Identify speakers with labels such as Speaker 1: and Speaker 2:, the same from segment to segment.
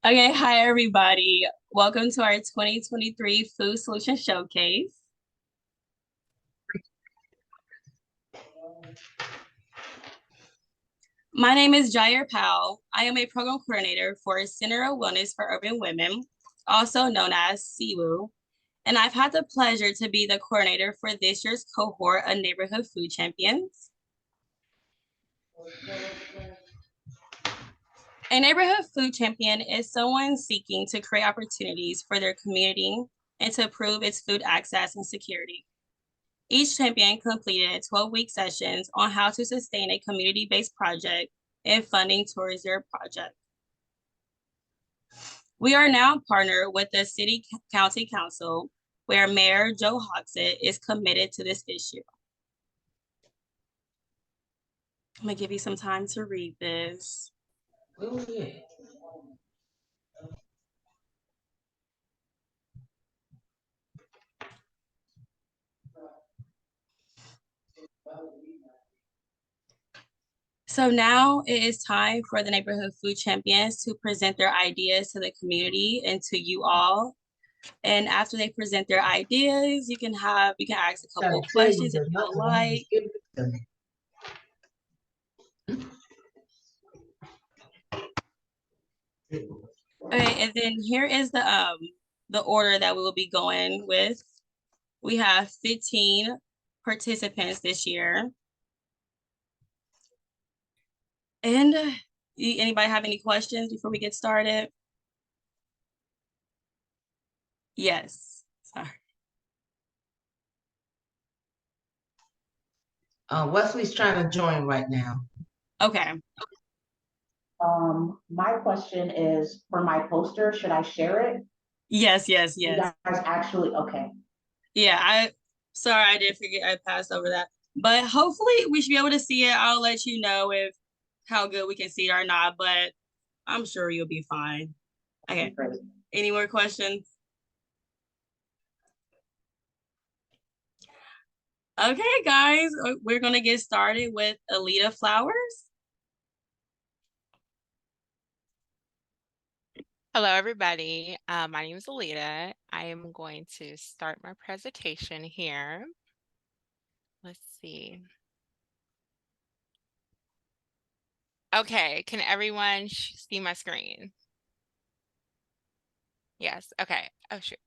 Speaker 1: Okay, hi everybody. Welcome to our 2023 Food Solution Showcase. My name is Jair Powell. I am a program coordinator for Center of Wellness for Urban Women, also known as CWU, and I've had the pleasure to be the coordinator for this year's cohort of Neighborhood Food Champions. A neighborhood food champion is someone seeking to create opportunities for their community and to improve its food access and security. Each champion completed 12-week sessions on how to sustain a community-based project and funding towards their project. We are now partnered with the City County Council, where Mayor Joe Hogsett is committed to this issue. I'm gonna give you some time to read this. So now it is time for the neighborhood food champions to present their ideas to the community and to you all. And after they present their ideas, you can ask a couple of questions if you like. Okay, and then here is the order that we will be going with. We have 15 participants this year. And anybody have any questions before we get started? Yes, sorry.
Speaker 2: Wesley's trying to join right now.
Speaker 1: Okay.
Speaker 3: My question is for my poster, should I share it?
Speaker 1: Yes.
Speaker 3: You guys actually, okay.
Speaker 1: Yeah, sorry, I did forget, I passed over that. But hopefully we should be able to see it. I'll let you know if how good we can see it or not, but I'm sure you'll be fine. Okay.
Speaker 3: Great.
Speaker 1: Any more questions? Okay, guys, we're gonna get started with Alita Flowers.
Speaker 4: Hello, everybody. My name is Alita. I am going to start my presentation here. Let's see. Okay, can everyone see my screen? Yes, okay. Oh, shoot.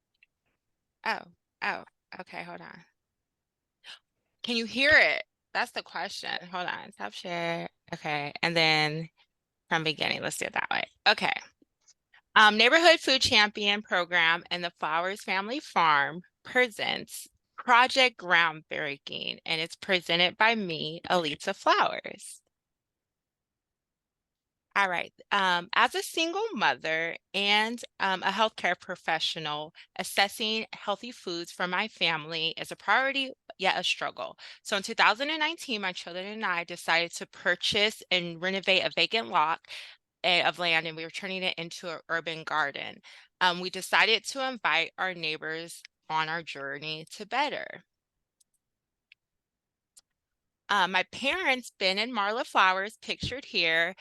Speaker 4: Oh, okay, hold on. Can you hear it? That's the question. Hold on, stop share. Okay, and then from beginning, let's do it that way. Okay. Neighborhood Food Champion Program and the Flowers Family Farm presents Project Groundbreaking, and it's presented by me, Alita Flowers. All right. As a single mother and a healthcare professional, assessing healthy foods for my family is a priority, yet a struggle. So in 2019, my children and I decided to purchase and renovate a vacant lot of land, and we were turning it into an urban garden. We decided to invite our neighbors on our journey to better. My parents, Ben and Marla Flowers, pictured here,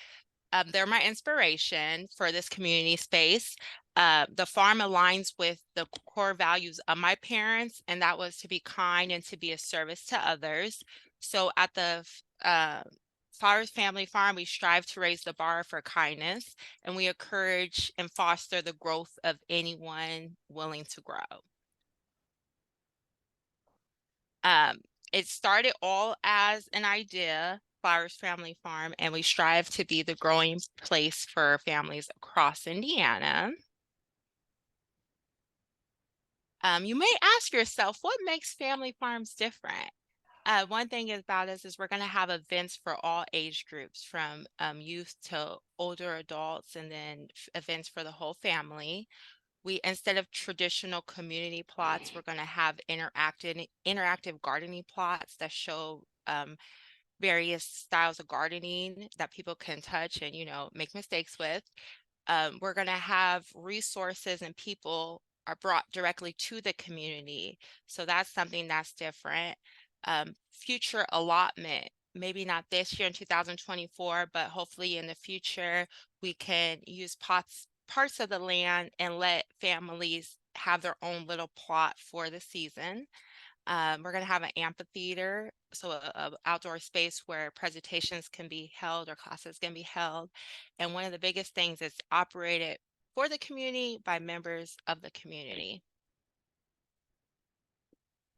Speaker 4: they're my inspiration for this community space. The farm aligns with the core values of my parents, and that was to be kind and to be a service to others. So at the Flowers Family Farm, we strive to raise the bar for kindness, and we encourage and foster the growth of anyone willing to grow. It started all as an idea, Flowers Family Farm, and we strive to be the growing place for families across Indiana. You may ask yourself, what makes family farms different? One thing about us is we're going to have events for all age groups, from youth to older adults, and then events for the whole family. Instead of traditional community plots, we're going to have interactive gardening plots that show various styles of gardening that people can touch and, make mistakes with. We're going to have resources and people are brought directly to the community. So that's something that's different. Future allotment, maybe not this year in 2024, but hopefully in the future, we can use parts of the land and let families have their own little plot for the season. We're going to have an amphitheater, so a outdoor space where presentations can be held or classes can be held. And one of the biggest things is operated for the community by members of the community.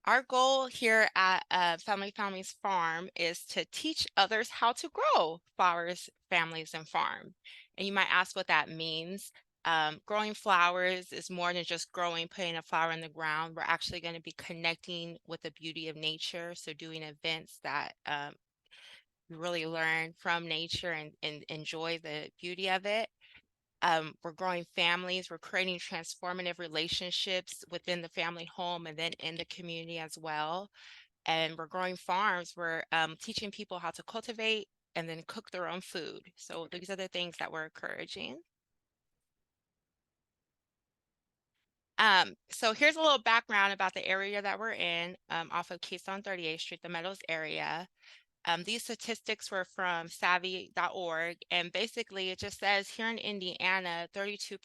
Speaker 4: Our goal here at Family Families Farm is to teach others how to grow flowers, families, and farm. And you might ask what that means. Growing flowers is more than just growing, putting a flower in the ground. We're actually going to be connecting with the beauty of nature. So doing events that you really learn from nature and enjoy the beauty of it. We're growing families, we're creating transformative relationships within the family home and then in the community as well. And we're growing farms, we're teaching people how to cultivate and then cook their own food. So these are the things that we're encouraging. So here's a little background about the area that we're in, off of Keystone 38th Street, the Meadows area. These statistics were from savvy.org, and basically it just says here in Indiana, 32%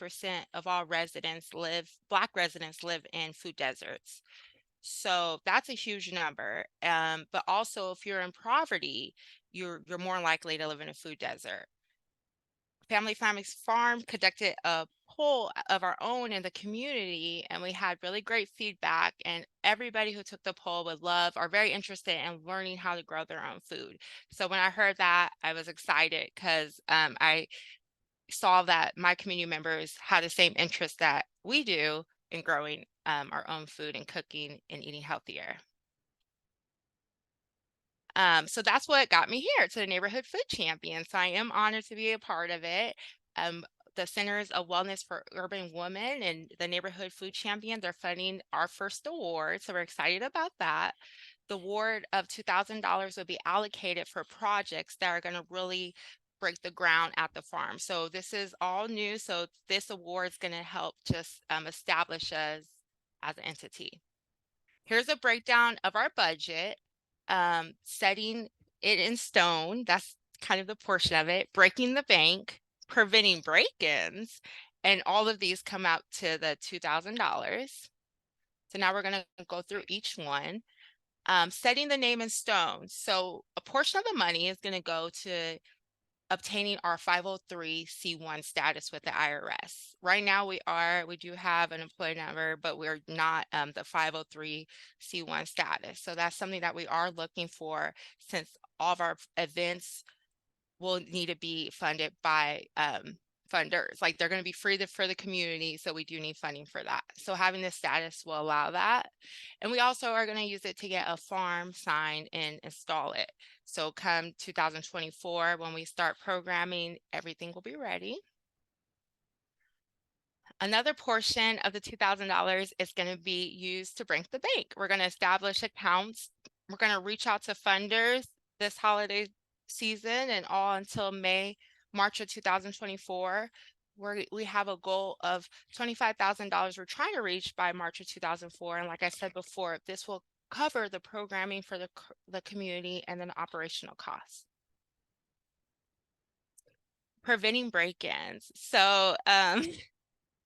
Speaker 4: of all Black residents live in food deserts. So that's a huge number. But also if you're in poverty, you're more likely to live in a food desert. Family Farmers Farm conducted a poll of our own in the community, and we had really great feedback, and everybody who took the poll would love or very interested in learning how to grow their own food. So when I heard that, I was excited because I saw that my community members had the same interest that we do in growing our own food and cooking and eating healthier. So that's what got me here to the Neighborhood Food Champion. So I am honored to be a part of it. The Centers of Wellness for Urban Women and the Neighborhood Food Champion, they're funding our first award. So we're excited about that. The award of $2,000 will be allocated for projects that are going to really break the ground at the farm. So this is all new. So this award is going to help just establish us as an entity. Here's a breakdown of our budget. Setting it in stone, that's kind of the portion of it, breaking the bank, preventing break-ins, and all of these come out to the $2,000. So now we're going to go through each one. Setting the name in stone. So a portion of the money is going to go to obtaining our 503c1 status with the IRS. Right now we do have an employee number, but we're not the 503c1 status. So that's something that we are looking for, since all of our events will need to be funded by funders. Like they're going to be free for the community, so we do need funding for that. So having this status will allow that. And we also are going to use it to get a farm sign and install it. So come 2024, when we start programming, everything will be ready. Another portion of the $2,000 is going to be used to break the bank. We're going to establish accounts. We're going to reach out to funders this holiday season and all until March of 2024. We have a goal of $25,000 we're trying to reach by March of 2004. And like I said before, this will cover the programming for the community and then operational costs. Preventing break-ins. So a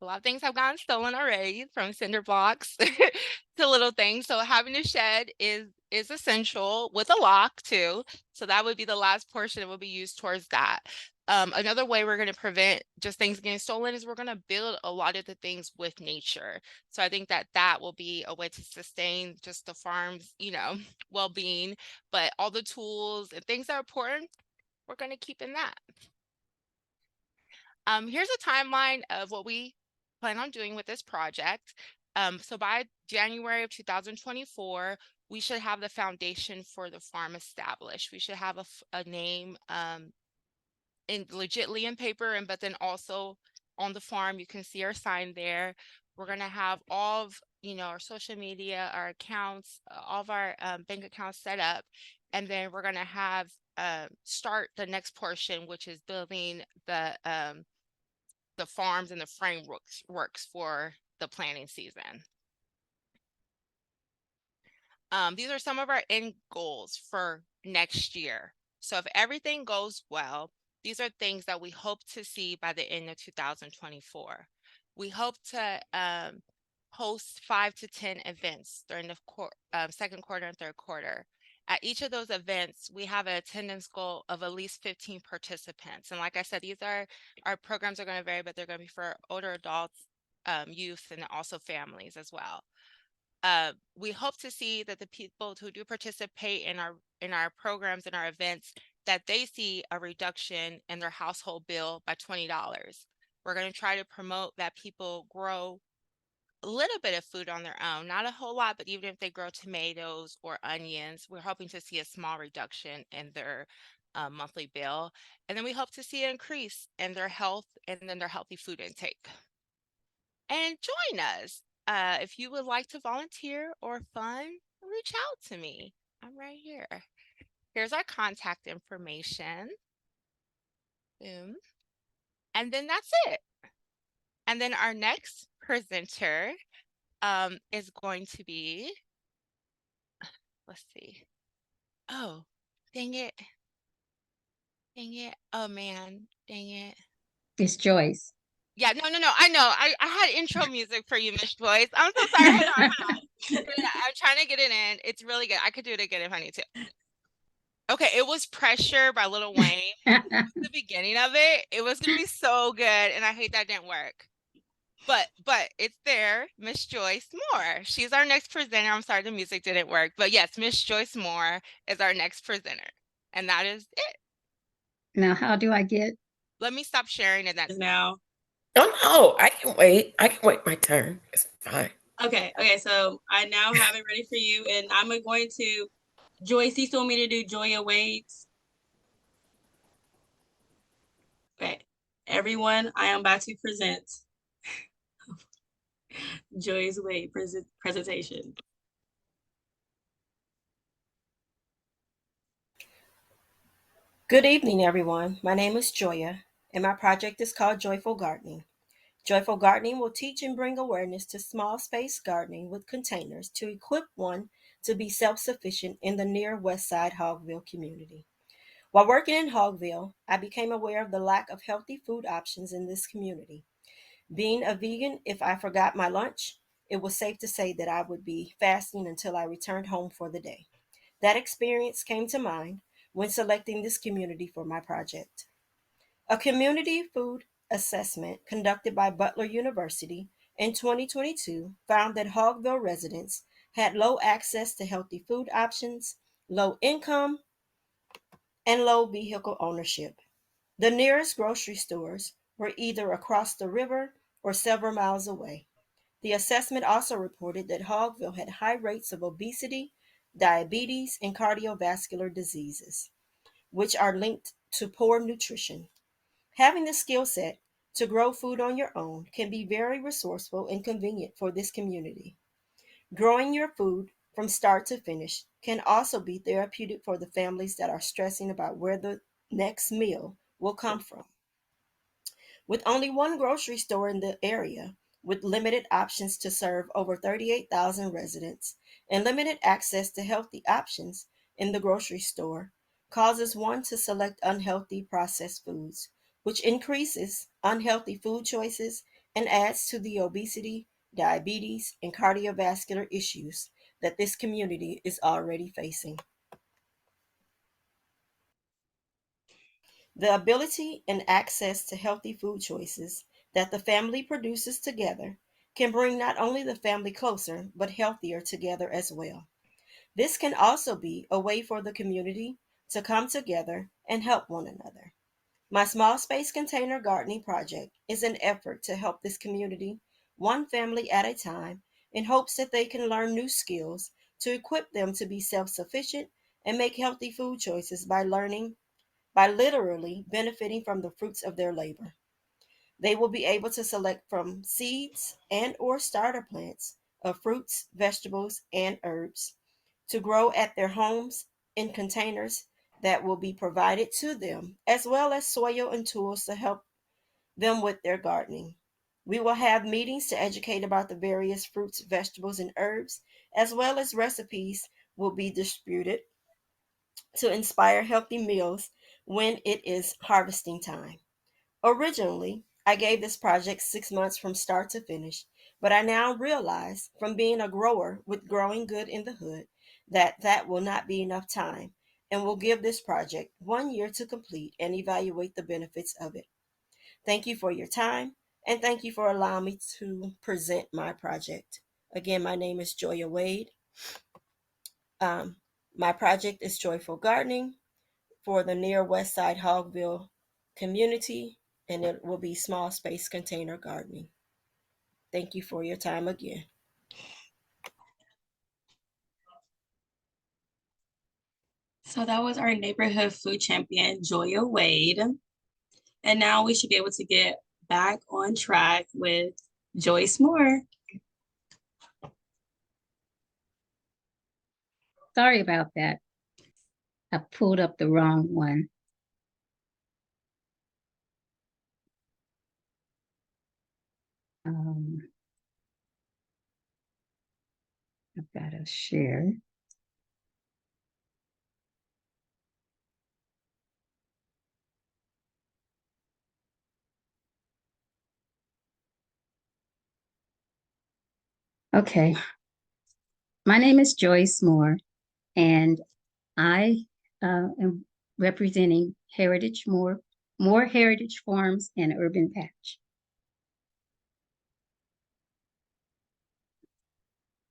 Speaker 4: lot of things have gotten stolen already, from cinder blocks to little things. So having a shed is essential, with a lock too. So that would be the last portion that will be used towards that. Another way we're going to prevent just things getting stolen is we're going to build a lot of the things with nature. So I think that will be a way to sustain just the farm's, well-being, but all the tools and things that are important, we're going to keep in that. Here's a timeline of what we plan on doing with this project. So by January of 2024, we should have the foundation for the farm established. We should have a name legitly in paper, but then also on the farm, you can see our sign there. We're going to have all of our social media, our accounts, all of our bank accounts set up, and then we're going to have start the next portion, which is building the farms and the frameworks for the planting season. These are some of our end goals for next year. So if everything goes well, These are things that we hope to see by the end of 2024. We hope to host 5 to 10 events during the second quarter and third quarter. At each of those events, we have an attendance goal of at least 15 participants. And like I said, our programs are going to vary, but they're going to be for older adults, youth, and also families as well. We hope to see that the people who do participate in our programs and our events, that they see a reduction in their household bill by $20. We're going to try to promote that people grow a little bit of food on their own, not a whole lot, but even if they grow tomatoes or onions, we're hoping to see a small reduction in their monthly bill. And then we hope to see an increase in their health and then their healthy food intake. And join us. If you would like to volunteer or fund, reach out to me. I'm right here. Here's our contact information. Boom. And then that's it. And then our next presenter is going to be, let's see. Oh, dang it. Dang it. Oh man, dang it.
Speaker 5: It's Joyce.
Speaker 4: Yeah, no. I know. I had intro music for you, Miss Joyce. I'm so sorry. Hold on. I'm trying to get it in. It's really good. I could do it again if I need to. Okay, it was Pressure by Lil Wayne. The beginning of it, it was gonna be so good, and I hate that didn't work. But it's there, Miss Joyce Moore. She's our next presenter. I'm sorry the music didn't work, but yes, Miss Joyce Moore is our next presenter, and that is it.
Speaker 5: Now, how do I get?
Speaker 4: Let me stop sharing and that's
Speaker 1: Now.
Speaker 6: Oh no, I can wait. I can wait my turn. It's fine.
Speaker 1: Okay, so I now have it ready for you, and I'm going to, Joyce, you still want me to do Joya Wade's? Okay, everyone, I am about to present Joyce Wade presentation.
Speaker 7: Good evening, everyone. My name is Joya, and my project is called Joyful Gardening. Joyful Gardening will teach and bring awareness to small space gardening with containers to equip one to be self-sufficient in the near West Side Hogville community. While working in Hogville, I became aware of the lack of healthy food options in this community. Being a vegan, if I forgot my lunch, it was safe to say that I would be fasting until I returned home for the day. That experience came to mind when selecting this community for my project. A community food assessment conducted by Butler University in 2022 found that Hogville residents had low access to healthy food options, low income, and low vehicle ownership. The nearest grocery stores were either across the river or several miles away. The assessment also reported that Hogville had high rates of obesity, diabetes, and cardiovascular diseases, which are linked to poor nutrition. Having the skill set to grow food on your own can be very resourceful and convenient for this community. Growing your food from start to finish can also be therapeutic for the families that are stressing about where the next meal will come from. With only one grocery store in the area, with limited options to serve over 38,000 residents, and limited access to healthy options in the grocery store, causes one to select unhealthy processed foods, which increases unhealthy food choices and adds to the obesity, diabetes, and cardiovascular issues that this community is already facing. The ability and access to healthy food choices that the family produces together can bring not only the family closer, but healthier together as well. This can also be a way for the community to come together and help one another. My small space container gardening project is an effort to help this community, one family at a time, in hopes that they can learn new skills to equip them to be self-sufficient and make healthy food choices by literally benefiting from the fruits of their labor. They will be able to select from seeds and or starter plants of fruits, vegetables, and herbs to grow at their homes in containers that will be provided to them, as well as soil and tools to help them with their gardening. We will have meetings to educate about the various fruits, vegetables, and herbs, as well as recipes will be distributed to inspire healthy meals when it is harvesting time. Originally, I gave this project 6 months from start to finish, but I now realize from being a grower with Growing Good in the Hood that that will not be enough time and will give this project 1 year to complete and evaluate the benefits of it. Thank you for your time and thank you for allowing me to present my project. Again, my name is Joya Wade. My project is Joyful Gardening for the near West Side Hogville community, and it will be small space container gardening. Thank you for your time again.
Speaker 1: So that was our neighborhood food champion, Joya Wade. And now we should be able to get back on track with Joyce Moore.
Speaker 5: Sorry about that. I pulled up the wrong one. I've got to share. Okay. My name is Joyce Moore, and I am representing Heritage Moore Heritage Farms and Urban Patch.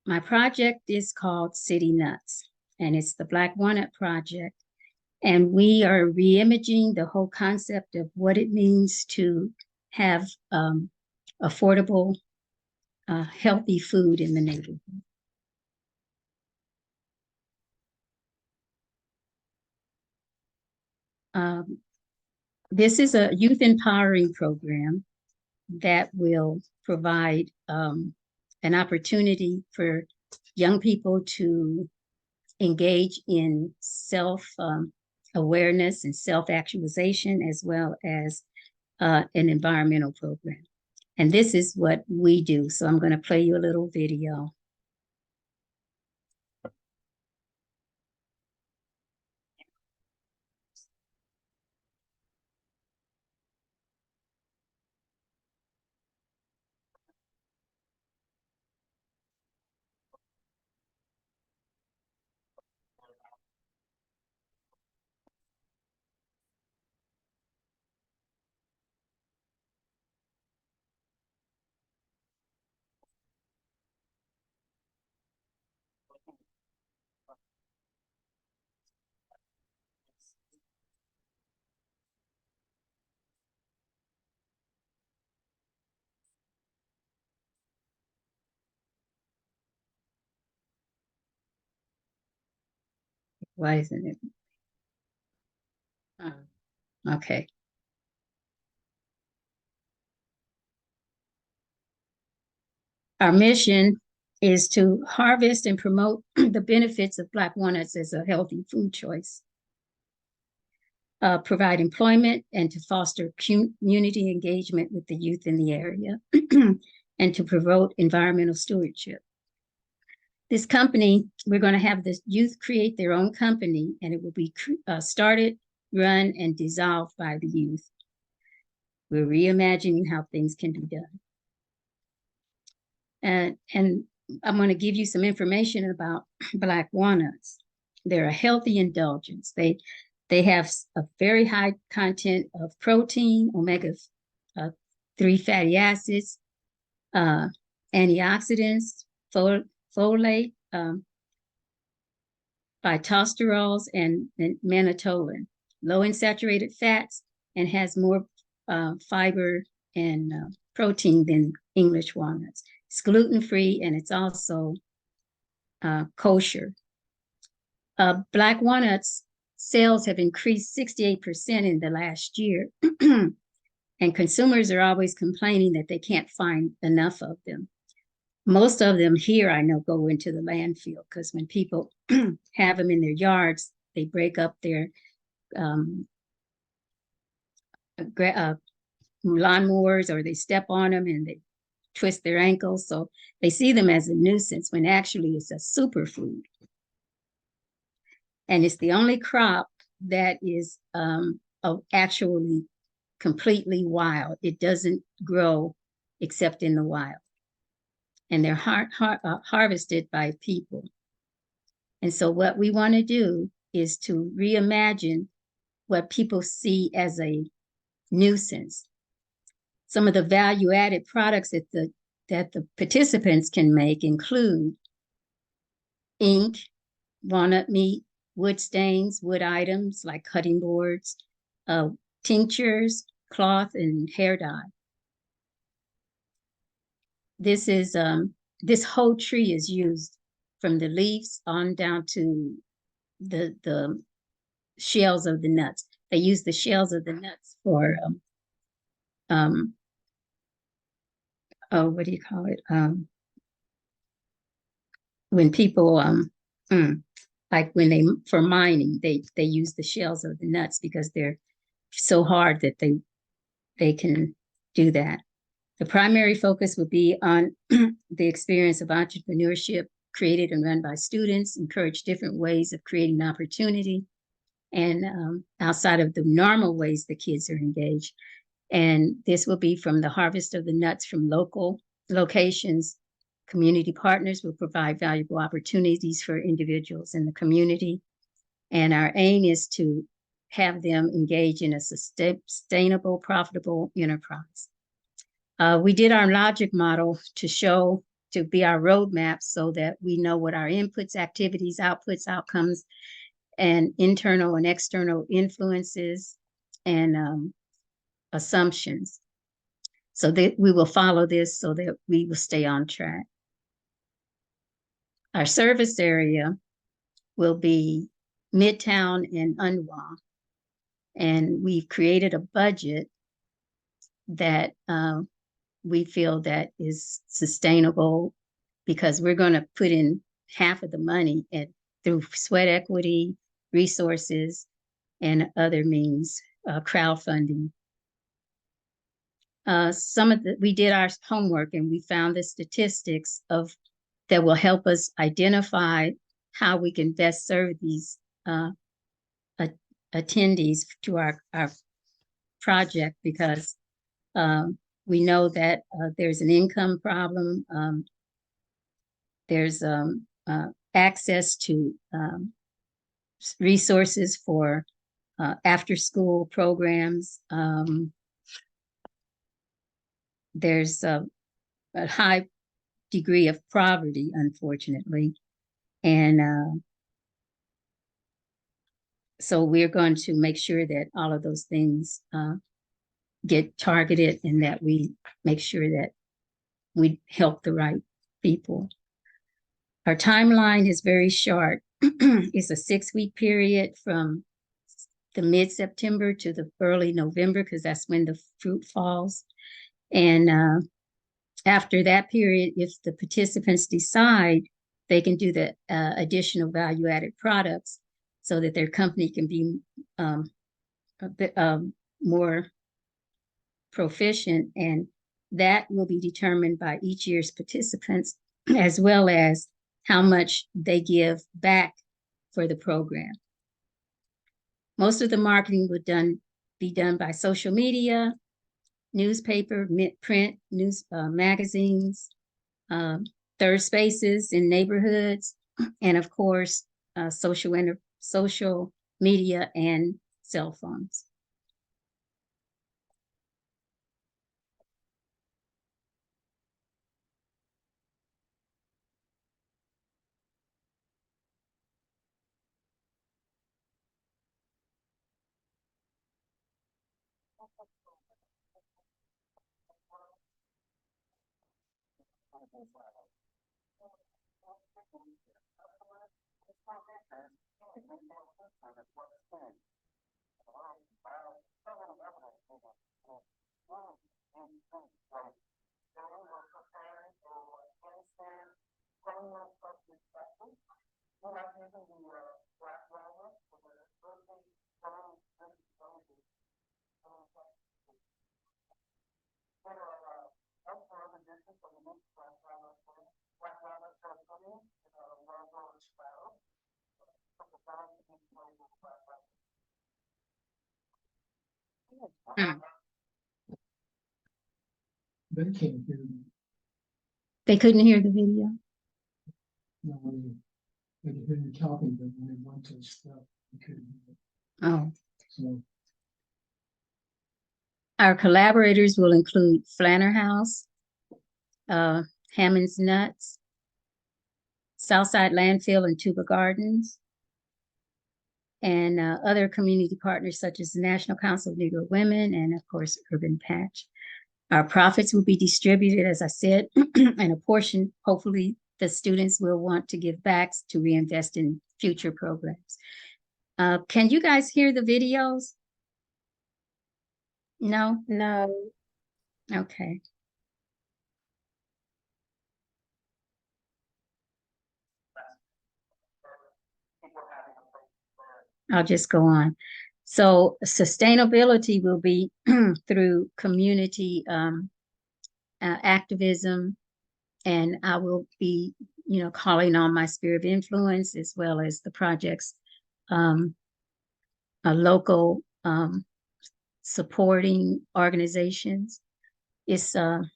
Speaker 5: My project is called City Nuts, and it's the Black Walnut Project. And we are reimaging the whole concept of what it means to have affordable, healthy food in the neighborhood. This is a youth empowering program that will provide an opportunity for young people to engage in self-awareness and self-actualization, as well as an environmental program. And this is what we do. So I'm going to play you a little video. Why isn't it? Okay. Our mission is to harvest and promote the benefits of Black walnuts as a healthy food choice, provide employment, and to foster community engagement with the youth in the area, and to promote environmental stewardship. This company, we're going to have the youth create their own company, and it will be started, run, and dissolved by the youth. We're reimagining how things can be done. And I'm going to give you some information about Black walnuts. They're a healthy indulgence. They have a very high content of protein, omega-3 fatty acids, antioxidants, folate, phytosterols, and mannitolin. Low in saturated fats and has more fiber and protein than English walnuts. It's gluten-free and it's also kosher. Black walnuts sales have increased 68% in the last year. And consumers are always complaining that they can't find enough of them. Most of them here, I know, go into the landfill because when people have them in their yards, they break up their lawnmowers, or they step on them and they twist their ankles. So they see them as a nuisance when actually it's a superfood. And it's the only crop that is actually completely wild. It doesn't grow except in the wild. And they're harvested by people. And so what we want to do is to reimagine what people see as a nuisance. Some of the value-added products that the participants can make include ink, walnut meat, wood stains, wood items like cutting boards, tinctures, cloth, and hair dye. This whole tree is used from the leaves on down to the shells of the nuts. They use the shells of the nuts for oh, what do you call it? When people like when they for mining, they use the shells of the nuts because they're so hard that they can do that. The primary focus would be on the experience of entrepreneurship created and run by students, encourage different ways of creating opportunity, and outside of the normal ways the kids are engaged. And this will be from the harvest of the nuts from local locations. Community partners will provide valuable opportunities for individuals in the community. And our aim is to have them engage in a sustainable, profitable enterprise. We did our logic model to be our roadmap so that we know what our inputs, activities, outputs, outcomes, and internal and external influences and assumptions. So that we will follow this so that we will stay on track. Our service area will be Midtown and Unwa. And we've created a budget that we feel that is sustainable because we're going to put in half of the money through sweat equity, resources, and other means, crowdfunding. We did our homework and we found the statistics that will help us identify how we can best serve these attendees to our project because we know that there's an income problem. There's access to resources for after-school programs. There's a high degree of poverty, unfortunately. And so we're going to make sure that all of those things get targeted and that we make sure that we help the right people. Our timeline is very short. It's a 6-week period from the mid-September to the early November because that's when the fruit falls. And after that period, if the participants decide, they can do the additional value-added products so that their company can be a bit more proficient, and that will be determined by each year's participants as well as how much they give back for the program. Most of the marketing would be done by social media, newspaper, print, news, magazines, third spaces in neighborhoods, and of course, social media and cell phones. Mm.
Speaker 8: They can't hear me.
Speaker 5: They couldn't hear the video.
Speaker 8: No, they could hear me talking, but when they went to stuff, they couldn't hear it.
Speaker 5: Oh.
Speaker 8: So
Speaker 5: Our collaborators will include Flanner House, Hammond's Nuts, Southside Landfill and Tuba Gardens, and other community partners such as the National Council of Negro Women and, of course, Urban Patch. Our profits will be distributed, as I said, and a portion, hopefully, the students will want to give back to reinvest in future programs. Can you guys hear the videos? No?
Speaker 9: No.
Speaker 5: Okay. I'll just go on. So sustainability will be through community activism, and I will be, calling on my sphere of influence as well as the project's local supporting organizations. It's going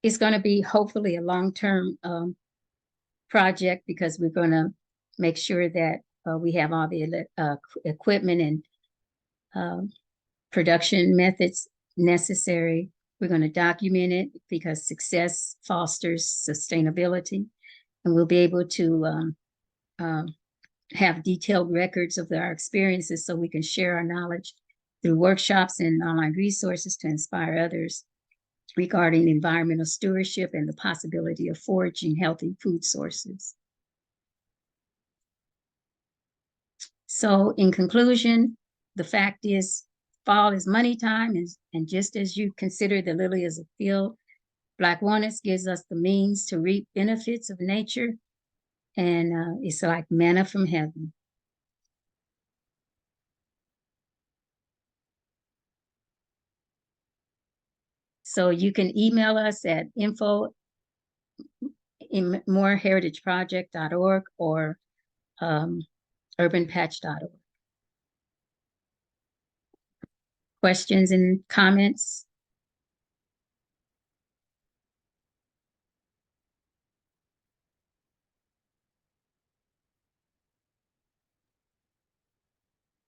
Speaker 5: to be hopefully a long-term project because we're going to make sure that we have all the equipment and production methods necessary. We're going to document it because success fosters sustainability, and we'll be able to have detailed records of our experiences so we can share our knowledge through workshops and online resources to inspire others regarding environmental stewardship and the possibility of foraging healthy food sources. So in conclusion, the fact is fall is money time, and just as you consider the lily as a field, Black walnuts gives us the means to reap benefits of nature, and it's like manna from heaven. So you can email us at info@moreheritageproject.org or urbanpatch.org. Questions and comments?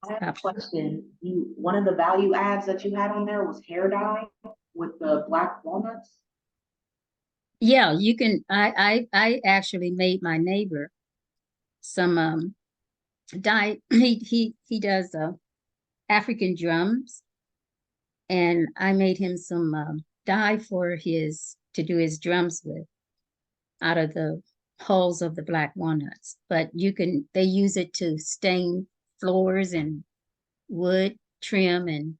Speaker 3: I have a question. One of the value adds that you had on there was hair dye with the black walnuts.
Speaker 5: Yeah, you can. I actually made my neighbor some dye. He does African drums, and I made him some dye for to do his drums with out of the hulls of the black walnuts. But they use it to stain floors and wood trim, and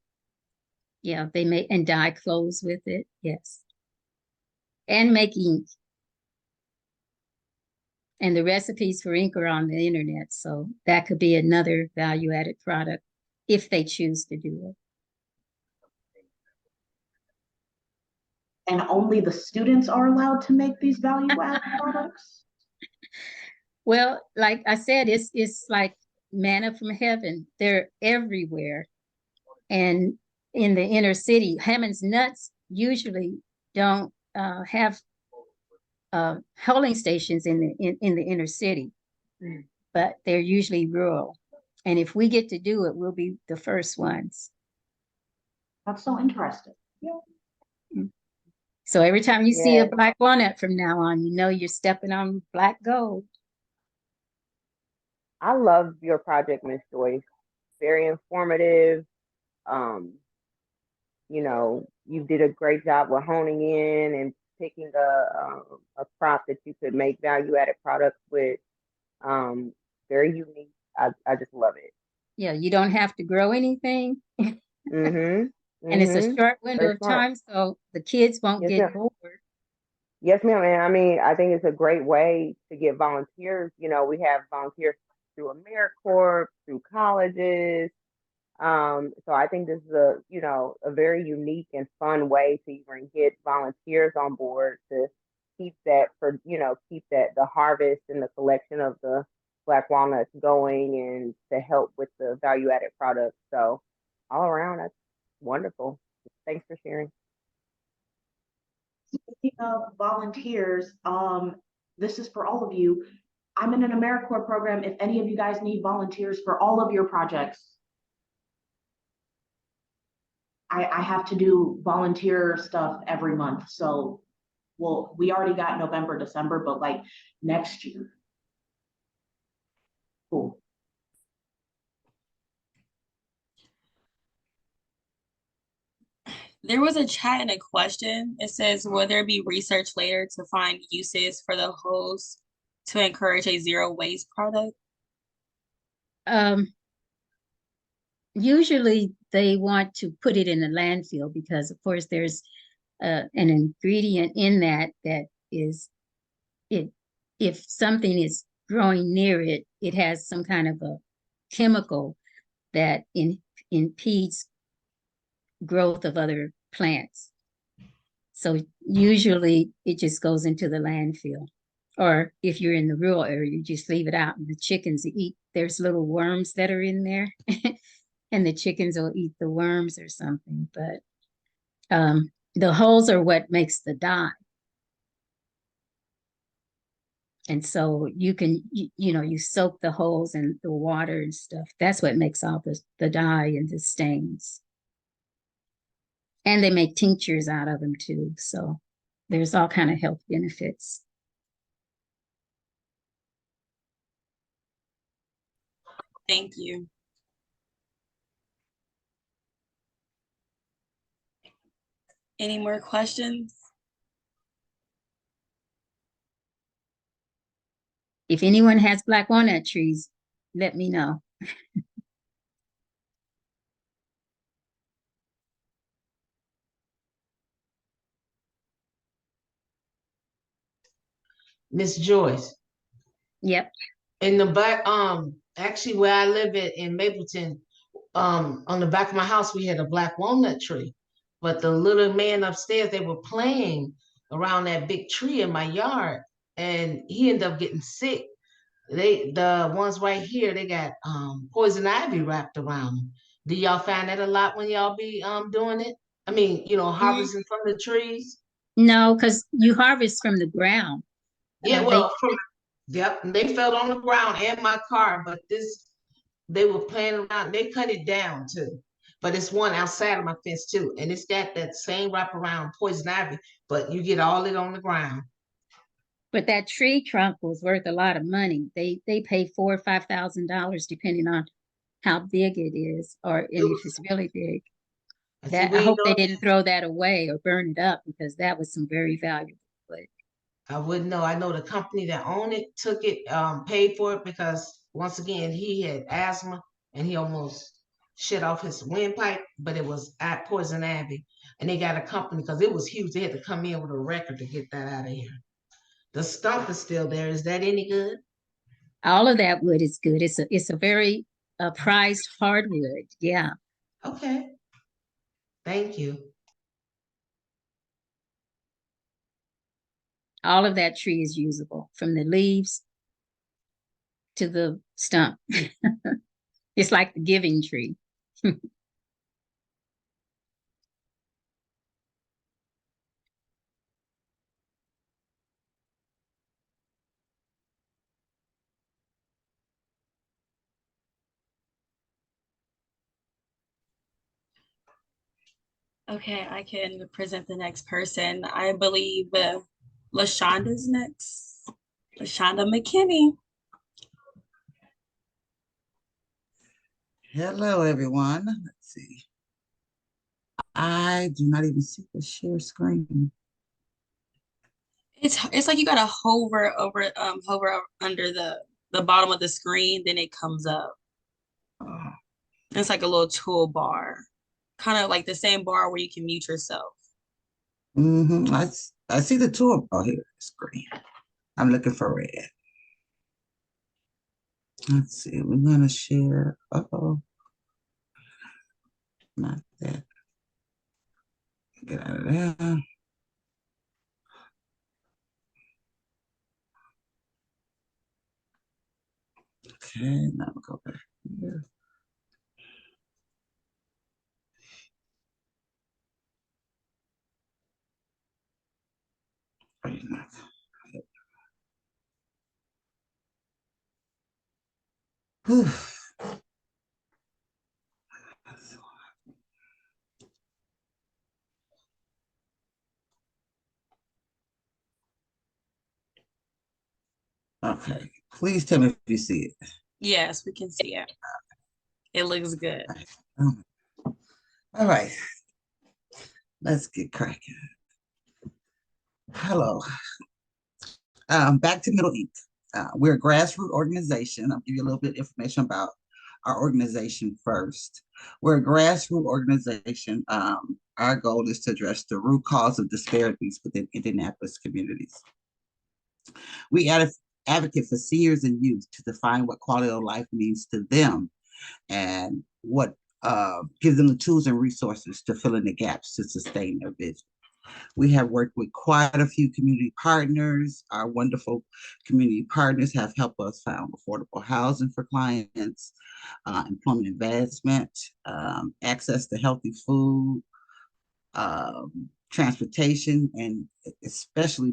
Speaker 5: yeah, they make and dye clothes with it. Yes, and make ink. And the recipes for ink are on the internet, so that could be another value-added product if they choose to do it.
Speaker 3: And only the students are allowed to make these value-added products?
Speaker 5: Well, like I said, it's like manna from heaven. They're everywhere. And in the inner city, Hammond's Nuts usually don't have hulling stations in the inner city, but they're usually rural. And if we get to do it, we'll be the first ones.
Speaker 3: That's so interesting.
Speaker 5: Yeah. So every time you see a black walnut from now on, you know you're stepping on black gold.
Speaker 9: I love your project, Miss Joyce. Very informative. You did a great job with honing in and picking a crop that you could make value-added products with. Very unique. I just love it.
Speaker 5: Yeah, you don't have to grow anything. And it's a short window of time, so the kids won't get bored.
Speaker 9: Yes, ma'am. And I mean, I think it's a great way to get volunteers. We have volunteers through AmeriCorps, through colleges. So I think this is a very unique and fun way to even get volunteers on board to keep that the harvest and the collection of the black walnuts going and to help with the value added products. So all around, wonderful. Thanks for sharing.
Speaker 3: Speaking of volunteers, this is for all of you. I'm in an AmeriCorps program. If any of you guys need volunteers for all of your projects, I have to do volunteer stuff every month. So, well, we already got November, December, but like next year. Cool.
Speaker 1: There was a chat and a question. It says, will there be research later to find uses for the hose to encourage a zero waste product?
Speaker 5: Usually they want to put it in the landfill because, of course, there's an ingredient in that is it. If something is growing near it, it has some kind of a chemical that impedes growth of other plants. So usually it just goes into the landfill. Or if you're in the rural area, you just leave it out and the chickens eat. There's little worms that are in there and the chickens will eat the worms or something. But the holes are what makes the dye. And so you can, you soak the holes in the water and stuff. That's what makes all the dye and the stains. And they make tinctures out of them too. So there's all kind of health benefits.
Speaker 1: Thank you. Any more questions?
Speaker 5: If anyone has black walnut trees, let me know.
Speaker 2: Miss Joyce,
Speaker 5: Yep.
Speaker 2: in the back, actually where I live in Mapleton, on the back of my house, we had a black walnut tree. But the little man upstairs, they were playing around that big tree in my yard, and he ended up getting sick. The ones right here, they got poison ivy wrapped around them. Do y'all find that a lot when y'all be doing it? I mean, harvesting from the trees?
Speaker 5: No, because you harvest from the ground.
Speaker 2: Yeah, well, yep, they fell on the ground and my car, but they were playing around. They cut it down too, but it's one outside of my fence too, and it's got that same wraparound poison ivy, but you get all it on the ground.
Speaker 5: But that tree trunk was worth a lot of money. They pay $4,000 or $5,000 depending on how big it is, and if it's really big. I hope they didn't throw that away or burn it up because that was some very valuable wood.
Speaker 2: I wouldn't know. I know the company that owned it took it, paid for it because once again he had asthma and he almost shit off his windpipe, but it was at poison ivy, and they got a company because it was huge. They had to come in with a record to get that out of here. The stump is still there. Is that any good?
Speaker 5: All of that wood is good. It's a very prized hardwood. Yeah.
Speaker 2: Okay. Thank you.
Speaker 5: All of that tree is usable from the leaves to the stump. It's like the giving tree.
Speaker 1: Okay, I can present the next person. I believe LaShonda's next. LaShonda McKinney.
Speaker 10: Hello, everyone. Let's see. I do not even see the share screen.
Speaker 1: It's like you gotta hover under the bottom of the screen, then it comes up.
Speaker 10: Oh.
Speaker 1: It's like a little toolbar, kind of like the same bar where you can mute yourself.
Speaker 10: I see the tool. Oh, here, screen. I'm looking for red. Let's see. We're gonna share. Uh-oh. Not that. Get out of there. Okay, now we'll go back here. Whew. Okay, please tell me if you see it.
Speaker 1: Yes, we can see it. It looks good.
Speaker 10: All right, let's get cracking. Hello. Back to Middle Inc. We're a grassroots organization. I'll give you a little bit of information about our organization first. We're a grassroots organization. Our goal is to address the root cause of disparities within Indianapolis communities. We advocate for seniors and youth to define what quality of life means to them and what gives them the tools and resources to fill in the gaps to sustain their vision. We have worked with quite a few community partners. Our wonderful community partners have helped us find affordable housing for clients, employment advancement, access to healthy food, transportation, and especially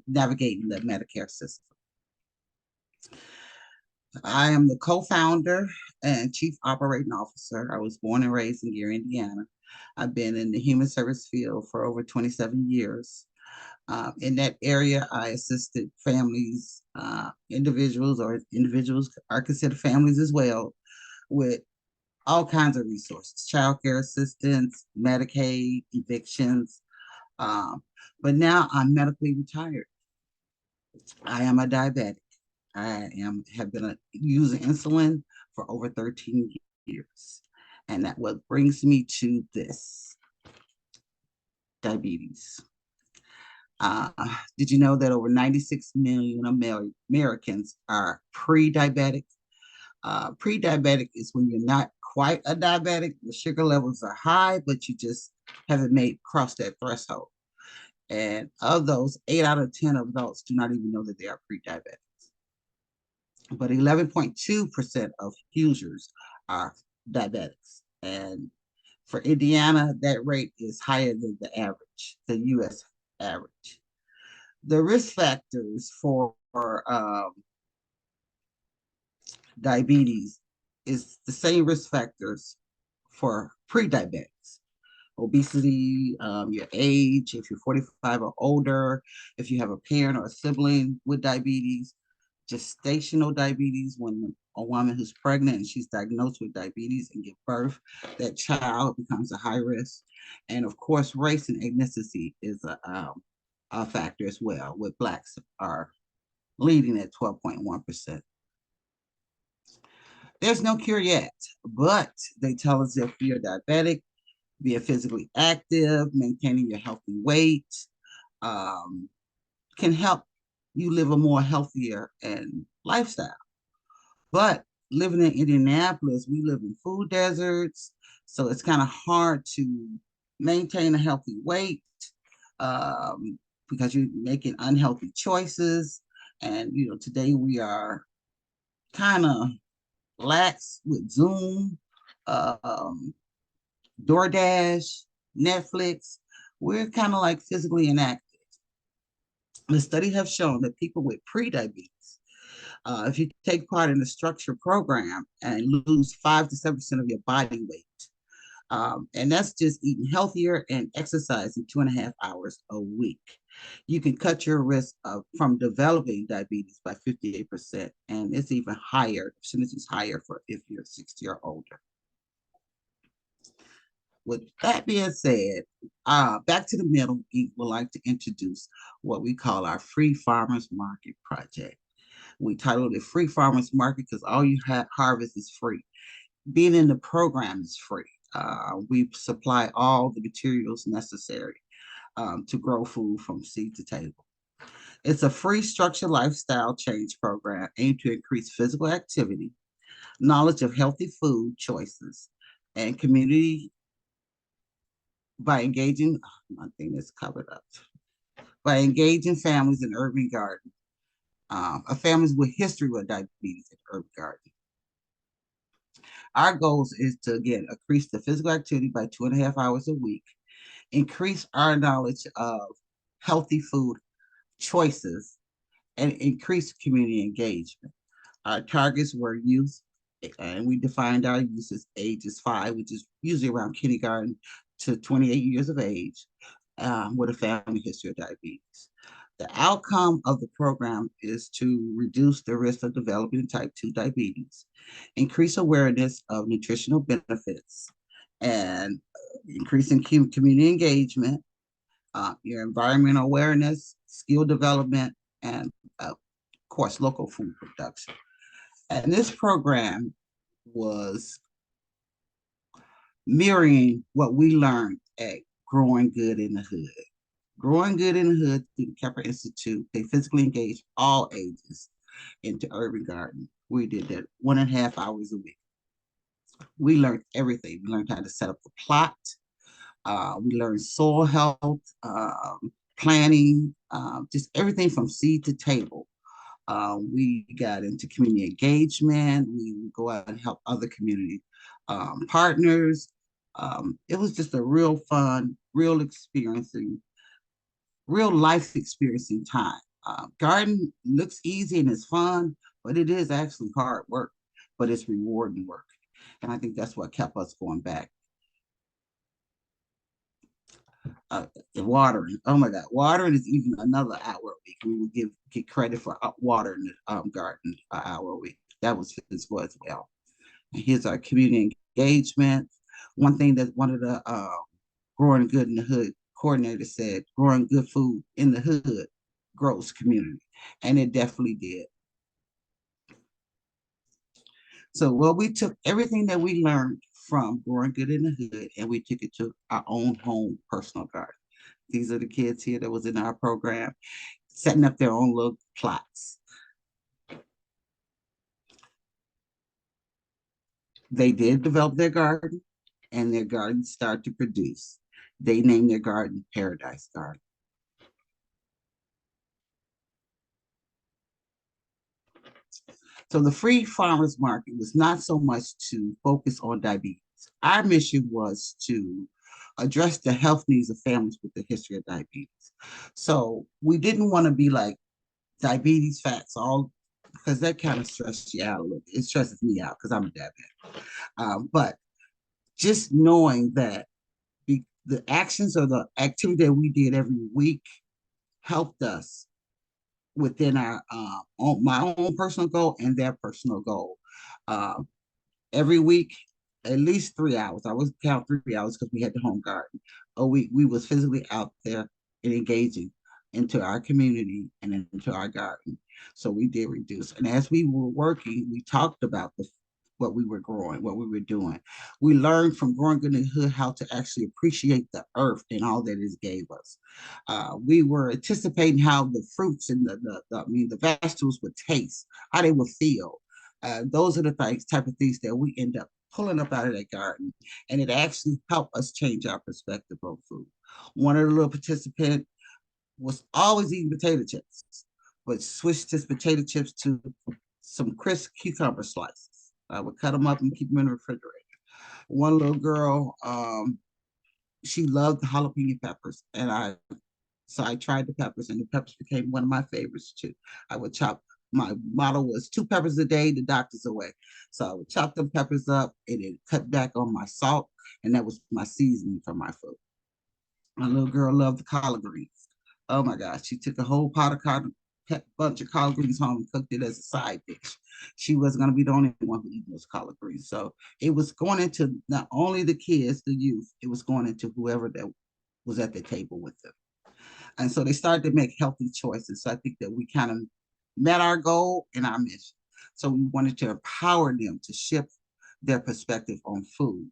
Speaker 10: navigating the Medicare system. I am the co-founder and chief operating officer. I was born and raised in Gary, Indiana. I've been in the human service field for over 27 years. In that area, I assisted families, individuals are considered families as well, with all kinds of resources, childcare assistance, Medicaid, evictions. But now I'm medically retired. I am a diabetic. Have been using insulin for over 13 years. And that what brings me to this, diabetes. Did you know that over 96 million Americans are pre-diabetic? Pre-diabetic is when you're not quite a diabetic. The sugar levels are high, but you just haven't crossed that threshold. And of those, 8 out of 10 adults do not even know that they are pre-diabetic. But 11.2% of users are diabetics. And for Indiana, that rate is higher than the average, the US average. The risk factors for diabetes is the same risk factors for pre-diabetics. Obesity, your age, if you're 45 or older, if you have a parent or a sibling with diabetes, gestational diabetes, when a woman who's pregnant and she's diagnosed with diabetes and give birth, that child becomes a high risk. And of course, race and ethnicity is a factor as well, with Blacks are leading at 12.1%. There's no cure yet, but they tell us if you're diabetic, being physically active, maintaining your healthy weight, can help you live a more healthier and lifestyle. But living in Indianapolis, we live in food deserts, so it's kind of hard to maintain a healthy weight because you're making unhealthy choices. And today we are kind of lax with Zoom, DoorDash, Netflix. We're kind of like physically inactive. The study have shown that people with pre-diabetes, if you take part in the structured program and lose 5 to 7% of your body weight, and that's just eating healthier and exercising 2.5 hours a week, you can cut your risk from developing diabetes by 58%, and it's even higher. The percentage is higher for if you're 60 or older. With that being said, back to the middle, we would like to introduce what we call our Free Farmers Market project. We titled it Free Farmers Market because all you harvest is free. Being in the program is free. We supply all the materials necessary to grow food from seed to table. It's a free structured lifestyle change program aimed to increase physical activity, knowledge of healthy food choices, and community by engaging, one thing that's covered up, by engaging families in urban garden, families with history with diabetes in urban garden. Our goals is to, again, increase the physical activity by 2.5 hours a week, increase our knowledge of healthy food choices, and increase community engagement. Our targets were youth, and we defined our youth as ages 5, which is usually around kindergarten to 28 years of age, with a family history of diabetes. The outcome of the program is to reduce the risk of developing type 2 diabetes, increase awareness of nutritional benefits, and increasing community engagement, your environmental awareness, skill development, and of course, local food production. And this program was mirroring what we learned at Growing Good in the Hood. Growing Good in the Hood through the Kepper Institute, they physically engaged all ages into urban gardening. We did that 1.5 hours a week. We learned everything. We learned how to set up the plot. We learned soil health, planning, just everything from seed to table. We got into community engagement. We would go out and help other community partners. It was just a real fun, real life experiencing time. Garden looks easy and it's fun, but it is actually hard work, but it's rewarding work. And I think that's what kept us going back. Watering. Oh my God, watering is even another hour a week. We would get credit for watering the garden an hour a week. That was physical as well. And here's our community engagement. One thing that one of the Growing Good in the Hood coordinator said, growing good food in the hood grows community. And it definitely did. So well, we took everything that we learned from Growing Good in the Hood and we took it to our own home personal garden. These are the kids here that was in our program, setting up their own little plots. They did develop their garden and their garden started to produce. They named their garden Paradise Garden. So the free farmers market was not so much to focus on diabetes. Our mission was to address the health needs of families with a history of diabetes. So we didn't want to be like diabetes facts, all because that kind of stresses you out a little bit. It stresses me out because I'm a diabetic. But just knowing that the actions or the activity that we did every week helped us within our my own personal goal and their personal goal. Every week, at least 3 hours. I was count 3 hours because we had the home garden. A week we was physically out there and engaging into our community and into our garden. So we did reduce. And as we were working, we talked about what we were growing, what we were doing. We learned from Growing Good in the Hood how to actually appreciate the earth and all that it gave us. We were anticipating how the fruits and the vegetables would taste, how they would feel. Those are the type of things that we end up pulling up out of that garden, and it actually helped us change our perspective on food. One of the little participants was always eating potato chips, but switched his potato chips to some crisp cucumber slices. I would cut them up and keep them in the refrigerator. One little girl, she loved the jalapeno peppers, and so I tried the peppers, and the peppers became one of my favorites too. I would chop. My motto was 2 peppers a day, the doctor's away. So I would chop the peppers up and then cut back on my salt, and that was my seasoning for my food. My little girl loved the collard greens. Oh my gosh, she took a whole pot of bunch of collard greens home and cooked it as a side dish. She wasn't going to be the only one who eat those collard greens. So it was going into not only the kids, the youth, it was going into whoever that was at the table with them. And so they started to make healthy choices. So I think that we kind of met our goal and our mission. So we wanted to empower them to shift their perspective on food,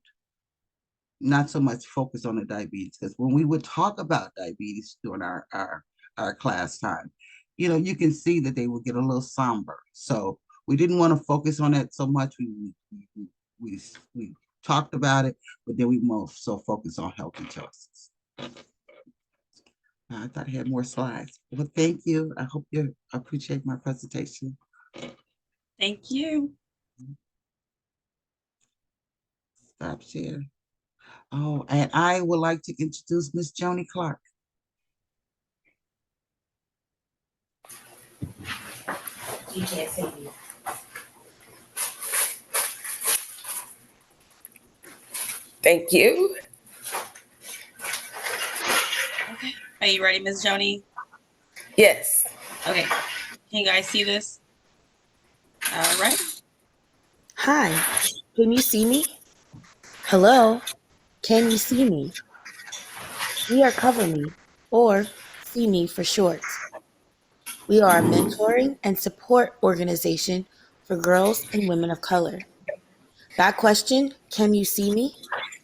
Speaker 10: not so much focus on the diabetes. Because when we would talk about diabetes during our class time, you can see that they would get a little somber. So we didn't want to focus on that so much. We talked about it, but then we more so focused on healthy choices. I thought I had more slides. Well, thank you. I hope you appreciate my presentation.
Speaker 1: Thank you.
Speaker 10: Stop share. Oh, and I would like to introduce Miss Joni Clark.
Speaker 3: You can't see me.
Speaker 6: Thank you.
Speaker 1: Okay. Are you ready, Ms. Joni?
Speaker 6: Yes.
Speaker 1: Okay. Can you guys see this? All right.
Speaker 11: Hi, can you see me? Hello, can you see me? We are Cover Me, or See Me for short. We are a mentoring and support organization for girls and women of color. That question, can you see me,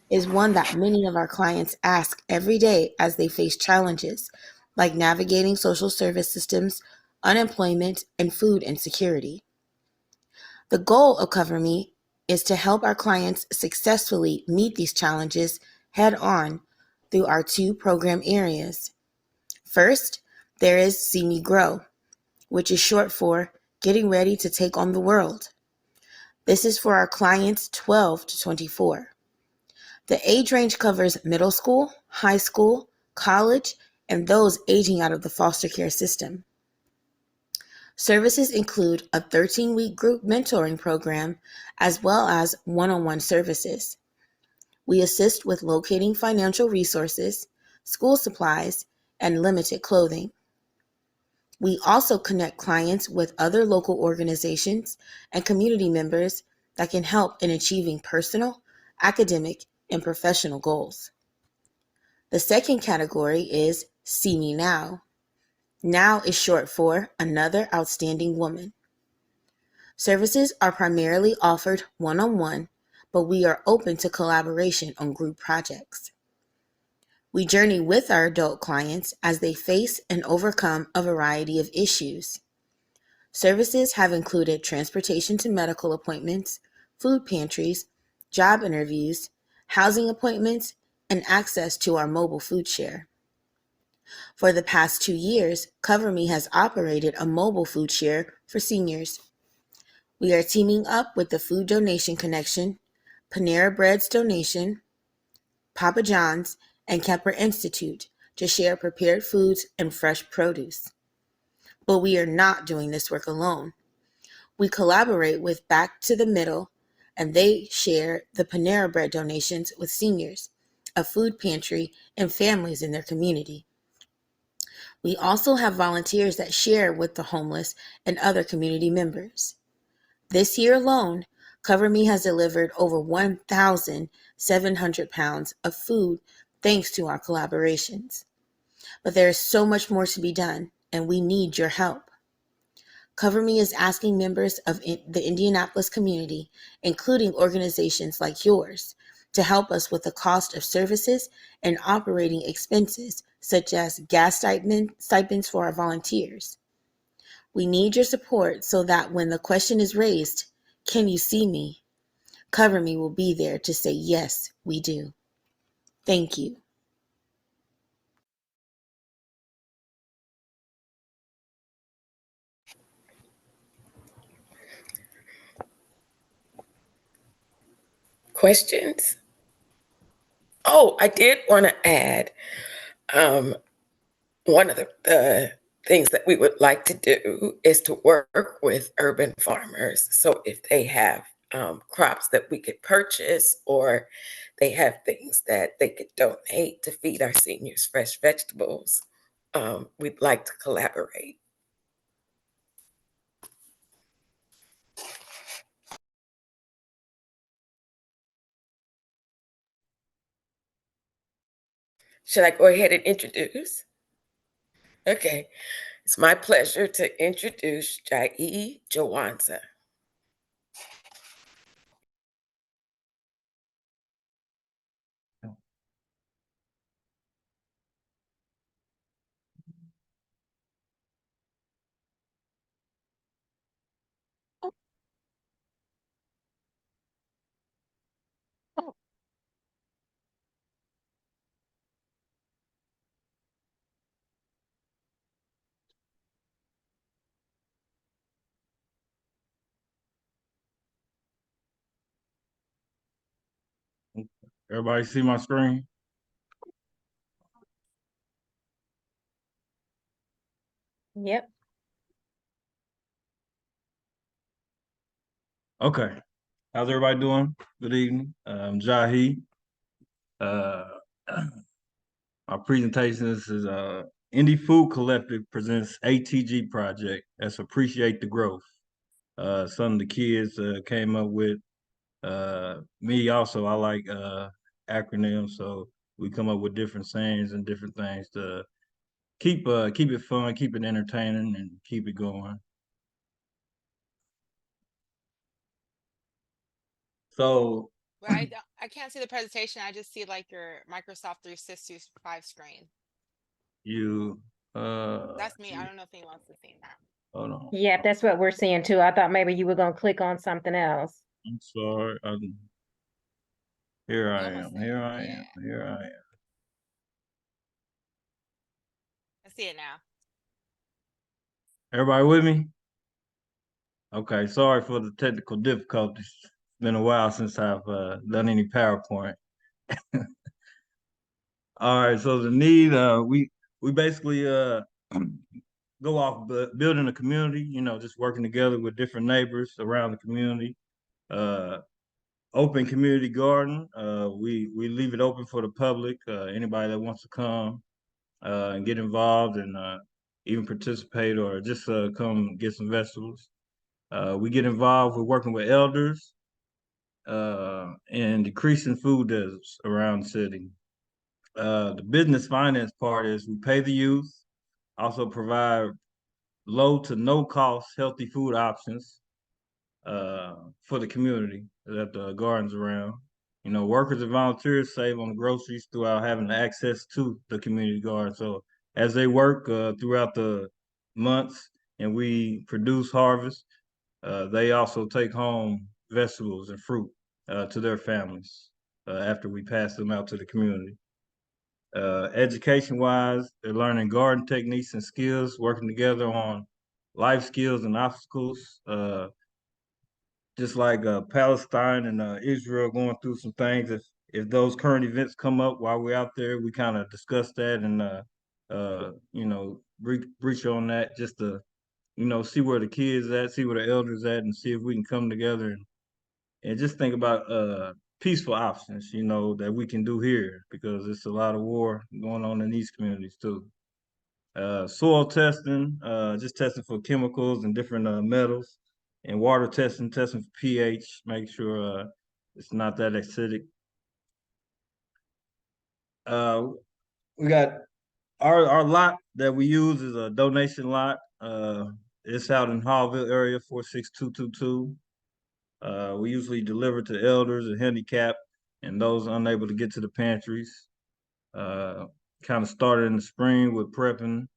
Speaker 11: is one that many of our clients ask every day as they face challenges like navigating social service systems, unemployment, and food insecurity. The goal of Cover Me is to help our clients successfully meet these challenges head on through our two program areas. First, there is See Me Grow, which is short for Getting Ready to Take on the World. This is for our clients 12 to 24. The age range covers middle school, high school, college, and those aging out of the foster care system. Services include a 13-week group mentoring program as well as one-on-one services. We assist with locating financial resources, school supplies, and limited clothing. We also connect clients with other local organizations and community members that can help in achieving personal, academic, and professional goals. The second category is See Me Now. Now is short for Another Outstanding Woman. Services are primarily offered one-on-one, but we are open to collaboration on group projects. We journey with our adult clients as they face and overcome a variety of issues. Services have included transportation to medical appointments, food pantries, job interviews, housing appointments, and access to our mobile food share. For the past 2 years, Cover Me has operated a mobile food share for seniors. We are teaming up with the Food Donation Connection, Panera Bread's Donation, Papa John's, and Kemper Institute to share prepared foods and fresh produce. But we are not doing this work alone. We collaborate with Back to the Middle, and they share the Panera Bread donations with seniors, a food pantry, and families in their community. We also have volunteers that share with the homeless and other community members. This year alone, Cover Me has delivered over 1,700 pounds of food thanks to our collaborations. But there is so much more to be done, and we need your help. Cover Me is asking members of the Indianapolis community, including organizations like yours, to help us with the cost of services and operating expenses, such as gas stipends for our volunteers. We need your support so that when the question is raised, can you see me? Cover Me will be there to say, yes, we do. Thank you.
Speaker 6: Questions? Oh, I did want to add one of the things that we would like to do is to work with urban farmers. So if they have crops that we could purchase or they have things that they could donate to feed our seniors fresh vegetables, we'd like to collaborate. Should I go ahead and introduce? Okay, it's my pleasure to introduce Jai Jawanza.
Speaker 12: Everybody see my screen?
Speaker 13: Yep.
Speaker 12: Okay. How's everybody doing? Good evening. I'm Jahi. Uh, our presentation is Indie Food Collective presents ATG project. That's Appreciate the Growth. Some of the kids came up with. Me also, I like acronyms, so we come up with different sayings and different things to keep it fun, keep it entertaining, and keep it going. So
Speaker 4: But I can't see the presentation. I just see like your Microsoft 365 screen.
Speaker 12: you
Speaker 4: That's me. I don't know if anyone else is seeing that.
Speaker 12: hold on.
Speaker 13: Yeah, that's what we're seeing too. I thought maybe you were gonna click on something else.
Speaker 12: I'm sorry. Here I
Speaker 4: Almost
Speaker 12: am.
Speaker 4: there.
Speaker 12: Here I
Speaker 4: Yeah.
Speaker 12: am. Here I am.
Speaker 4: I see it now.
Speaker 12: Everybody with me? Okay. Sorry for the technical difficulties. It's been a while since I've done any PowerPoint. All right. So the need, we basically go off building a community. You know, just working together with different neighbors around the community. Open community garden. We leave it open for the public. Anybody that wants to come and get involved and even participate or just come get some vegetables. We get involved with working with elders and decreasing food deserts around the city. The business finance part is we pay the youth, also provide low to no cost healthy food options for the community that the gardens around. You know, workers and volunteers save on groceries throughout having access to the community garden. So as they work throughout the months and we produce harvest, they also take home vegetables and fruit to their families after we pass them out to the community. Education wise, they're learning garden techniques and skills, working together on life skills and obstacles. Just like Palestine and Israel going through some things. If those current events come up while we're out there, we kind of discuss that and you know, breach on that just to, you know, see where the kids at, see where the elders at, and see if we can come together and just think about peaceful options, you know, that we can do here because it's a lot of war going on in these communities too. Soil testing, just testing for chemicals and different metals, and water testing, testing for pH, make sure it's not that acidic. We got our lot that we use is a donation lot. It's out in Hallville area, 46222. We usually deliver to elders and handicapped and those unable to get to the pantries. Kind of started in the spring with prepping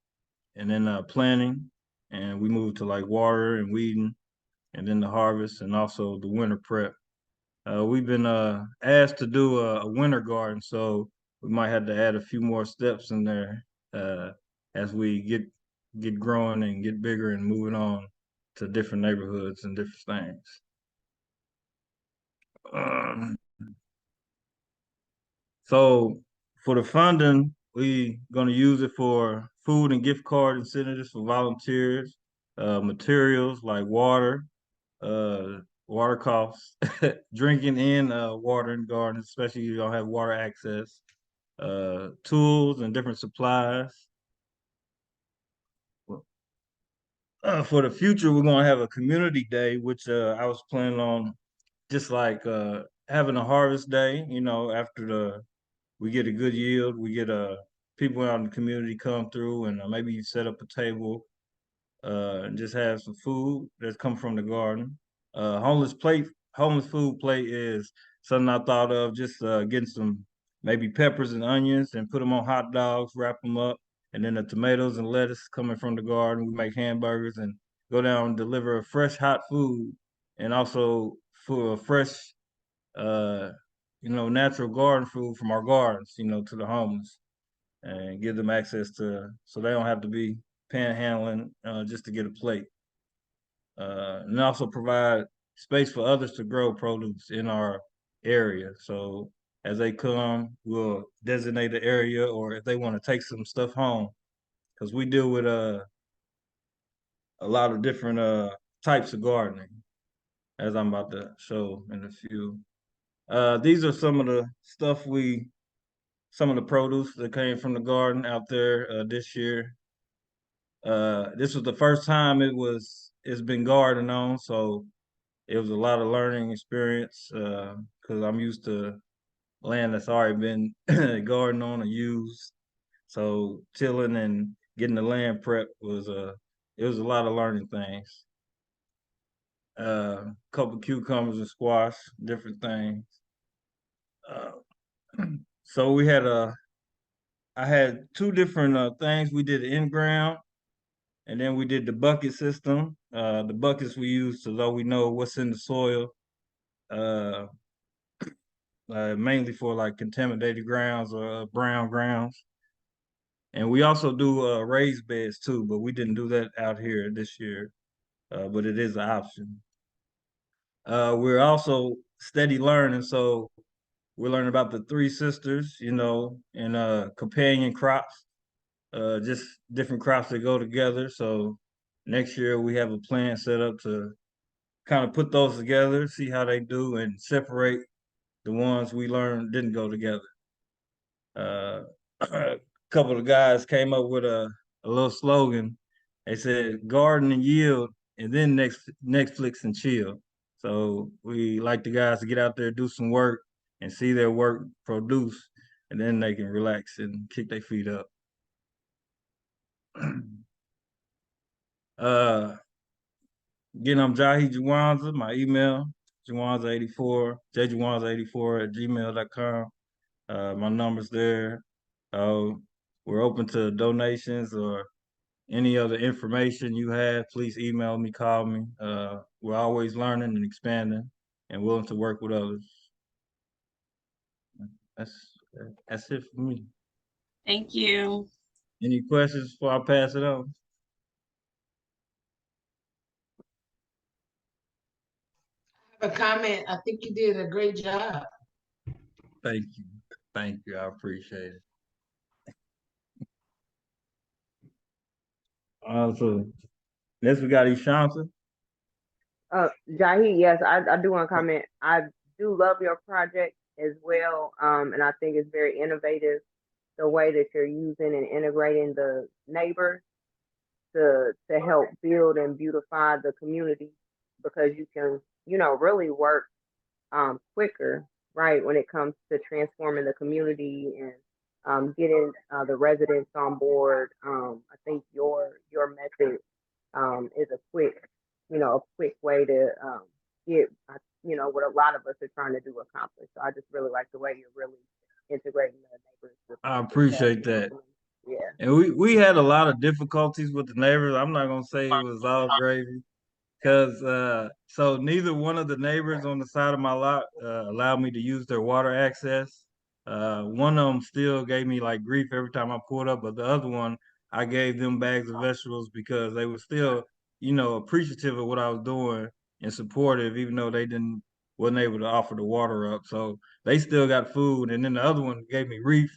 Speaker 12: and then planting, and we moved to like water and weeding, and then the harvest, and also the winter prep. We've been asked to do a winter garden, so we might have to add a few more steps in there as we get growing and get bigger and moving on to different neighborhoods and different things. So for the funding, we gonna use it for food and gift card incentives for volunteers, materials like water, water costs, drinking and watering gardens, especially if you don't have water access, tools and different supplies. For the future, we're gonna have a community day, which I was planning on just like having a harvest day, you know, after we get a good yield, we get people out in the community come through and maybe you set up a table and just have some food that's come from the garden. Homeless food plate is something I thought of just getting some maybe peppers and onions and put them on hot dogs, wrap them up, and then the tomatoes and lettuce coming from the garden. We make hamburgers and go down and deliver fresh hot food and also for fresh uh, you know, natural garden food from our gardens, you know, to the homeless and give them access to so they don't have to be panhandling just to get a plate. And also provide space for others to grow produce in our area. So as they come, we'll designate the area, or if they want to take some stuff home, because we deal with a lot of different types of gardening. as I'm about to show in a few. These are some of the stuff some of the produce that came from the garden out there this year. This was the first time it's been gardened on, so it was a lot of learning experience because I'm used to land that's already been gardened on or used. So tilling and getting the land prep it was a lot of learning things. Couple cucumbers and squash, different things. So I had two different things. We did in ground, and then we did the bucket system. The buckets we use so that we know what's in the soil, mainly for like contaminated grounds or brown grounds. And we also do raised beds too, but we didn't do that out here this year. But it is an option. We're also steady learning, so we're learning about the three sisters, and companion crops, just different crops that go together. So next year we have a plan set up to kind of put those together, see how they do, and separate the ones we learned didn't go together. A couple of guys came up with a little slogan. They said, "Garden and yield, and then Netflix and chill." So we like the guys to get out there, do some work, and see their work produce, and then they can relax and kick their feet up. Again, I'm Jahi Jawanza. My email, Jawanza84, jjawanza84@gmail.com. My number's there. We're open to donations or any other information you have. Please email me, call me. We're always learning and expanding and willing to work with others. That's it for me.
Speaker 1: Thank you.
Speaker 12: Any questions before I pass it on?
Speaker 2: A comment. I think you did a great job.
Speaker 12: Thank you. Thank you. I appreciate it. So next we got Ishanta.
Speaker 9: Jahi, yes, I do want to comment. I do love your project as well. And I think it's very innovative the way that you're using and integrating the neighbors to help build and beautify the community, because you can, really work quicker, right, when it comes to transforming the community and getting the residents on board. I think your method is a quick way to get, what a lot of us are trying to do accomplish. So I just really like the way you're really integrating the neighbors.
Speaker 12: I appreciate that.
Speaker 9: Yeah.
Speaker 12: And we had a lot of difficulties with the neighbors. I'm not gonna say it was all gravy, because so neither one of the neighbors on the side of my lot allowed me to use their water access. One of them still gave me like grief every time I pulled up, but the other one, I gave them bags of vegetables because they were still, appreciative of what I was doing and supportive, even though they wasn't able to offer the water up. So they still got food. And then the other one gave me grief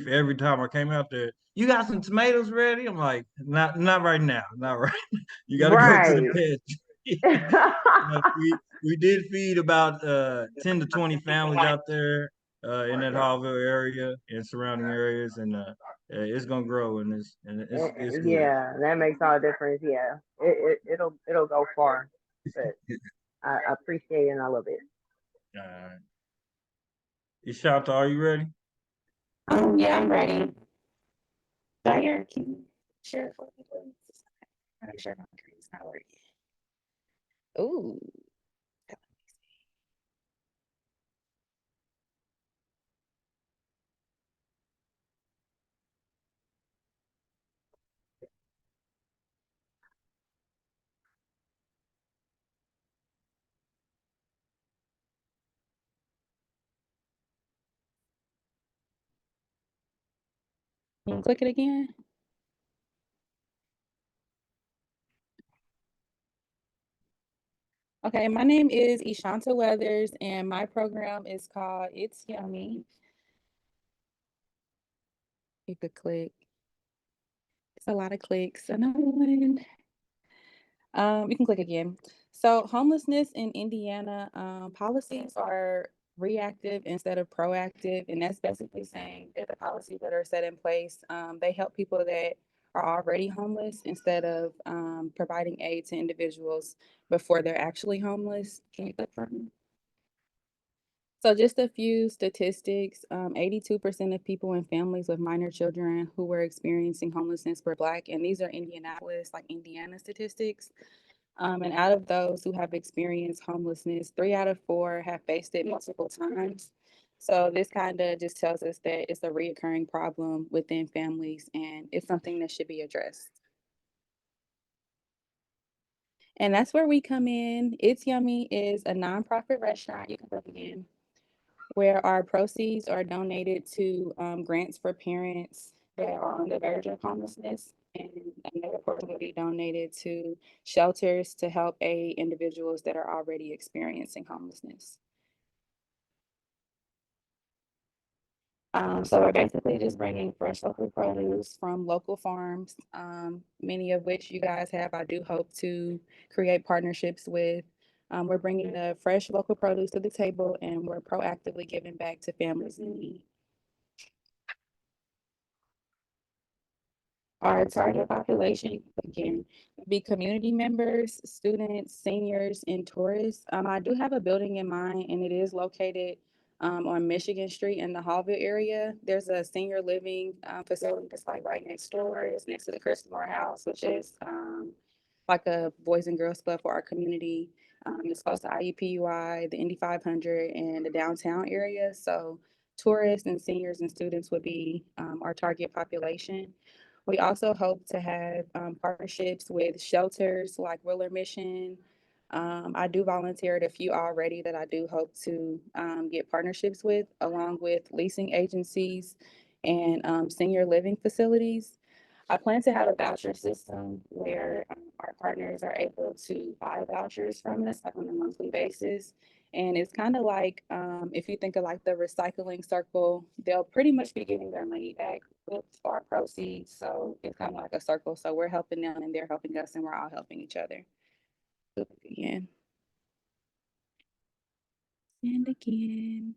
Speaker 12: every time I came out there. You got some tomatoes ready? I'm like, not right now, not right. You got to go to the pantry. We did feed about 10 to 20 families out there in that Hallville area and surrounding areas, and it's gonna grow, and it's good.
Speaker 9: Yeah, that makes all the difference. Yeah, it'll go far, but I appreciate it and I love it.
Speaker 12: All right. Ishanta, are you ready?
Speaker 11: Yeah, I'm ready. Dyer, can you share it for me, please? I'm not sure my screen's not working. Ooh. Can you click it again? Okay, my name is Ishanta Weathers, and my program is called It's Yummy. You could click. It's a lot of clicks. Another one.
Speaker 14: You can click again. So homelessness in Indiana, policies are reactive instead of proactive, and that's basically saying that the policies that are set in place, they help people that are already homeless instead of providing aid to individuals before they're actually homeless. Can you click for me? So just a few statistics, 82% of people in families with minor children who were experiencing homelessness were Black, and these are Indianapolis, like Indiana statistics. And out of those who have experienced homelessness, 3 out of 4 have faced it multiple times. So this kind of just tells us that it's a reoccurring problem within families and it's something that should be addressed. And that's where we come in. It's Yummy is a nonprofit restaurant. You can look again, where our proceeds are donated to grants for parents that are on the verge of homelessness, and another portion will be donated to shelters to help aid individuals that are already experiencing homelessness. So we're basically just bringing fresh local produce from local farms, many of which you guys have, I do hope to create partnerships with. We're bringing the fresh local produce to the table and we're proactively giving back to families in need. Our target population, again, would be community members, students, seniors, and tourists. I do have a building in mind, and it is located on Michigan Street in the Hallville area. There's a senior living facility that's like right next door. It's next to the Christopher House, which is like a Boys and Girls Club for our community. It's close to IUPUI, the Indy 500, and the downtown area. So tourists and seniors and students would be our target population. We also hope to have partnerships with shelters like Wheeler Mission. I do volunteer at a few already that I do hope to get partnerships with, along with leasing agencies and senior living facilities. I plan to have a voucher system where our partners are able to buy vouchers from us like on a monthly basis. And it's kind of like if you think of like the recycling circle, they'll pretty much be getting their money back with our proceeds. So it's kind of like a circle. So we're helping them and they're helping us and we're all helping each other. Again. And again.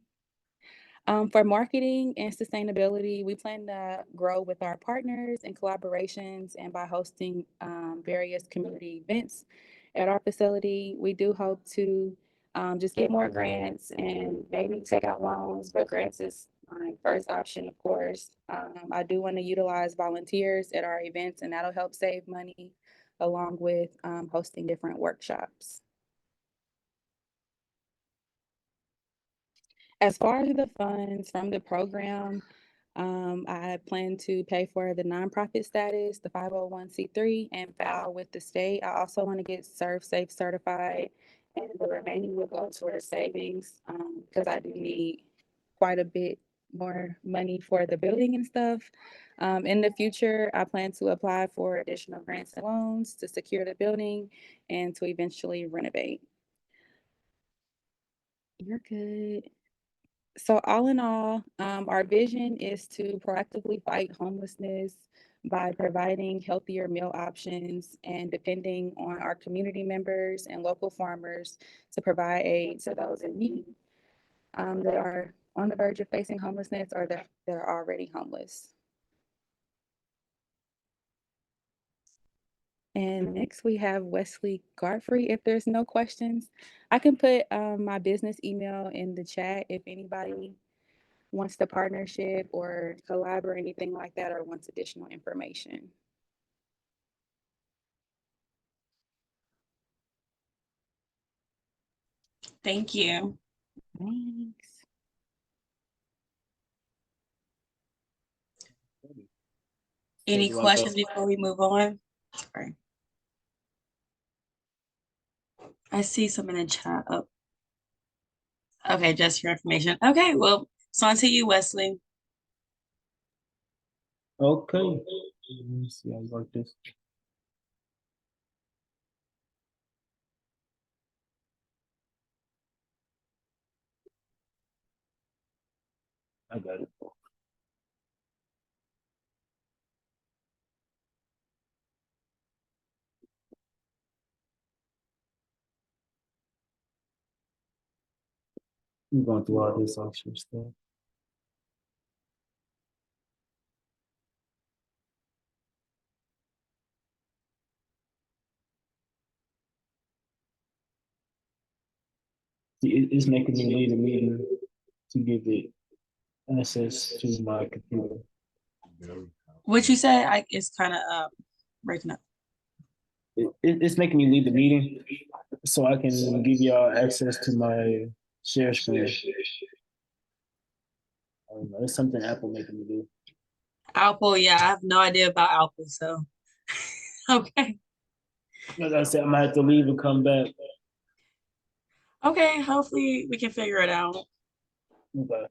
Speaker 14: For marketing and sustainability, we plan to grow with our partners and collaborations and by hosting various community events at our facility. We do hope to just get more grants and maybe take out loans, but grants is my first option, of course. I do want to utilize volunteers at our events, and that'll help save money along with hosting different workshops. As far as the funds from the program, I plan to pay for the nonprofit status, the 501c3, and file with the state. I also want to get ServSafe certified, and the remaining will go towards savings because I do need quite a bit more money for the building and stuff. In the future, I plan to apply for additional grants and loans to secure the building and to eventually renovate. You're good. So all in all, our vision is to proactively fight homelessness by providing healthier meal options and depending on our community members and local farmers to provide aid to those in need that are on the verge of facing homelessness or that are already homeless. And next we have Wesley Godfrey. If there's no questions, I can put my business email in the chat if anybody wants the partnership or collab or anything like that, or wants additional information.
Speaker 1: Thank you.
Speaker 14: Thanks.
Speaker 1: Any questions before we move on? Sorry. I see some in the chat. Oh. Okay, just for information. Okay, well, it's on to you, Wesley.
Speaker 12: Okay. Let me see. I like this. I got it.
Speaker 8: I'm going through all this extra stuff. It's making me leave the meeting to give it access to my computer.
Speaker 1: What you said, it's kind of breaking up.
Speaker 8: It's making me leave the meeting so I can give y'all access to my share screen. I don't know, it's something Apple making me do.
Speaker 1: Apple, yeah, I have no idea about Apple, so okay.
Speaker 8: Like I said, I might have to leave and come back.
Speaker 1: Okay, hopefully we can figure it out.
Speaker 8: Okay.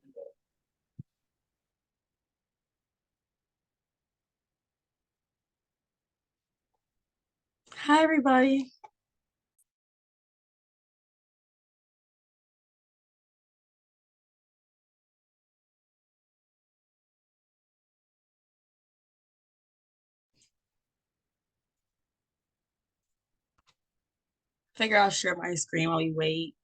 Speaker 1: Hi, everybody. Figure I'll share my screen while we wait.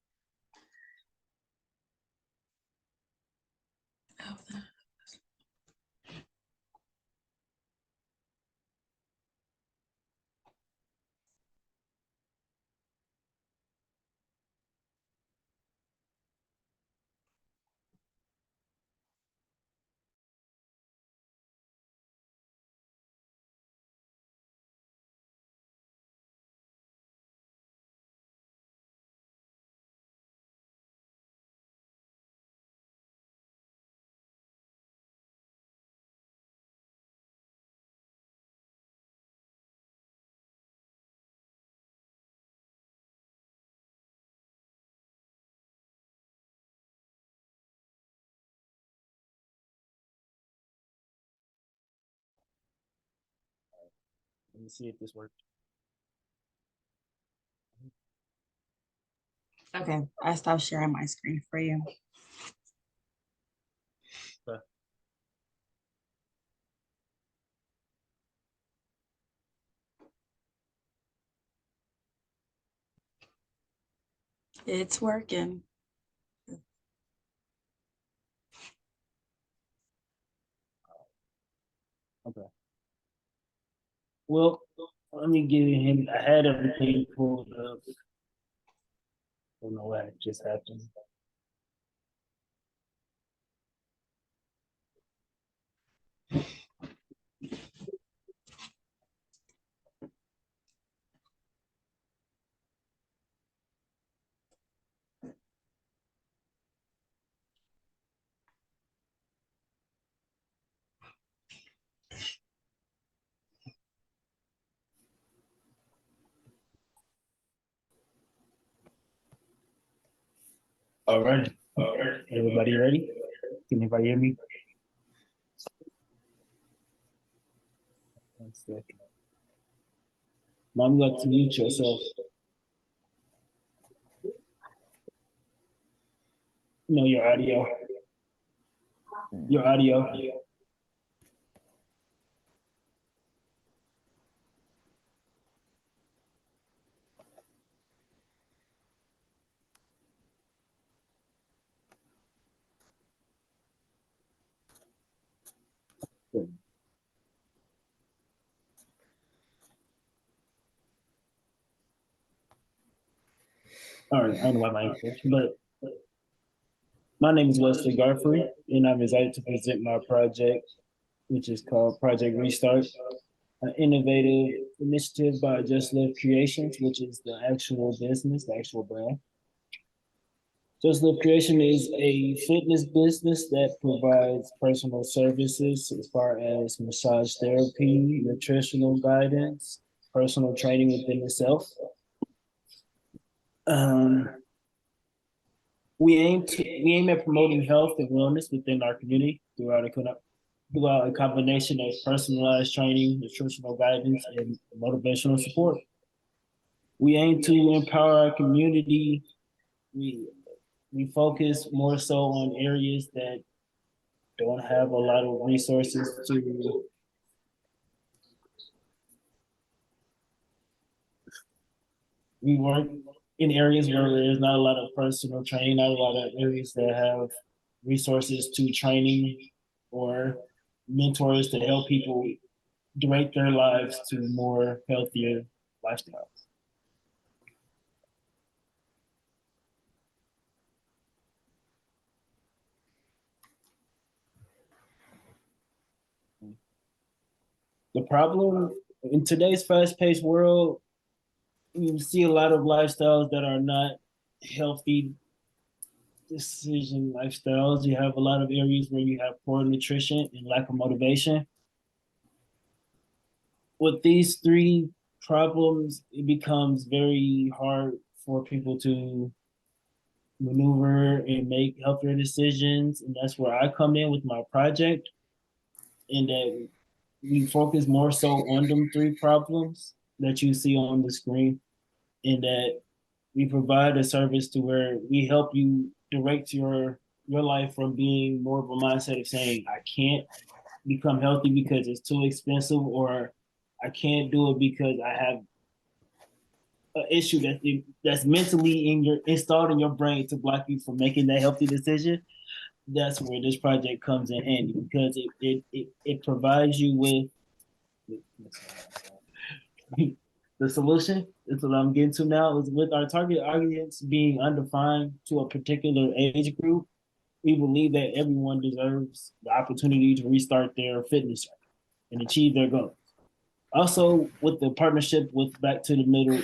Speaker 8: Let me see if this works.
Speaker 1: Okay, I stopped sharing my screen for you.
Speaker 8: Okay.
Speaker 1: It's working.
Speaker 8: Okay. Well, let me give him. I had everything pulled up. Don't know what just happened. All right. Everybody ready? Can anybody hear me? One second. Mom, you got to mute yourself. No, your audio. Your audio. All right, I don't know why my English, but my name is Wesley Garfrey, and I'm excited to present my project, which is called Project Restart, an innovative initiative by Just Live Creations, which is the actual business, the actual brand. Just Live Creation is a fitness business that provides personal services as far as massage therapy, nutritional guidance, personal training within itself. We aim at promoting health and wellness within our community throughout a combination of personalized training, nutritional guidance, and motivational support. We aim to empower our community. We focus more so on areas that don't have a lot of resources to we work in areas where there's not a lot of personal training, not a lot of areas that have resources to training or mentors to help people direct their lives to more healthier lifestyles. The problem in today's fast-paced world, you see a lot of lifestyles that are not healthy decision lifestyles. You have a lot of areas where you have poor nutrition and lack of motivation. With these three problems, it becomes very hard for people to maneuver and make healthier decisions. And that's where I come in with my project, and that we focus more so on them three problems that you see on the screen, and that we provide a service to where we help you direct your life from being more of a mindset of saying, I can't become healthy because it's too expensive, or I can't do it because I have an issue that's mentally installed in your brain to block you from making that healthy decision. That's where this project comes in handy, because it provides you with the solution. That's what I'm getting to now, is with our target audience being undefined to a particular age group. We believe that everyone deserves the opportunity to restart their fitness and achieve their goals. Also, with the partnership with Back to the Middle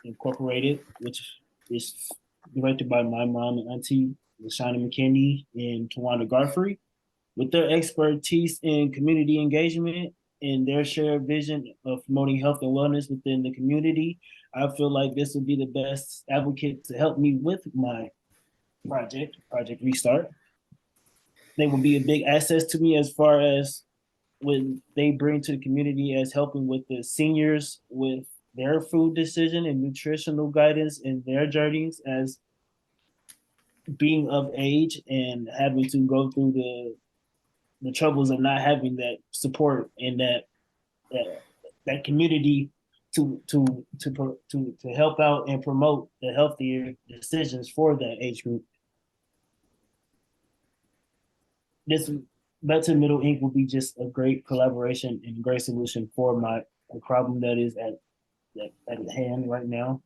Speaker 8: Incorporated, which is directed by my mom and auntie, LaShawna McKinney and Tawanda Garfrey, with their expertise in community engagement and their shared vision of promoting health and wellness within the community, I feel like this would be the best advocate to help me with my Project Restart. They will be a big asset to me as far as when they bring to the community as helping with the seniors with their food decision and nutritional guidance in their journeys as being of age and having to go through the troubles of not having that support and that community to help out and promote the healthier decisions for that age group. This Back to the Middle Inc. will be just a great collaboration and a great solution for my problem that is at hand right now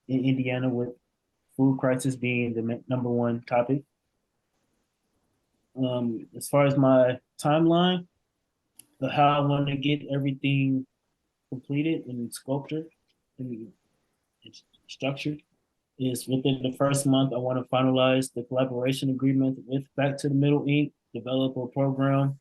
Speaker 8: in Indiana, with food crisis being the number one topic. As far as my timeline, how I want to get everything completed and sculpted and structured is within the first month. I want to finalize the collaboration agreement with Back to the Middle Inc., develop a program,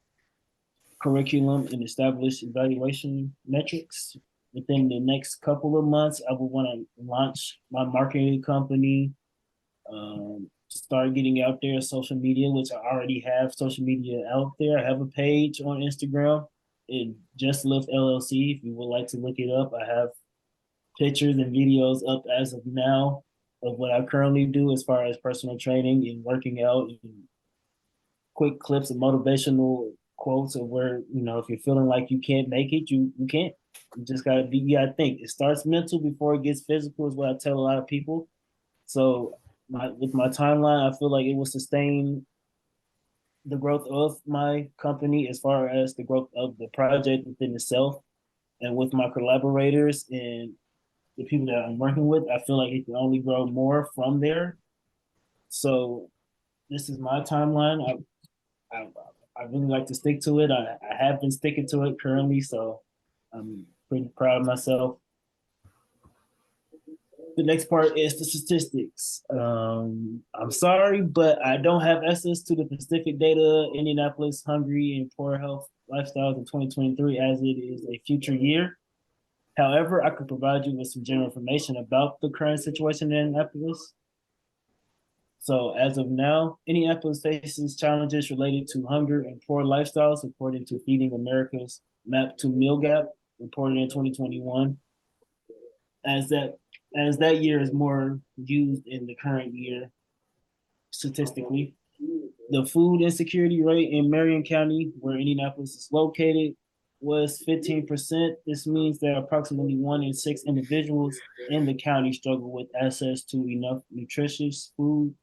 Speaker 8: curriculum, and establish evaluation metrics. Within the next couple of months, I will want to launch my marketing company, start getting out there social media, which I already have social media out there. I have a page on Instagram, it Just Lift LLC. If you would like to look it up, I have pictures and videos up as of now of what I currently do as far as personal training and working out, and quick clips and motivational quotes of where, if you're feeling like you can't make it, you can't. You just you gotta think. It starts mental before it gets physical, is what I tell a lot of people. So with my timeline, I feel like it will sustain the growth of my company as far as the growth of the project within itself. And with my collaborators and the people that I'm working with, I feel like it can only grow more from there. So this is my timeline. I really like to stick to it. I have been sticking to it currently, so I'm pretty proud of myself. The next part is the statistics. I'm sorry, but I don't have access to the specific data, Indianapolis, hungry, and poor health lifestyles in 2023, as it is a future year. However, I could provide you with some general information about the current situation in Indianapolis. So as of now, Indianapolis faces challenges related to hunger and poor lifestyles, according to Feeding America's Map to Meal Gap, reported in 2021. As that year is more used in the current year statistically. The food insecurity rate in Marion County, where Indianapolis is located, was 15%. This means that approximately 1 in 6 individuals in the county struggle with access to enough nutritious food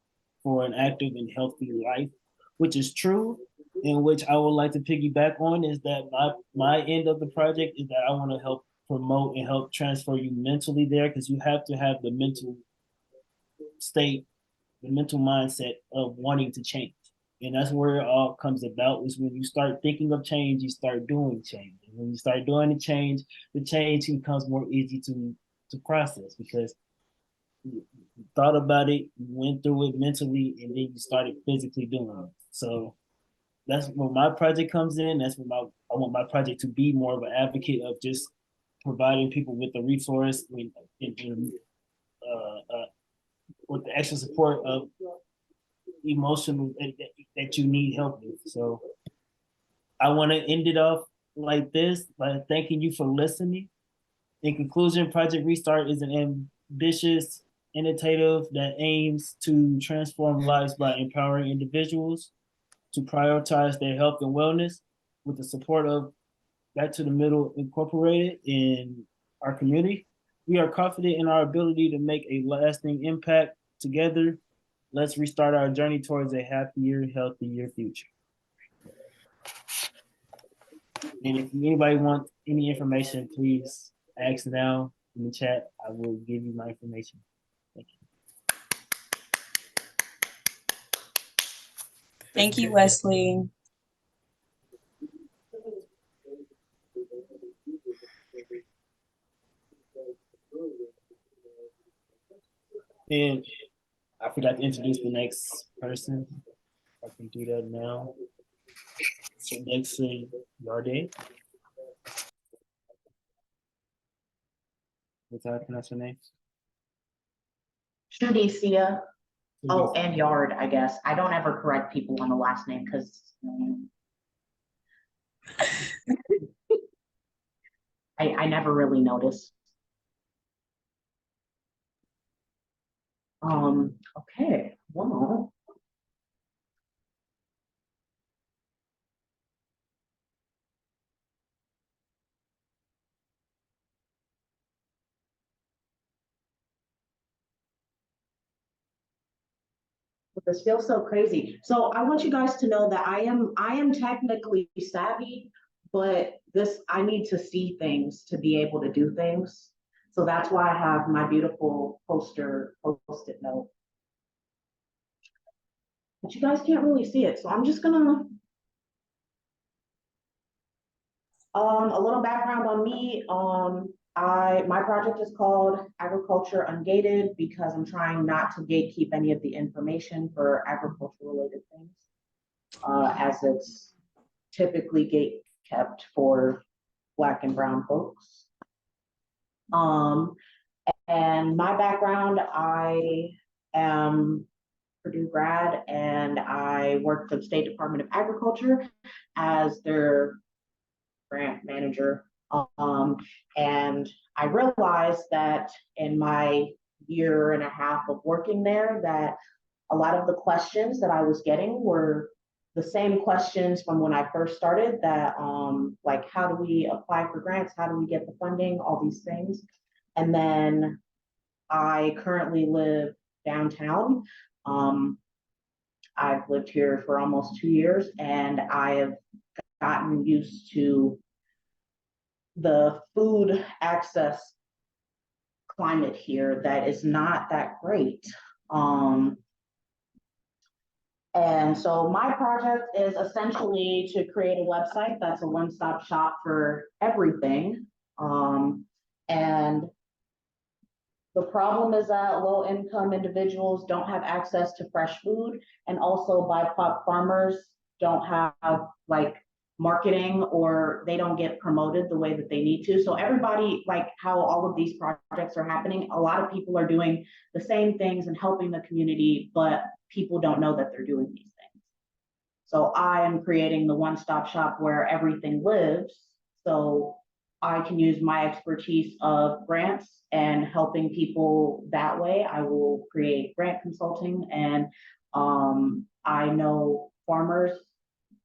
Speaker 8: for an active and healthy life, which is true. In which I would like to piggyback on is that my end of the project is that I want to help promote and help transfer you mentally there, because you have to have the mental state, the mental mindset of wanting to change. And that's where it all comes about, is when you start thinking of change, you start doing change. And when you start doing the change becomes more easy to process, because you thought about it, you went through it mentally, and then you started physically doing it. So that's where my project comes in. That's where I want my project to be more of an advocate of just providing people with the resource and with the extra support of emotional that you need help with. So I want to end it off like this by thanking you for listening. In conclusion, Project Restart is an ambitious initiative that aims to transform lives by empowering individuals to prioritize their health and wellness with the support of Back to the Middle Incorporated in our community. We are confident in our ability to make a lasting impact together. Let's restart our journey towards a happier, healthier future. And if anybody wants any information, please ask now in the chat. I will give you my information. Thank you.
Speaker 1: Thank you, Wesley.
Speaker 8: And I forgot to introduce the next person. I can do that now. So next, Yarde. What's how I pronounce your name?
Speaker 3: Judicia. Oh, and Yard, I guess. I don't ever correct people on the last name because I never really notice. Okay, well. This feels so crazy. So I want you guys to know that I am technically savvy, but I need to see things to be able to do things. So that's why I have my beautiful post-it note. But you guys can't really see it, so I'm just gonna a little background on me. My project is called Agriculture Ungated because I'm trying not to gatekeep any of the information for agriculture related things, as it's typically gate kept for Black and brown folks. And my background, I am Purdue grad and I work for the State Department of Agriculture as their grant manager. And I realized that in my year and a half of working there, that a lot of the questions that I was getting were the same questions from when I first started, that like, how do we apply for grants? How do we get the funding? All these things. And then I currently live downtown. I've lived here for almost 2 years and I have gotten used to the food access climate here that is not that great. And so my project is essentially to create a website that's a one-stop shop for everything. And the problem is that low-income individuals don't have access to fresh food, and also BIPOC farmers don't have like marketing, or they don't get promoted the way that they need to. So everybody, like how all of these projects are happening, a lot of people are doing the same things and helping the community, but people don't know that they're doing these things. So I am creating the one-stop shop where everything lives. So I can use my expertise of grants and helping people that way. I will create grant consulting, and I know farmers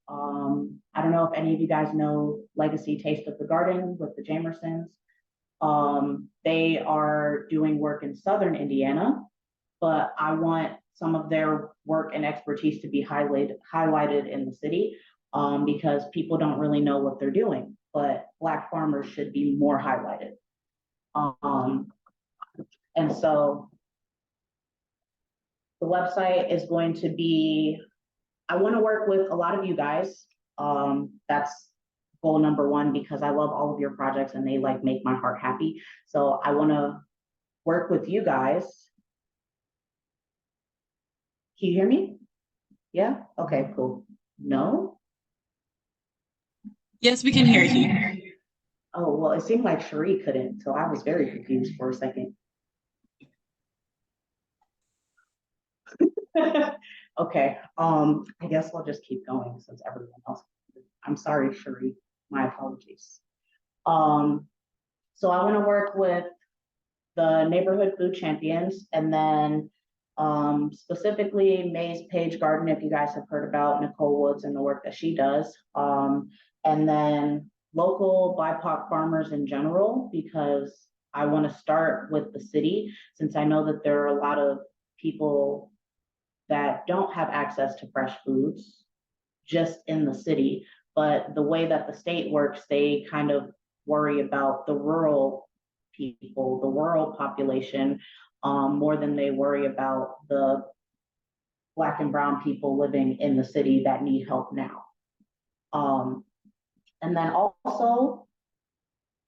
Speaker 3: I don't know if any of you guys know Legacy Taste of the Garden with the Jamersons. They are doing work in Southern Indiana, but I want some of their work and expertise to be highlighted in the city, because people don't really know what they're doing, but Black farmers should be more highlighted. And so the website is going to be, I want to work with a lot of you guys. That's goal number one, because I love all of your projects and they like make my heart happy. So I want to work with you guys. Can you hear me? Yeah? Okay, cool. No?
Speaker 1: Yes, we can hear you.
Speaker 3: Oh, well, it seemed like Cherie couldn't, so I was very confused for a second. Okay, I guess I'll just keep going since everyone else. I'm sorry, Cherie. My apologies. So I want to work with the neighborhood food champions, and then specifically May's Page Garden, if you guys have heard about Nicole Woods and the work that she does. And then local BIPOC farmers in general, because I want to start with the city, since I know that there are a lot of people that don't have access to fresh foods just in the city. But the way that the state works, they kind of worry about the rural people, the rural population, more than they worry about the Black and brown people living in the city that need help now. And then also,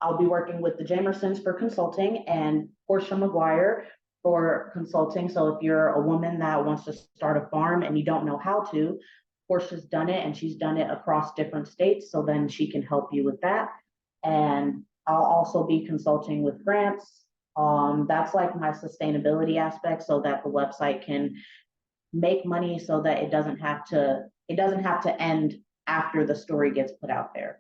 Speaker 3: I'll be working with the Jamersons for consulting and Portia McGuire for consulting. So if you're a woman that wants to start a farm and you don't know how to, Portia's done it, and she's done it across different states. So then she can help you with that. And I'll also be consulting with grants. That's like my sustainability aspect, so that the website can make money, so that it doesn't have to end after the story gets put out there.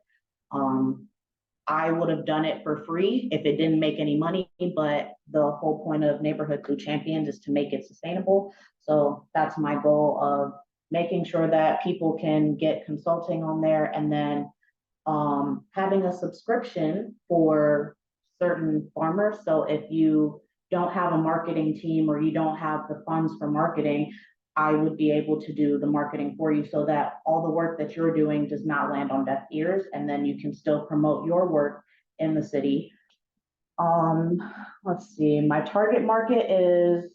Speaker 3: I would have done it for free if it didn't make any money, but the whole point of Neighborhood Food Champions is to make it sustainable. So that's my goal of making sure that people can get consulting on there, and then having a subscription for certain farmers. So if you don't have a marketing team or you don't have the funds for marketing, I would be able to do the marketing for you, so that all the work that you're doing does not land on deaf ears, and then you can still promote your work in the city. Let's see, my target market is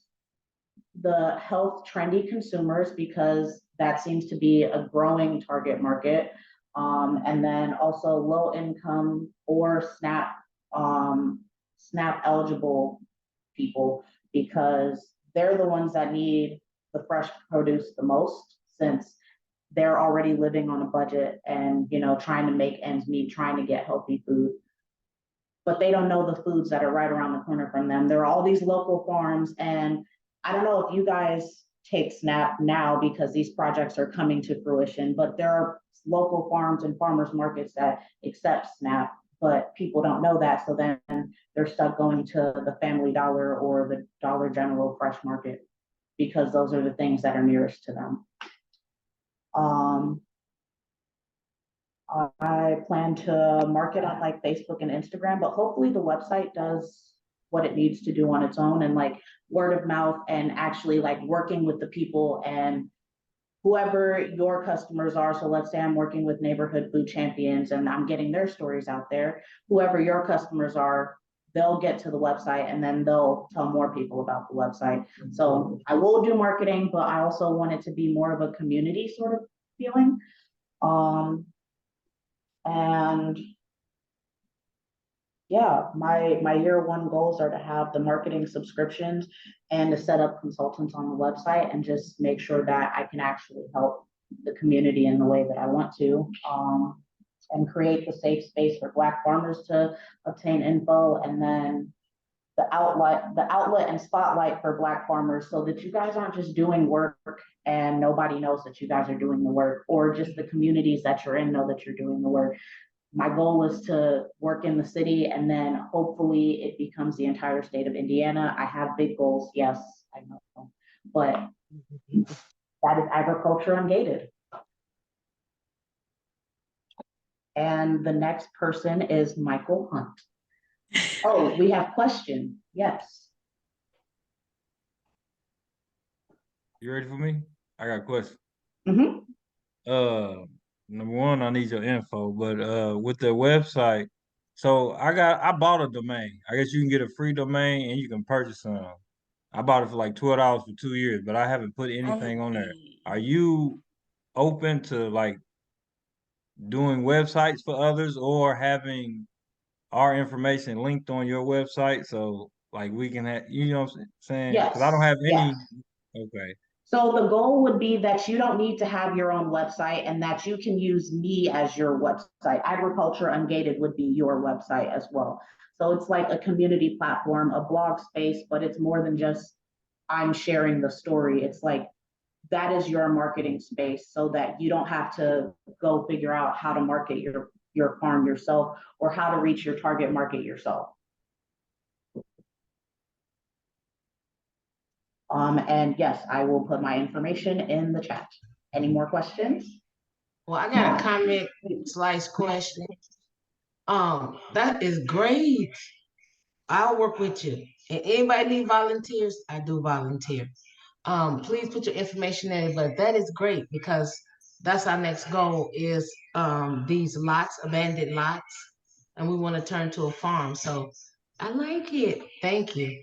Speaker 3: the health trendy consumers, because that seems to be a growing target market. And then also low income or SNAP eligible people, because they're the ones that need the fresh produce the most, since they're already living on a budget and, you know, trying to make ends meet, trying to get healthy food. But they don't know the foods that are right around the corner from them. There are all these local farms, and I don't know if you guys take SNAP now because these projects are coming to fruition, but there are local farms and farmers markets that accept SNAP, but people don't know that. So then they're stuck going to the Family Dollar or the Dollar General Fresh Market, because those are the things that are nearest to them. I plan to market on like Facebook and Instagram, but hopefully the website does what it needs to do on its own, and like word of mouth, and actually like working with the people and whoever your customers are. So let's say I'm working with Neighborhood Food Champions and I'm getting their stories out there. Whoever your customers are, they'll get to the website, and then they'll tell more people about the website. So I will do marketing, but I also want it to be more of a community sort of feeling. And yeah, my year one goals are to have the marketing subscriptions and to set up consultants on the website, and just make sure that I can actually help the community in the way that I want to, and create the safe space for Black farmers to obtain info, and then the outlet and spotlight for Black farmers, so that you guys aren't just doing work and nobody knows that you guys are doing the work, or just the communities that you're in know that you're doing the work. My goal is to work in the city, and then hopefully it becomes the entire state of Indiana. I have big goals, yes, I know, but that is agriculture ungated. And the next person is Michael Hunt. Oh, we have question. Yes.
Speaker 12: You ready for me? I got a question.
Speaker 3: Mhm.
Speaker 12: Number one, I need your info, but with the website, so I bought a domain. I guess you can get a free domain and you can purchase some. I bought it for like $12 for 2 years, but I haven't put anything on there. Are you open to like doing websites for others or having our information linked on your website so like we can have, you know what I'm saying? Because I don't
Speaker 3: Yes,
Speaker 12: have
Speaker 3: yes.
Speaker 12: any. Okay.
Speaker 3: So the goal would be that you don't need to have your own website and that you can use me as your website. Agriculture Ungated would be your website as well. So it's like a community platform, a blog space, but it's more than just I'm sharing the story. It's like that is your marketing space so that you don't have to go figure out how to market your farm yourself or how to reach your target market yourself. And yes, I will put my information in the chat. Any more questions?
Speaker 2: Well, I got a comment / question. That is great. I'll work with you. And anybody need volunteers? I do volunteer. Please put your information in, but that is great because that's our next goal is these lots, abandoned lots, and we want to turn to a farm. So I like it. Thank you.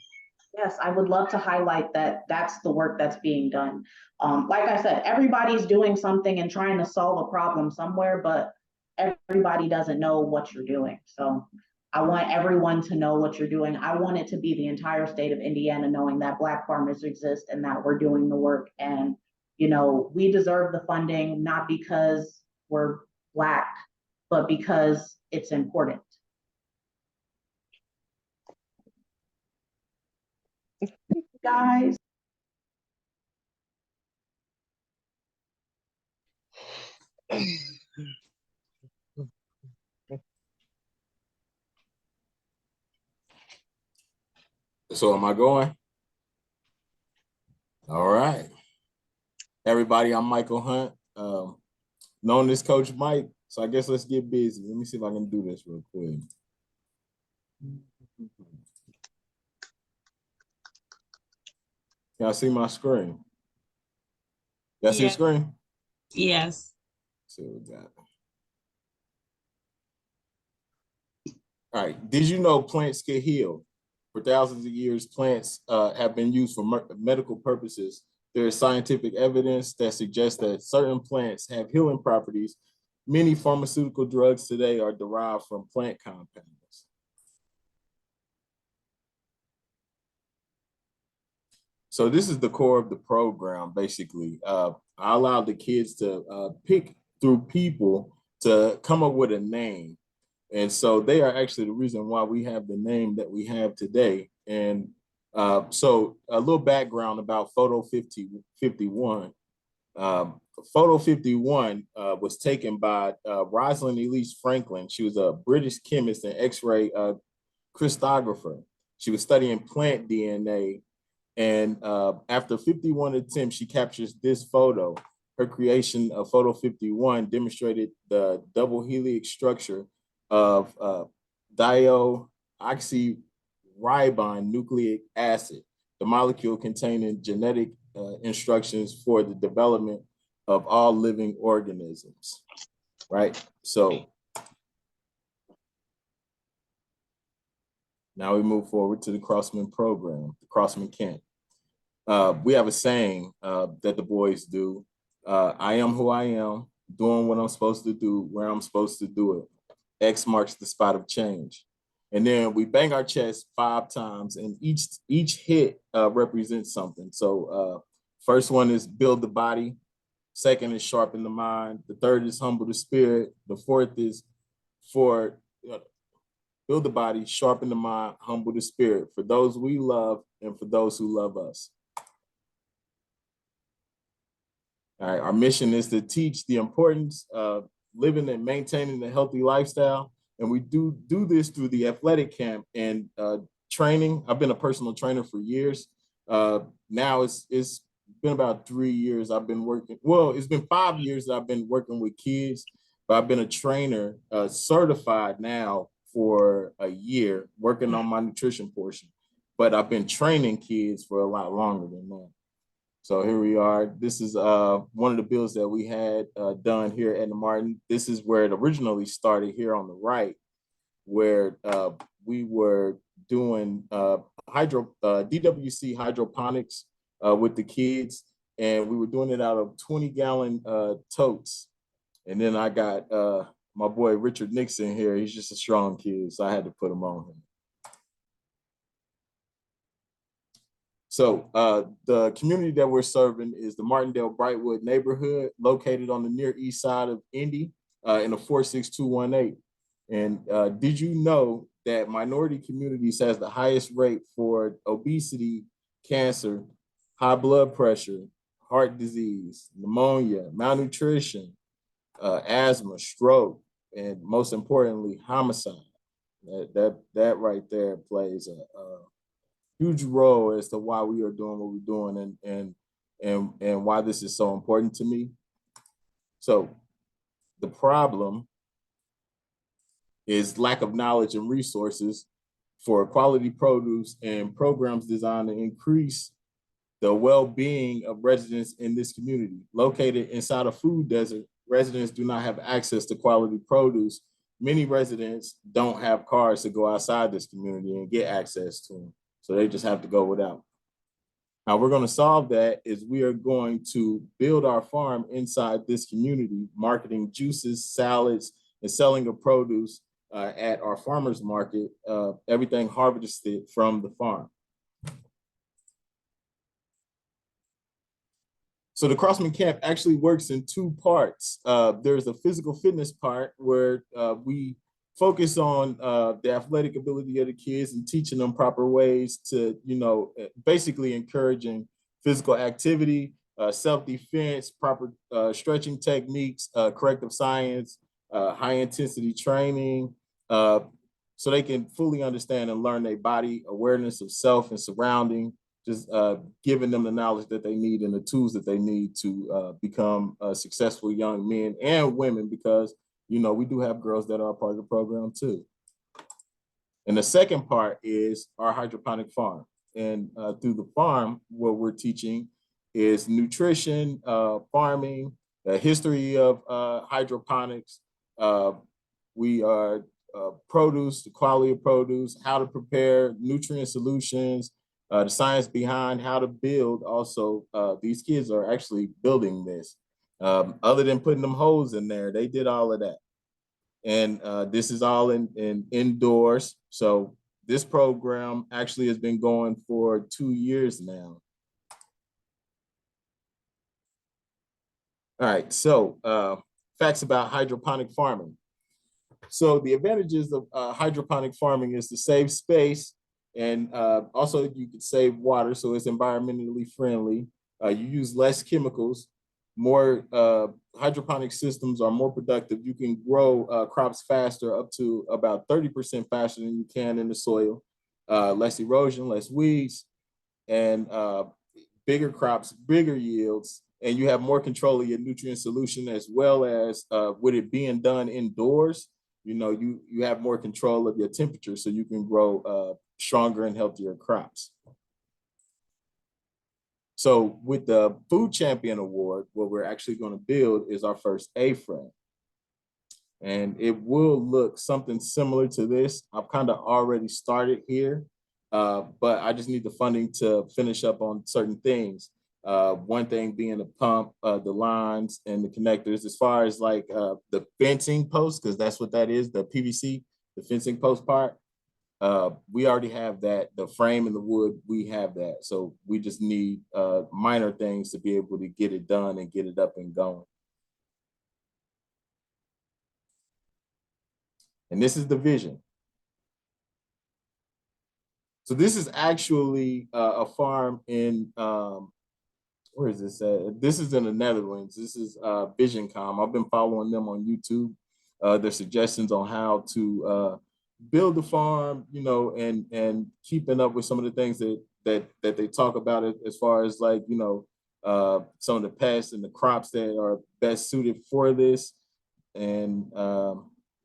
Speaker 3: Yes, I would love to highlight that that's the work that's being done. Like I said, everybody's doing something and trying to solve a problem somewhere, but everybody doesn't know what you're doing. So I want everyone to know what you're doing. I want it to be the entire state of Indiana knowing that Black farmers exist and that we're doing the work. And, you know, we deserve the funding, not because we're Black, but because it's important. Guys.
Speaker 15: So am I going? All right. Everybody, I'm Michael Hunt, known as Coach Mike. So I guess let's get busy. Let me see if I can do this real quick. Can I see my screen? Y'all see the screen?
Speaker 1: Yes.
Speaker 15: See what we got. All right. Did you know plants can heal? For thousands of years, plants have been used for medical purposes. There is scientific evidence that suggests that certain plants have healing properties. Many pharmaceutical drugs today are derived from plant compounds. So this is the core of the program, basically. I allowed the kids to pick through people to come up with a name. And so they are actually the reason why we have the name that we have today. And so a little background about Photo 51. Photo 51 was taken by Rosalind Elise Franklin. She was a British chemist and X-ray crystallographer. She was studying plant DNA. And after 51 attempts, she captures this photo. Her creation of Photo 51 demonstrated the double helix structure of dioxyribone nucleic acid, the molecule containing genetic instructions for the development of all living organisms, right? So now we move forward to the Crossman program, the Crossman camp. We have a saying that the boys do. I am who I am, doing what I'm supposed to do, where I'm supposed to do it. X marks the spot of change. And then we bang our chest 5 times, and each hit represents something. So first one is build the body. Second is sharpen the mind. The third is humble the spirit. The fourth is build the body, sharpen the mind, humble the spirit, for those we love and for those who love us. All right, our mission is to teach the importance of living and maintaining a healthy lifestyle. And we do this through the athletic camp and training. I've been a personal trainer for years. Now it's been about 3 years I've been working. Well, it's been 5 years that I've been working with kids. but I've been a trainer, certified now for a year, working on my nutrition portion. But I've been training kids for a lot longer than that. So here we are. This is one of the builds that we had done here at the Martin. This is where it originally started, here on the right, where we were doing DWC hydroponics with the kids, and we were doing it out of 20-gallon totes. And then I got my boy Richard Nixon here. He's just a strong kid, so I had to put him on him. So the community that we're serving is the Martindale Brightwood neighborhood, located on the near east side of Indy in the 46218. And did you know that minority communities has the highest rate for obesity, cancer, high blood pressure, heart disease, pneumonia, malnutrition, asthma, stroke, and most importantly, homicide? That right there plays a huge role as to why we are doing what we're doing, and why this is so important to me. So the problem is lack of knowledge and resources for quality produce and programs designed to increase the well-being of residents in this community. Located inside a food desert, residents do not have access to quality produce. Many residents don't have cars to go outside this community and get access to them. So they just have to go without. Now we're going to solve that is we are going to build our farm inside this community, marketing juices, salads, and selling the produce at our farmers market, everything harvested from the farm. So the Crossman Camp actually works in two parts. There's a physical fitness part where we focus on the athletic ability of the kids and teaching them proper ways to, basically encouraging physical activity, self-defense, proper stretching techniques, corrective science, high intensity training, so they can fully understand and learn their body, awareness of self and surrounding, just giving them the knowledge that they need and the tools that they need to become successful young men and women, because we do have girls that are a part of the program too. And the second part is our hydroponic farm. And through the farm, what we're teaching is nutrition, farming, the history of hydroponics. We are produce, the quality of produce, how to prepare nutrient solutions, the science behind how to build. Also, these kids are actually building this. Other than putting them holes in there, they did all of that. And this is all in indoors. So this program actually has been going for 2 years now. All right, so facts about hydroponic farming. So the advantages of hydroponic farming is to save space, and also you can save water, so it's environmentally friendly. You use less chemicals. More hydroponic systems are more productive. You can grow crops faster, up to about 30% faster than you can in the soil. Less erosion, less weeds, and bigger crops, bigger yields, and you have more control of your nutrient solution, as well as with it being done indoors. You have more control of your temperature, so you can grow stronger and healthier crops. So with the Food Champion Award, what we're actually going to build is our first A-frame. And it will look something similar to this. I've kind of already started here, but I just need the funding to finish up on certain things. One thing being the pump, the lines, and the connectors. As far as like the fencing post, because that's what that is, the PVC, the fencing post part. We already have that. The frame and the wood, we have that. So we just need minor things to be able to get it done and get it up and going. And this is the vision. So this is actually a farm in, where is this at? This is in the Netherlands. This is VisionCom. I've been following them on YouTube. Their suggestions on how to build the farm, and keeping up with some of the things that they talk about it, as far as like, some of the pests and the crops that are best suited for this. and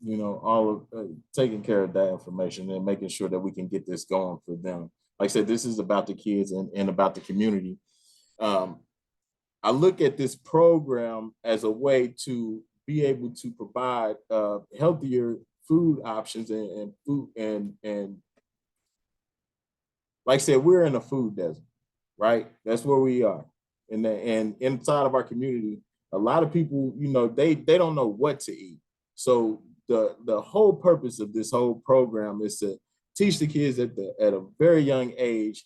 Speaker 15: you know, all of taking care of that information and making sure that we can get this going for them. Like I said, this is about the kids and about the community. I look at this program as a way to be able to provide healthier food options and food and like I said, we're in a food desert, right? That's where we are. And inside of our community, a lot of people, you know, they don't know what to eat. So the whole purpose of this whole program is to teach the kids at a very young age,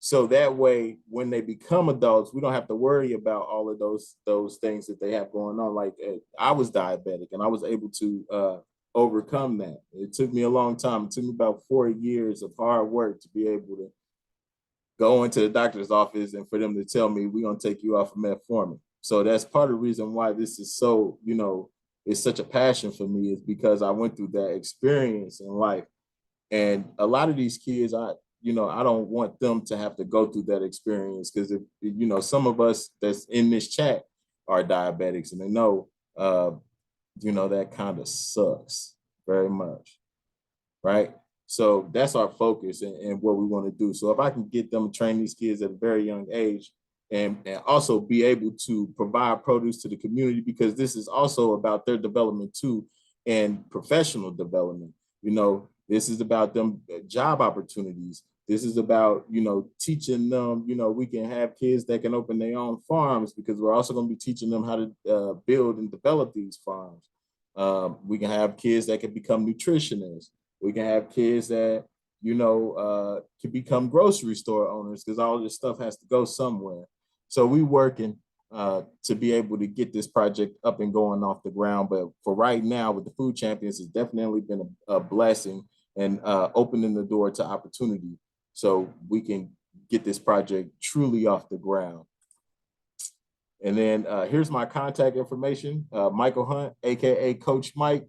Speaker 15: so that way when they become adults, we don't have to worry about all of those things that they have going on. Like I was diabetic and I was able to overcome that. It took me a long time. It took me about 4 years of hard work to be able to go into the doctor's office and for them to tell me, we're going to take you off of metformin. So that's part of the reason why this is so, you know, it's such a passion for me, is because I went through that experience in life. And a lot of these kids, I don't want them to have to go through that experience, because if, you know, some of us that's in this chat are diabetics, and they know, you know, that kind of sucks very much, right? So that's our focus and what we want to do. So if I can get them to train these kids at a very young age, and also be able to provide produce to the community, because this is also about their development too, and professional development. You know, this is about them job opportunities. This is about, you know, teaching them, you know, we can have kids that can open their own farms, because we're also going to be teaching them how to build and develop these farms. We can have kids that can become nutritionists. We can have kids that, you know, can become grocery store owners, because all this stuff has to go somewhere. So we working to be able to get this project up and going off the ground. But for right now, with the Food Champions, it's definitely been a blessing and opening the door to opportunity, so we can get this project truly off the ground. And then here's my contact information, Michael Hunt, AKA Coach Mike.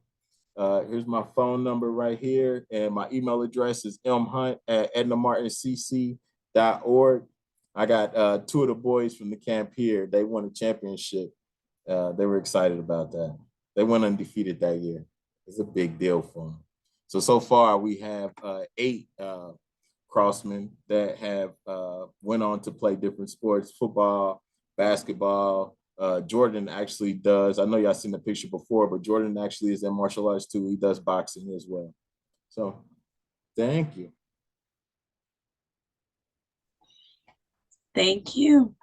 Speaker 15: Here's my phone number right here. And my email address is mhunt@ednamartincc.org. I got 2 of the boys from the camp here. They won a championship. They were excited about that. They went undefeated that year. It's a big deal for them. So far we have 8 crossmen that have went on to play different sports: football, basketball. Jordan actually does, I know y'all seen the picture before, but Jordan actually is in martial arts too. He does boxing as well. So thank you.
Speaker 1: Thank you.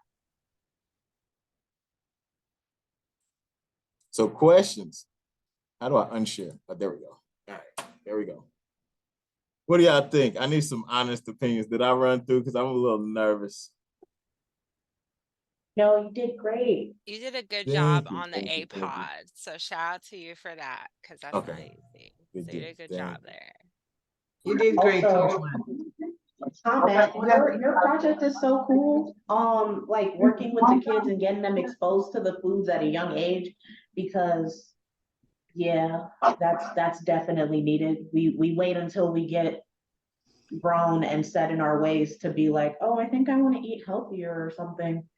Speaker 15: So questions. How do I unshare? Oh, there we go. All right, there we go. What do y'all think? I need some honest opinions. Did I run through? Because I'm a little nervous.
Speaker 3: No, you did great.
Speaker 4: You did a good
Speaker 15: Thank
Speaker 4: job
Speaker 15: you,
Speaker 4: on the
Speaker 15: thank you, thank you.
Speaker 4: APOD. So shout out to you for that, because that's not
Speaker 15: Okay.
Speaker 4: easy.
Speaker 15: Good
Speaker 4: So you
Speaker 15: deal.
Speaker 4: did a good
Speaker 15: Thank
Speaker 4: job
Speaker 15: you.
Speaker 4: there.
Speaker 2: You did great, Coach
Speaker 3: Also,
Speaker 2: Lynn.
Speaker 3: comment, your project is so cool. Like working with the kids and getting them exposed to the foods at a young age, because yeah, that's definitely needed. We wait until we get grown and set in our ways to be like, oh, I think I want to eat healthier or something.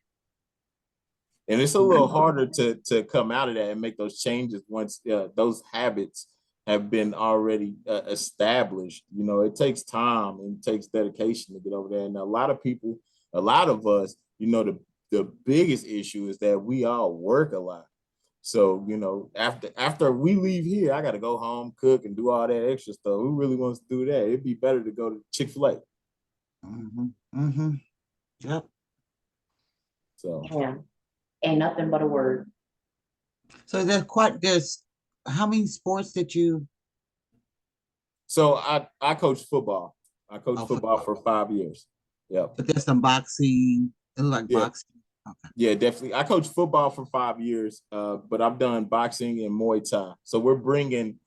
Speaker 15: And it's a little harder to come out of that and make those changes once those habits have been already established. You know, it takes time and it takes dedication to get over there. And a lot of people, a lot of us, you know, the biggest issue is that we all work a lot. So, you know, after we leave here, I got to go home, cook, and do all that extra stuff. Who really wants to do that? It'd be better to go to Chick-fil-A.
Speaker 10: Mm-hmm. Mm-hmm. Yep.
Speaker 15: So,
Speaker 3: Yeah, ain't nothing but a word.
Speaker 10: So there's how many sports did you?
Speaker 15: so I coach football. I coached
Speaker 10: Oh,
Speaker 15: football
Speaker 10: football.
Speaker 15: for 5 years. Yep.
Speaker 10: But there's some boxing. It look like
Speaker 15: Yeah.
Speaker 10: boxing. Okay.
Speaker 15: Yeah, definitely. I coached football for 5 years, but I've done boxing and Muay Thai. So we're bringing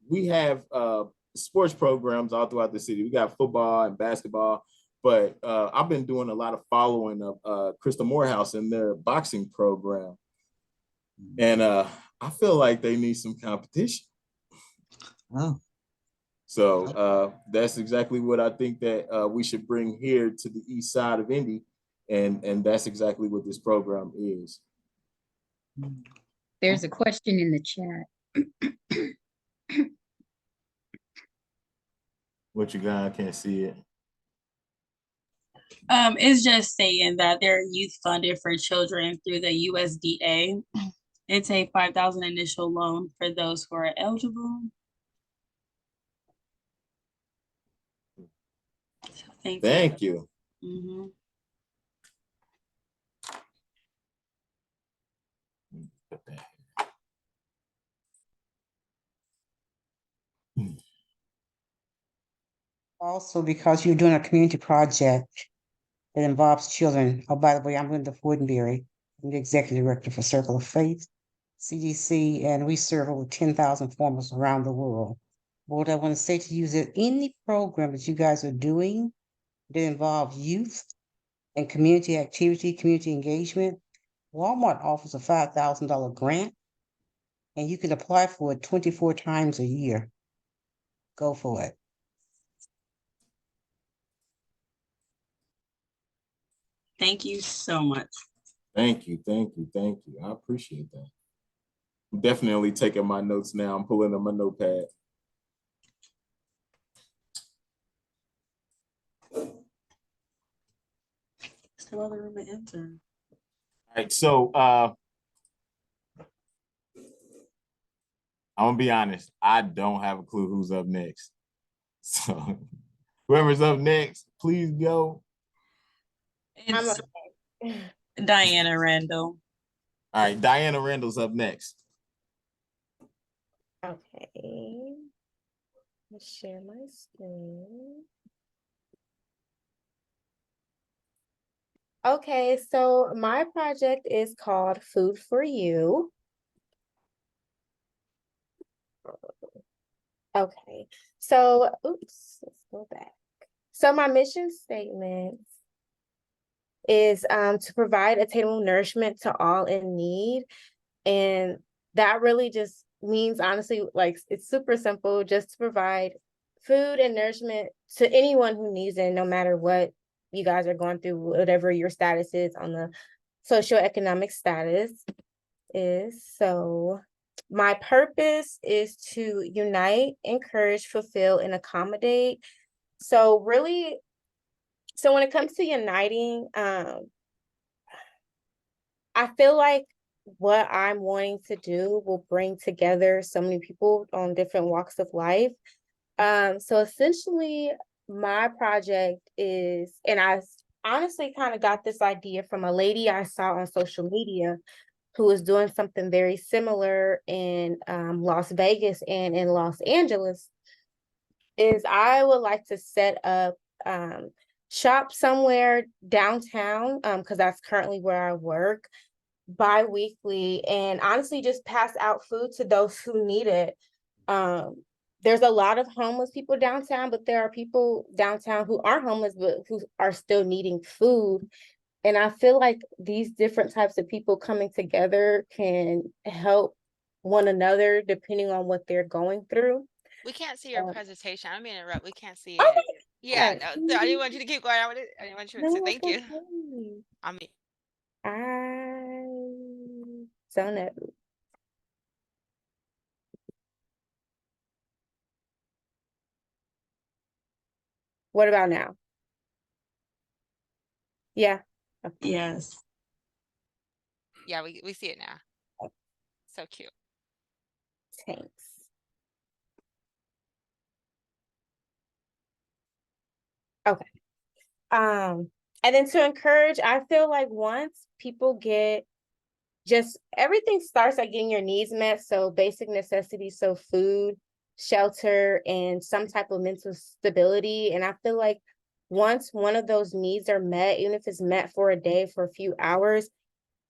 Speaker 15: we have sports programs all throughout the city. We got football and basketball, but I've been doing a lot of following of Crystal Morehouse and their boxing program. And I feel like they need some competition.
Speaker 10: Oh.
Speaker 15: So that's exactly what I think that we should bring here to the east side of Indy. And that's exactly what this program is.
Speaker 5: There's a question in the chat.
Speaker 15: What you got? I can't see it.
Speaker 1: It's just saying that they're youth funded for children through the USDA. It's a 5,000 initial loan for those who are eligible. So
Speaker 15: Thank you.
Speaker 1: Mhm.
Speaker 15: Put that.
Speaker 16: Also, because you're doing a community project that involves children. Oh, by the way, I'm Linda Fortenberry. I'm the Executive Director for Circle of Faith, CDC, and we serve over 10,000 farmers around the world. What I want to say to you is that any program that you guys are doing that involves youth and community activity, community engagement, Walmart offers a $5,000 grant, and you can apply for it 24 times a year. Go for it.
Speaker 1: Thank you so much.
Speaker 15: Thank you. Thank you. Thank you. I appreciate that. I'm definitely taking my notes now. I'm pulling up my notepad.
Speaker 1: Still other room to enter.
Speaker 15: All right, so I'm gonna be honest, I don't have a clue who's up next. So whoever's up next, please go.
Speaker 1: It's Diana Randall.
Speaker 15: All right, Diana Randall's up next.
Speaker 11: Okay. Let's share my screen. Okay, so my project is called Food for You. Okay, so oops, let's go back. So my mission statement is to provide attainable nourishment to all in need. And that really just means, honestly, like it's super simple, just to provide food and nourishment to anyone who needs it, no matter what you guys are going through, whatever your status is on the socioeconomic status is. So my purpose is to unite, encourage, fulfill, and accommodate. So really, so when it comes to uniting, I feel like what I'm wanting to do will bring together so many people on different walks of life. So essentially, my project is, and I honestly kind of got this idea from a lady I saw on social media who was doing something very similar in Las Vegas and in Los Angeles, is I would like to set up shop somewhere downtown, because that's currently where I work, bi-weekly, and honestly just pass out food to those who need it. There's a lot of homeless people downtown, but there are people downtown who aren't homeless, but who are still needing food. And I feel like these different types of people coming together can help one another depending on what they're going through.
Speaker 4: We can't see your presentation. I mean, interrupt. We can't see
Speaker 11: Okay.
Speaker 4: it. Yeah, no, I didn't want you to keep going. I didn't want you to say thank you.
Speaker 11: Okay.
Speaker 4: I mean,
Speaker 11: I don't know. What about now? Yeah. Okay.
Speaker 1: Yes.
Speaker 4: yeah, we see it now. So cute.
Speaker 11: Thanks. Okay. And then to encourage, I feel like once people get just everything starts at getting your needs met. So basic necessities, so food, shelter, and some type of mental stability. And I feel like once one of those needs are met, even if it's met for a day, for a few hours,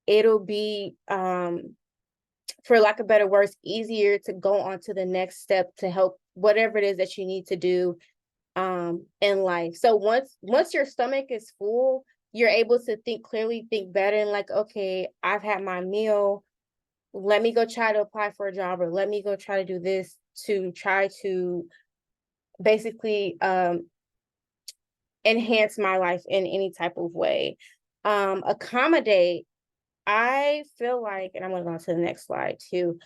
Speaker 11: it'll be, for lack of better words, easier to go on to the next step to help whatever it is that you need to do in life. So once your stomach is full, you're able to think clearly, think better, and like, okay, I've had my meal. Let me go try to apply for a job, or let me go try to do this to try to basically enhance my life in any type of way. Accommodate,
Speaker 17: I feel like, and I'm gonna go on to the next slide too.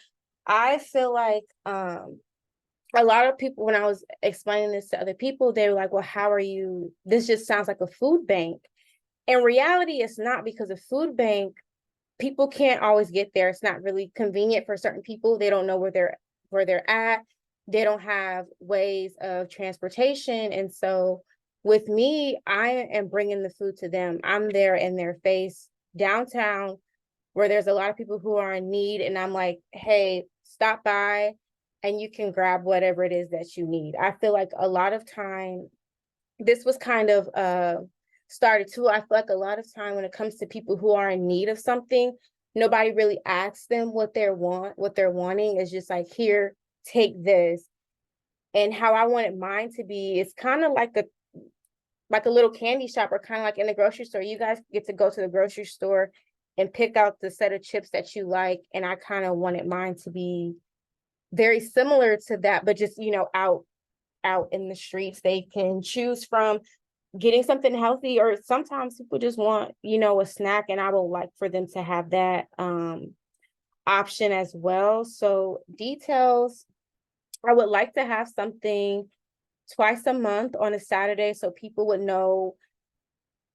Speaker 17: I feel like a lot of people, when I was explaining this to other people, they were like, well, how are you? This just sounds like a food bank. In reality, it's not, because a food bank, people can't always get there. It's not really convenient for certain people. They don't know where they're at. They don't have ways of transportation. And so with me, I am bringing the food to them. I'm there in their face downtown, where there's a lot of people who are in need. And I'm like, hey, stop by and you can grab whatever it is that you need. I feel like a lot of time, this was kind of started too. I feel like a lot of time when it comes to people who are in need of something, nobody really asks them what they're wanting. Is just like, here, take this. And how I wanted mine to be is kind of like a little candy shop, or kind of like in the grocery store. You guys get to go to the grocery store and pick out the set of chips that you like. And I kind of wanted mine to be very similar to that, but just, out in the streets. They can choose from getting something healthy, or sometimes people just want, a snack, and I would like for them to have that option as well. So details, I would like to have something twice a month on a Saturday, so people would know.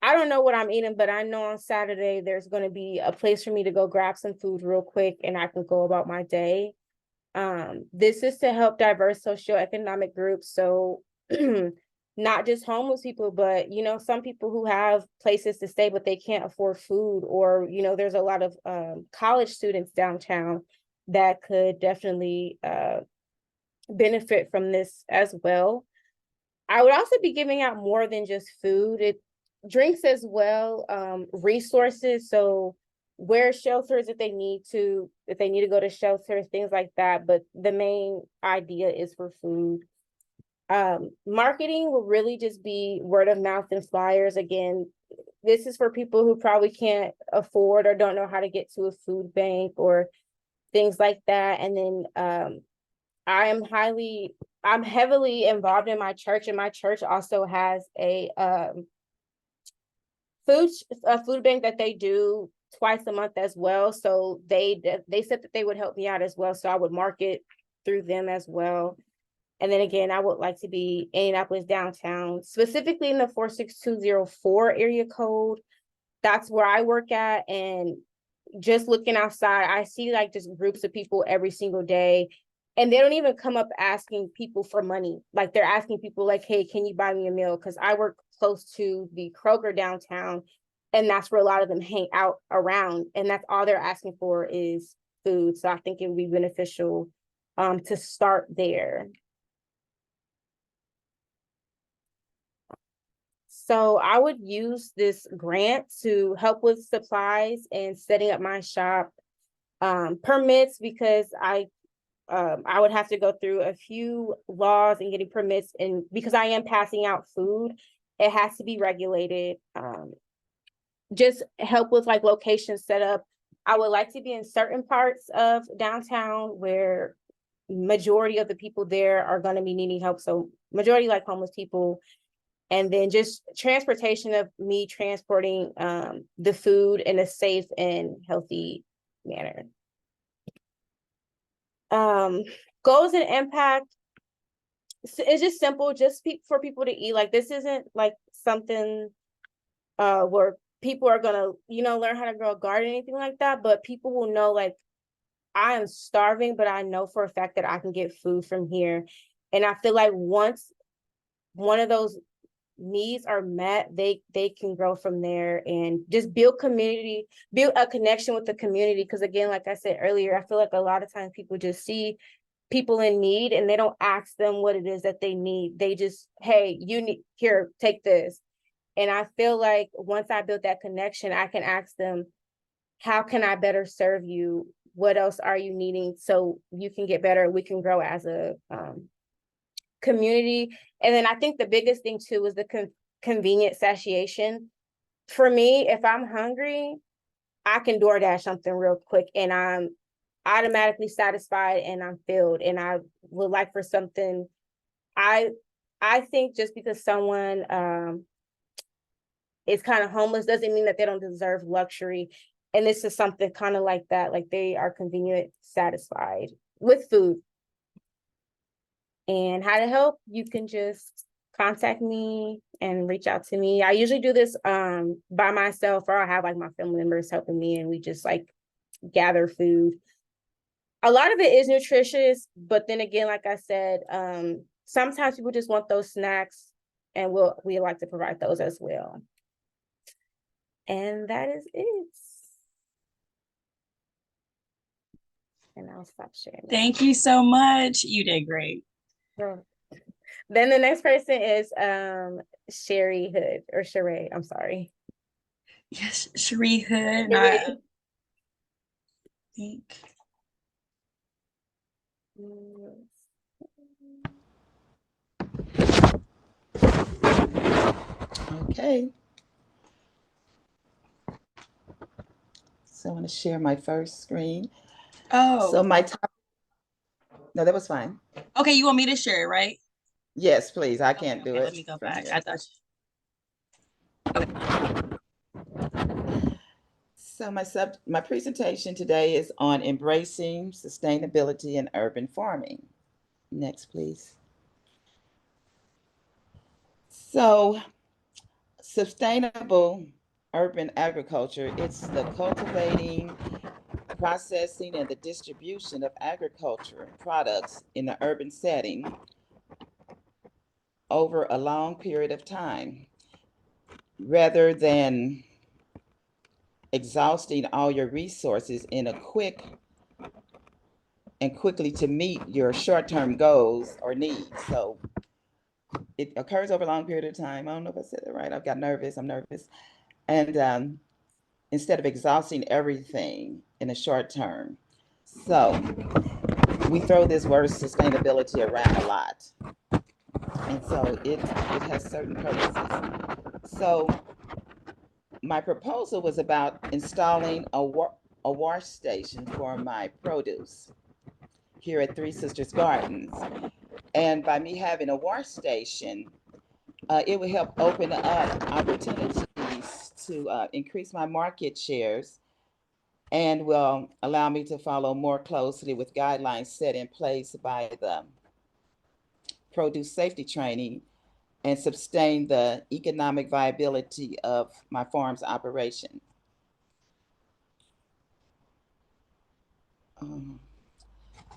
Speaker 17: I don't know what I'm eating, but I know on Saturday there's going to be a place for me to go grab some food real quick, and I can go about my day. This is to help diverse socioeconomic groups. So not just homeless people, but, some people who have places to stay, but they can't afford food, or, there's a lot of college students downtown that could definitely benefit from this as well. I would also be giving out more than just food, drinks as well, resources. So where shelters, if they need to go to shelters, things like that. But the main idea is for food. Marketing will really just be word of mouth and flyers. Again, this is for people who probably can't afford or don't know how to get to a food bank or things like that. And then I'm heavily involved in my church, and my church also has a food bank that they do twice a month as well. So they said that they would help me out as well. So I would market through them as well. And then again, I would like to be Indianapolis downtown, specifically in the 46204 area code. That's where I work at. And just looking outside, I see like just groups of people every single day. And they don't even come up asking people for money. Like, they're asking people like, hey, can you buy me a meal? Because I work close to the Kroger downtown, and that's where a lot of them hang out around. And that's all they're asking for is food. So I think it would be beneficial to start there. So I would use this grant to help with supplies and setting up my shop. Permits, because I would have to go through a few laws and getting permits, and because I am passing out food, it has to be regulated. Just help with like location setup. I would like to be in certain parts of downtown where majority of the people there are going to be needing help. So majority like homeless people. And then just transportation of me transporting the food in a safe and healthy manner. Goals and impact. It's just simple, just for people to eat. Like, this isn't like something where people are gonna, learn how to grow a garden or anything like that. But people will know, like, I am starving, but I know for a fact that I can get food from here. And I feel like once one of those needs are met, they can grow from there and just build a connection with the community. Because again, like I said earlier, I feel like a lot of times people just see people in need and they don't ask them what it is that they need. They just, hey, you need, here, take this. And I feel like once I build that connection, I can ask them, how can I better serve you? What else are you needing so you can get better? We can grow as a community. And then I think the biggest thing too is the convenient satiation. For me, if I'm hungry, I can DoorDash something real quick and I'm automatically satisfied and I'm filled. And I would like for something. I think just because someone is kind of homeless doesn't mean that they don't deserve luxury. And this is something kind of like that, like they are convenient, satisfied with food. And how to help, you can just contact me and reach out to me. I usually do this by myself, or I have like my family members helping me, and we just like gather food. A lot of it is nutritious, but then again, like I said, sometimes people just want those snacks, and we like to provide those as well. And that is it. And I'll stop sharing.
Speaker 1: Thank you so much. You did great.
Speaker 17: Sure. Then the next person is Sherry Hood, or Sheree, I'm sorry.
Speaker 1: Yes, Sheree Hood.
Speaker 17: Sheree.
Speaker 1: I think.
Speaker 18: Okay. So I want to share my first screen.
Speaker 1: Oh.
Speaker 18: So my top. No, that was fine.
Speaker 1: Okay, you want me to share it, right?
Speaker 18: Yes, please. I can't do it.
Speaker 1: Let me go back.
Speaker 18: Here.
Speaker 1: I thought.
Speaker 18: So my presentation today is on embracing sustainability in urban farming. Next, please. So sustainable urban agriculture, it's the cultivating, processing, and the distribution of agriculture products in the urban setting over a long period of time, rather than exhausting all your resources in a quickly to meet your short-term goals or needs. So it occurs over a long period of time. I don't know if I said it right. I'm nervous. And instead of exhausting everything in a short term. So we throw this word sustainability around a lot. And so it has certain purposes. So my proposal was about installing a wash station for my produce here at Three Sisters Gardens. And by me having a wash station, it will help open up opportunities to increase my market shares, and will allow me to follow more closely with guidelines set in place by the produce safety training and sustain the economic viability of my farm's operation.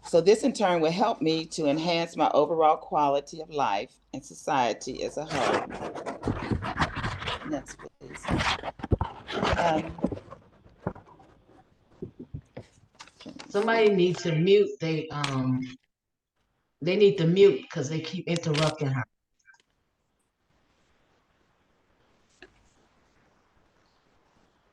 Speaker 18: So this in turn will help me to enhance my overall quality of life and society as a whole. Next, please.
Speaker 2: Somebody needs to mute. They need to mute because they keep interrupting her.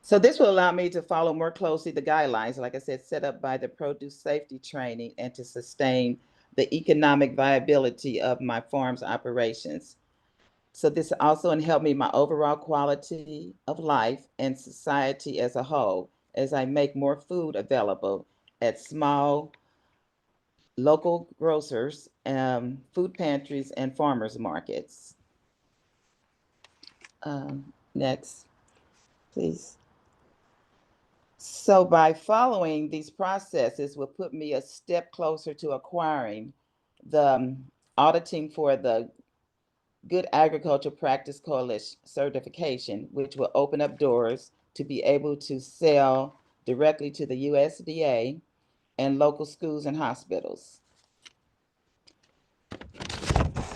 Speaker 18: So this will allow me to follow more closely the guidelines, like I said, set up by the produce safety training, and to sustain the economic viability of my farm's operations. So this also will help me my overall quality of life and society as a whole, as I make more food available at small local grocers, food pantries, and farmers markets. Next, please. So by following these processes will put me a step closer to acquiring the auditing for the Good Agriculture Practice Coalition certification, which will open up doors to be able to sell directly to the USDA and local schools and hospitals.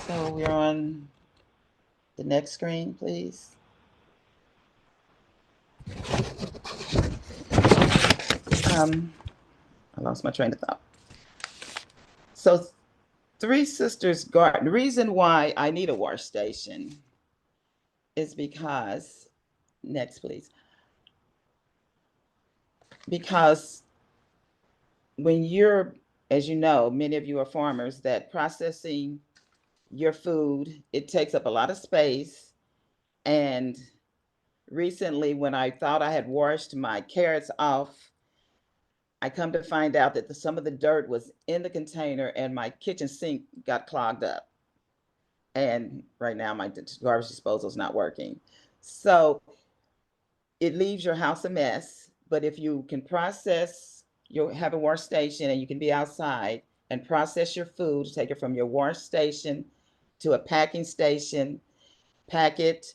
Speaker 18: So we're on the next screen, please. I lost my train of thought. So Three Sisters Garden, the reason why I need a wash station is because, next please, because when you're, as you know, many of you are farmers, that processing your food, it takes up a lot of space. And recently, when I thought I had washed my carrots off, I come to find out that some of the dirt was in the container and my kitchen sink got clogged up. And right now my garbage disposal is not working. So it leaves your house a mess, But if you can process, you'll have a workstation and you can be outside and process your food, take it from your workstation to a packing station, pack it,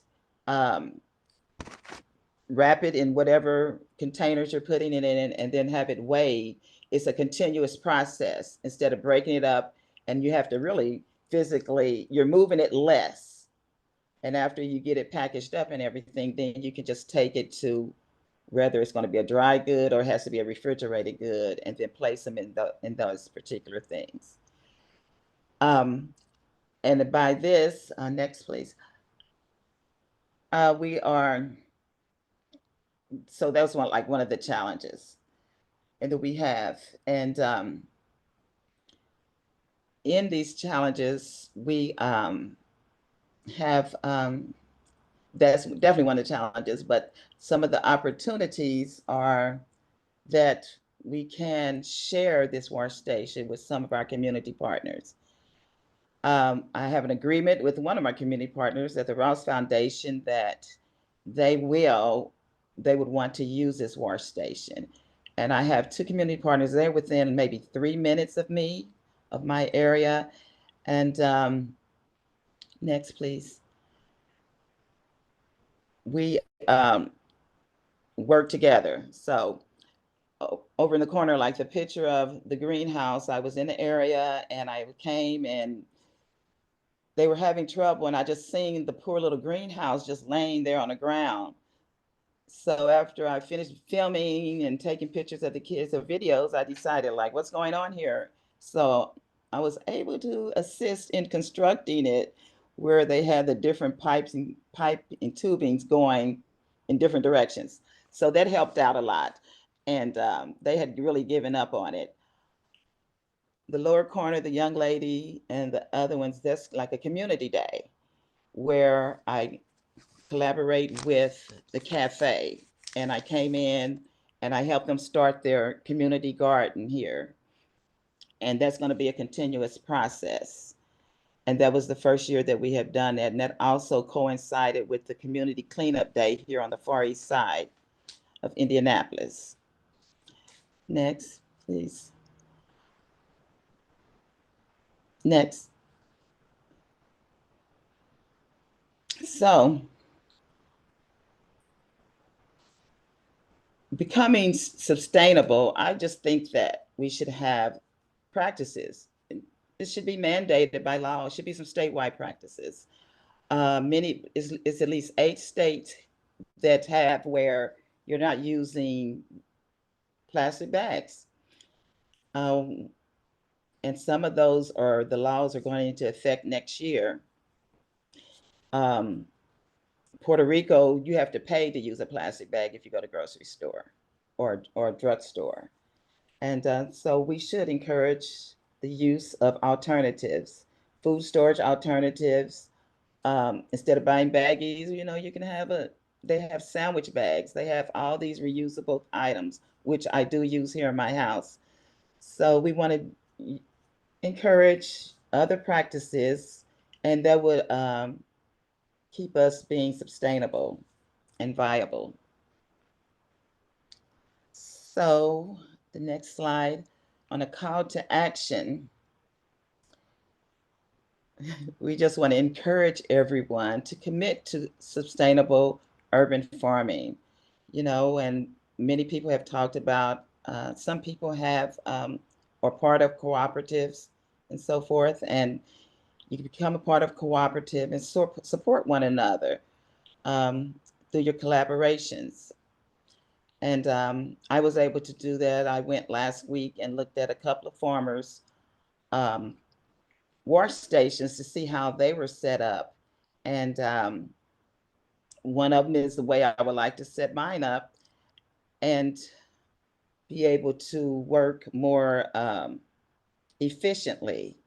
Speaker 18: wrap it in whatever containers you're putting it in, and then have it weighed. It's a continuous process instead of breaking it up, and you have to really physically, you're moving it less. And after you get it packaged up and everything, then you can just take it to whether it's going to be a dry good or it has to be a refrigerated good, and then place them in those particular things. And by this, next please. We are, so that's one of the challenges and that we have. And in these challenges, we have, that's definitely one of the challenges, but some of the opportunities are that we can share this workstation with some of our community partners. I have an agreement with one of my community partners at the Ross Foundation that they would want to use this workstation. And I have two community partners. They're within maybe 3 minutes of me, of my area. And next, please. We work together. So over in the corner, like the picture of the greenhouse, I was in the area and I came and they were having trouble, and I just seen the poor little greenhouse just laying there on the ground. So after I finished filming and taking pictures of the kids or videos, I decided, like, what's going on here? So I was able to assist in constructing it, where they had the different pipe and tubings going in different directions. So that helped out a lot. And they had really given up on it. The lower corner, the young lady, and the other ones, that's like a community day where I collaborate with the cafe. And I came in and I helped them start their community garden here. And that's going to be a continuous process. And that was the first year that we have done that. And that also coincided with the community cleanup day here on the Far East Side of Indianapolis. Next, please. Next. So, becoming sustainable, I just think that we should have practices. It should be mandated by law. It should be some statewide practices. It's at least 8 states that have where you're not using plastic bags. And some of those are, the laws are going into effect next year. Puerto Rico, you have to pay to use a plastic bag if you go to grocery store or a drugstore. And so we should encourage the use of alternatives, food storage alternatives. Instead of buying baggies, you can have they have sandwich bags. They have all these reusable items, which I do use here in my house. So we want to encourage other practices, and that would keep us being sustainable and viable. So the next slide, on a call to action, we just want to encourage everyone to commit to sustainable urban farming, and many people have talked about, some people have, or part of cooperatives and so forth, and you can become a part of cooperative and support one another through your collaborations. And I was able to do that. I went last week and looked at a couple of farmers' workstations to see how they were set up. And one of them is the way I would like to set mine up and be able to work more efficiently,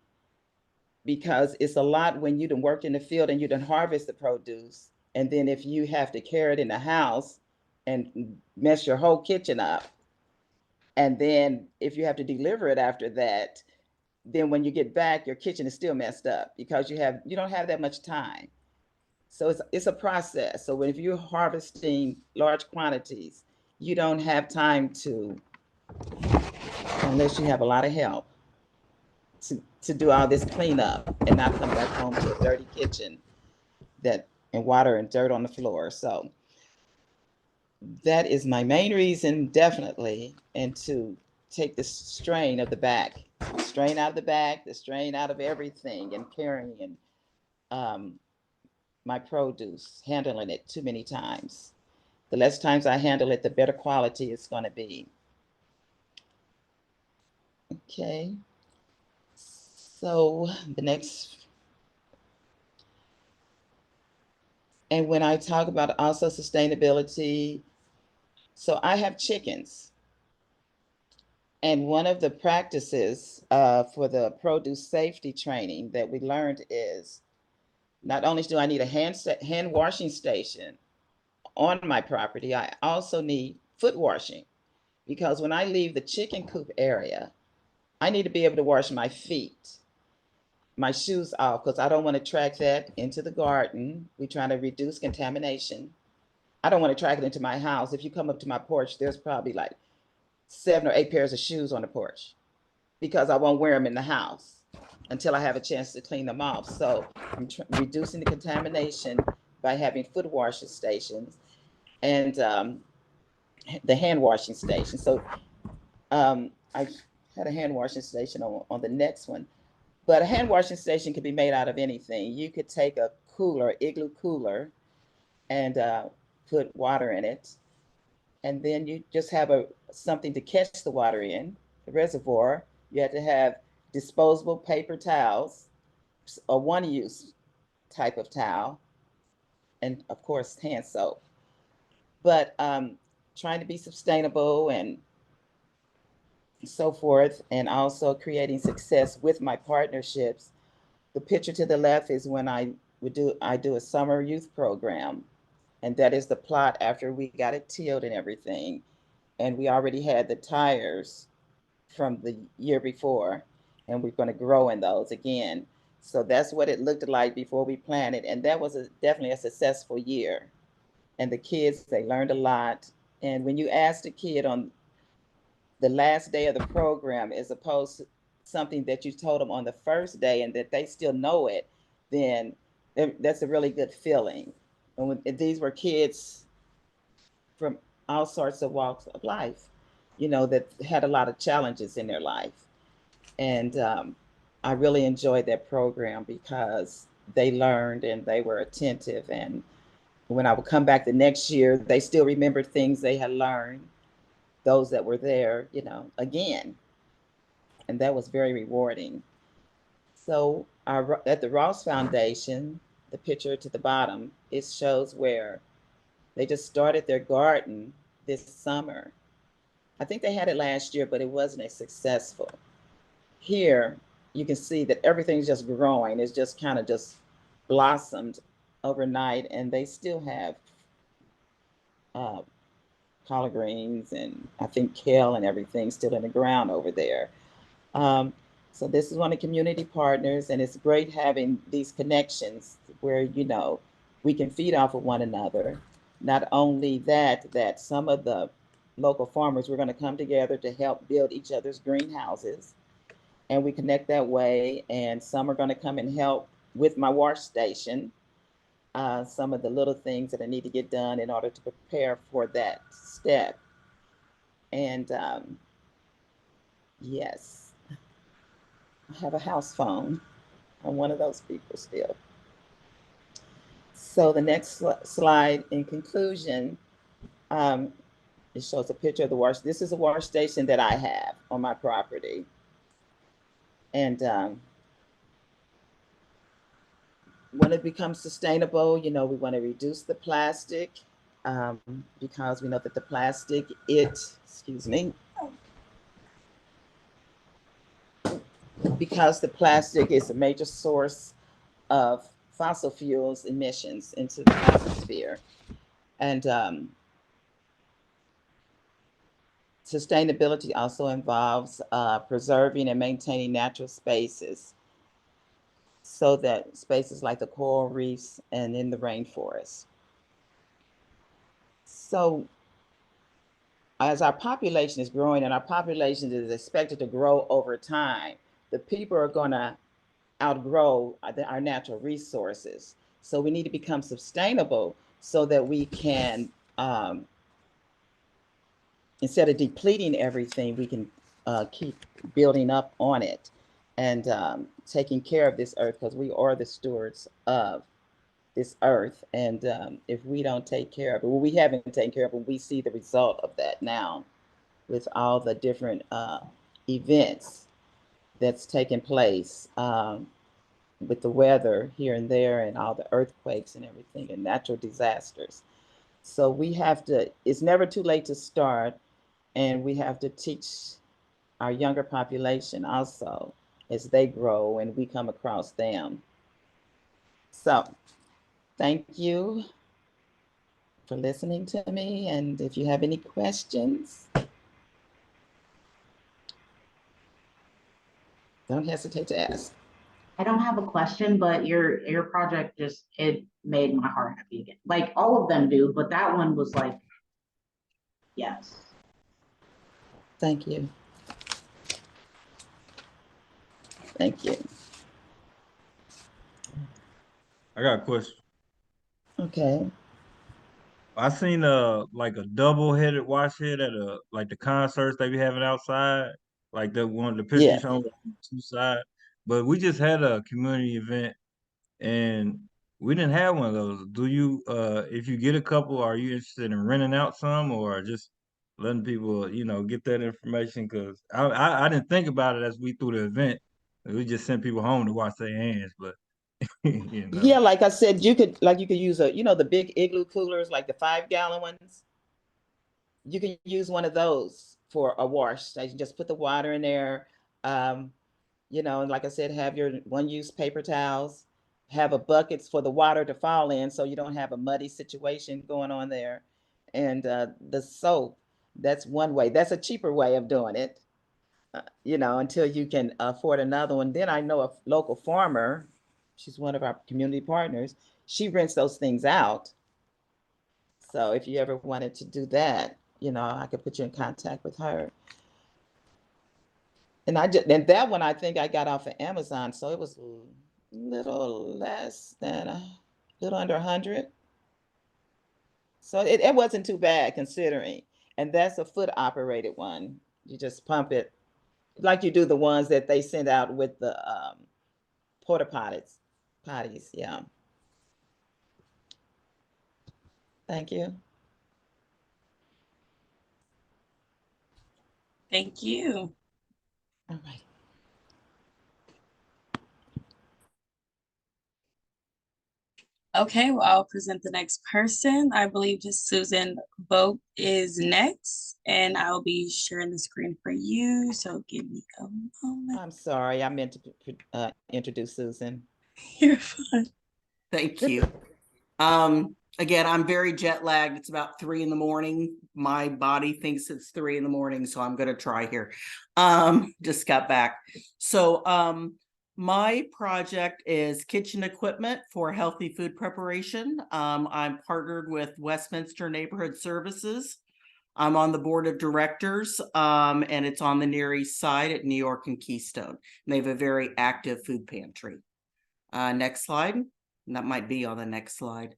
Speaker 18: because it's a lot when you done worked in the field and you done harvest the produce. And then if you have to carry it in the house and mess your whole kitchen up, and then if you have to deliver it after that, then when you get back, your kitchen is still messed up because you don't have that much time. So it's a process. So if you're harvesting large quantities, you don't have time to, unless you have a lot of help, to do all this cleanup and not come back home to a dirty kitchen and water and dirt on the floor. So that is my main reason, definitely, and to take the strain of the back, strain out of the back, the strain out of everything, and carrying my produce, handling it too many times. The less times I handle it, the better quality it's going to be. Okay. So the next, and when I talk about also sustainability, so I have chickens. And one of the practices for the produce safety training that we learned is not only do I need a hand washing station on my property, I also need foot washing, because when I leave the chicken coop area, I need to be able to wash my feet, my shoes off, because I don't want to track that into the garden. We're trying to reduce contamination. I don't want to track it into my house. If you come up to my porch, there's probably like 7 or 8 pairs of shoes on the porch, because I won't wear them in the house until I have a chance to clean them off. So I'm reducing the contamination by having foot washing stations and the hand washing station. So I had a hand washing station on the next one, but a hand washing station could be made out of anything. You could take a cooler, igloo cooler, and put water in it, and then you just have something to catch the water in, the reservoir. You have to have disposable paper towels, a one-use type of towel, and of course hand soap. But trying to be sustainable and so forth, and also creating success with my partnerships. The picture to the left is when I do a summer youth program, and that is the plot after we got it tilled and everything, and we already had the tires from the year before, and we're going to grow in those again. So that's what it looked like before we planted, and that was definitely a successful year. And the kids, they learned a lot. And when you ask the kid on the last day of the program, as opposed to something that you told them on the first day and that they still know it, then that's a really good feeling. And these were kids from all sorts of walks of life, that had a lot of challenges in their life. And I really enjoyed that program because they learned and they were attentive. And when I would come back the next year, they still remembered things they had learned, those that were there, again. And that was very rewarding. So at the Ross Foundation, the picture to the bottom, it shows where they just started their garden this summer. I think they had it last year, but it wasn't as successful. Here, you can see that everything's just growing. It's just kind of just blossomed overnight, and they still have collard greens and I think kale and everything still in the ground over there. So this is one of the community partners, and it's great having these connections where, we can feed off of one another. Not only that some of the local farmers, we're going to come together to help build each other's greenhouses, and we connect that way. And some are going to come and help with my wash station, some of the little things that I need to get done in order to prepare for that step. And yes, I have a house phone. I'm one of those people still. So the next slide, in conclusion, it shows a picture of the wash. This is a wash station that I have on my property. And when it becomes sustainable, we want to reduce the plastic, because we know that the plastic, because the plastic is a major source of fossil fuels emissions into the atmosphere. And sustainability also involves preserving and maintaining natural spaces, so that spaces like the coral reefs and in the rainforest. So as our population is growing and our population is expected to grow over time, the people are going to outgrow our natural resources. So we need to become sustainable so that we can, instead of depleting everything, we can keep building up on it and taking care of this earth, because we are the stewards of this earth. And if we don't take care of it, well, we haven't taken care of it, we see the result of that now with all the different events that's taken place with the weather here and there and all the earthquakes and everything and natural disasters. So we have to, it's never too late to start, and we have to teach our younger population also as they grow and we come across them. So thank you for listening to me, and if you have any questions, don't hesitate to ask.
Speaker 3: I don't have a question, but your project just, it made my heart happy again. Like all of them do, but that one was like, yes.
Speaker 18: Thank you. Thank you.
Speaker 12: I got a question.
Speaker 18: Okay.
Speaker 12: I seen like a double-headed wash head at like the concerts they be having outside, like the one the picture you
Speaker 18: Yes.
Speaker 12: showing on two sides. But we just had a community event and we didn't have one of those. Do you if you get a couple, are you interested in renting out some or just letting people, get that information? Because I didn't think about it as we threw the event. We just sent people home to wash their hands, but
Speaker 18: Yeah, like I said, you could use the big igloo coolers, like the 5-gallon ones. You can use one of those for a wash. So you just put the water in there. And like I said, have your one-use paper towels, have a buckets for the water to fall in so you don't have a muddy situation going on there. And the soap, that's one way. That's a cheaper way of doing it, until you can afford another one. Then I know a local farmer, she's one of our community partners, she rents those things out. So if you ever wanted to do that, I could put you in contact with her. And that one I think I got off of Amazon, so it was a little less than a little under 100. So it wasn't too bad considering. And that's a foot operated one. You just pump it like you do the ones that they send out with the porta potties. Yeah. Thank you.
Speaker 1: Thank you.
Speaker 18: All right.
Speaker 1: Okay, well, I'll present the next person. I believe just Susan Boat is next, and I'll be sharing the screen for you. So give me a moment.
Speaker 18: I'm sorry, I meant to introduce Susan.
Speaker 1: You're fine.
Speaker 19: Thank you. Again, I'm very jet lagged. It's about 3 a.m. My body thinks it's 3 a.m, so I'm gonna try here. Just got back. So my project is kitchen equipment for healthy food preparation. I'm partnered with Westminster Neighborhood Services. I'm on the board of directors, and it's on the Near East Side at New York and Keystone. And they have a very active food pantry. Next slide. And that might be on the next slide.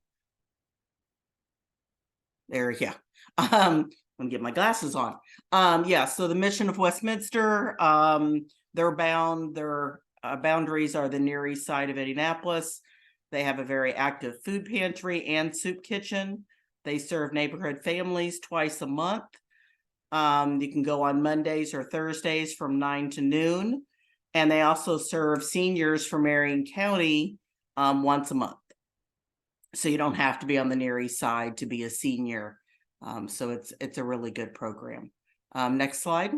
Speaker 19: There, yeah. I'm gonna get my glasses on. Yeah, so the mission of Westminster, their boundaries are the Near East Side of Indianapolis. They have a very active food pantry and soup kitchen. They serve neighborhood families twice a month. You can go on Mondays or Thursdays from 9 to noon. And they also serve seniors from Marion County once a month. So you don't have to be on the Near East Side to be a senior. So it's a really good program. Next slide.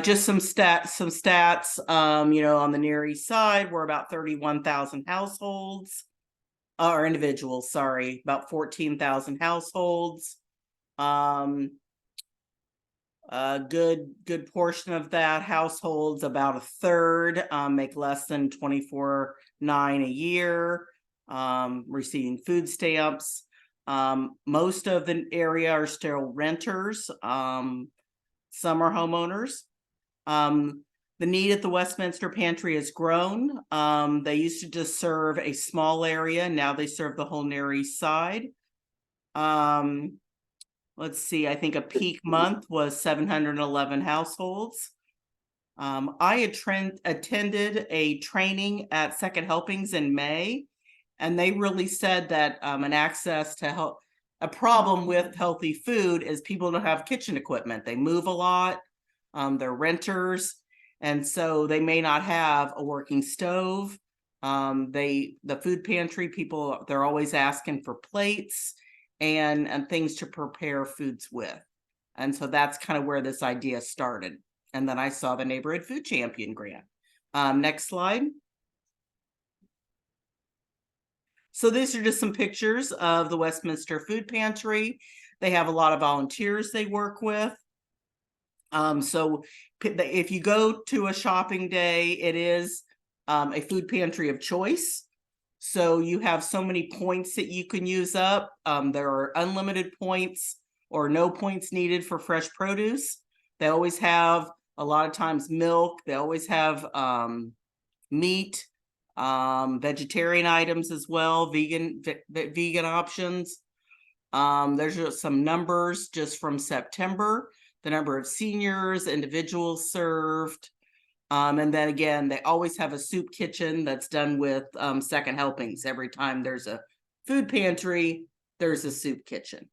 Speaker 19: Just some stats, on the Near East Side, we're about 31,000 households, or individuals, sorry, about 14,000 households. A good portion of that households, about a third, make less than $24,900 a year. receiving food stamps. Most of the area are still renters. Some are homeowners. The need at the Westminster Pantry has grown. They used to just serve a small area. Now they serve the whole Near East Side. Let's see, I think a peak month was 711 households. I attended a training at Second Helpings in May, and they really said that an access to help, a problem with healthy food is people don't have kitchen equipment. They move a lot, they're renters, and so they may not have a working stove. The food pantry people, they're always asking for plates and things to prepare foods with. And so that's kind of where this idea started. And then I saw the Neighborhood Food Champion grant. Next slide. So these are just some pictures of the Westminster Food Pantry. They have a lot of volunteers they work with. So if you go to a shopping day, it is a food pantry of choice. So you have so many points that you can use up. There are unlimited points or no points needed for fresh produce. They always have a lot of times milk. They always have meat, vegetarian items as well, vegan options. There's just some numbers just from September, the number of seniors, individuals served. And then again, they always have a soup kitchen that's done with Second Helpings. Every time there's a food pantry, there's a soup kitchen.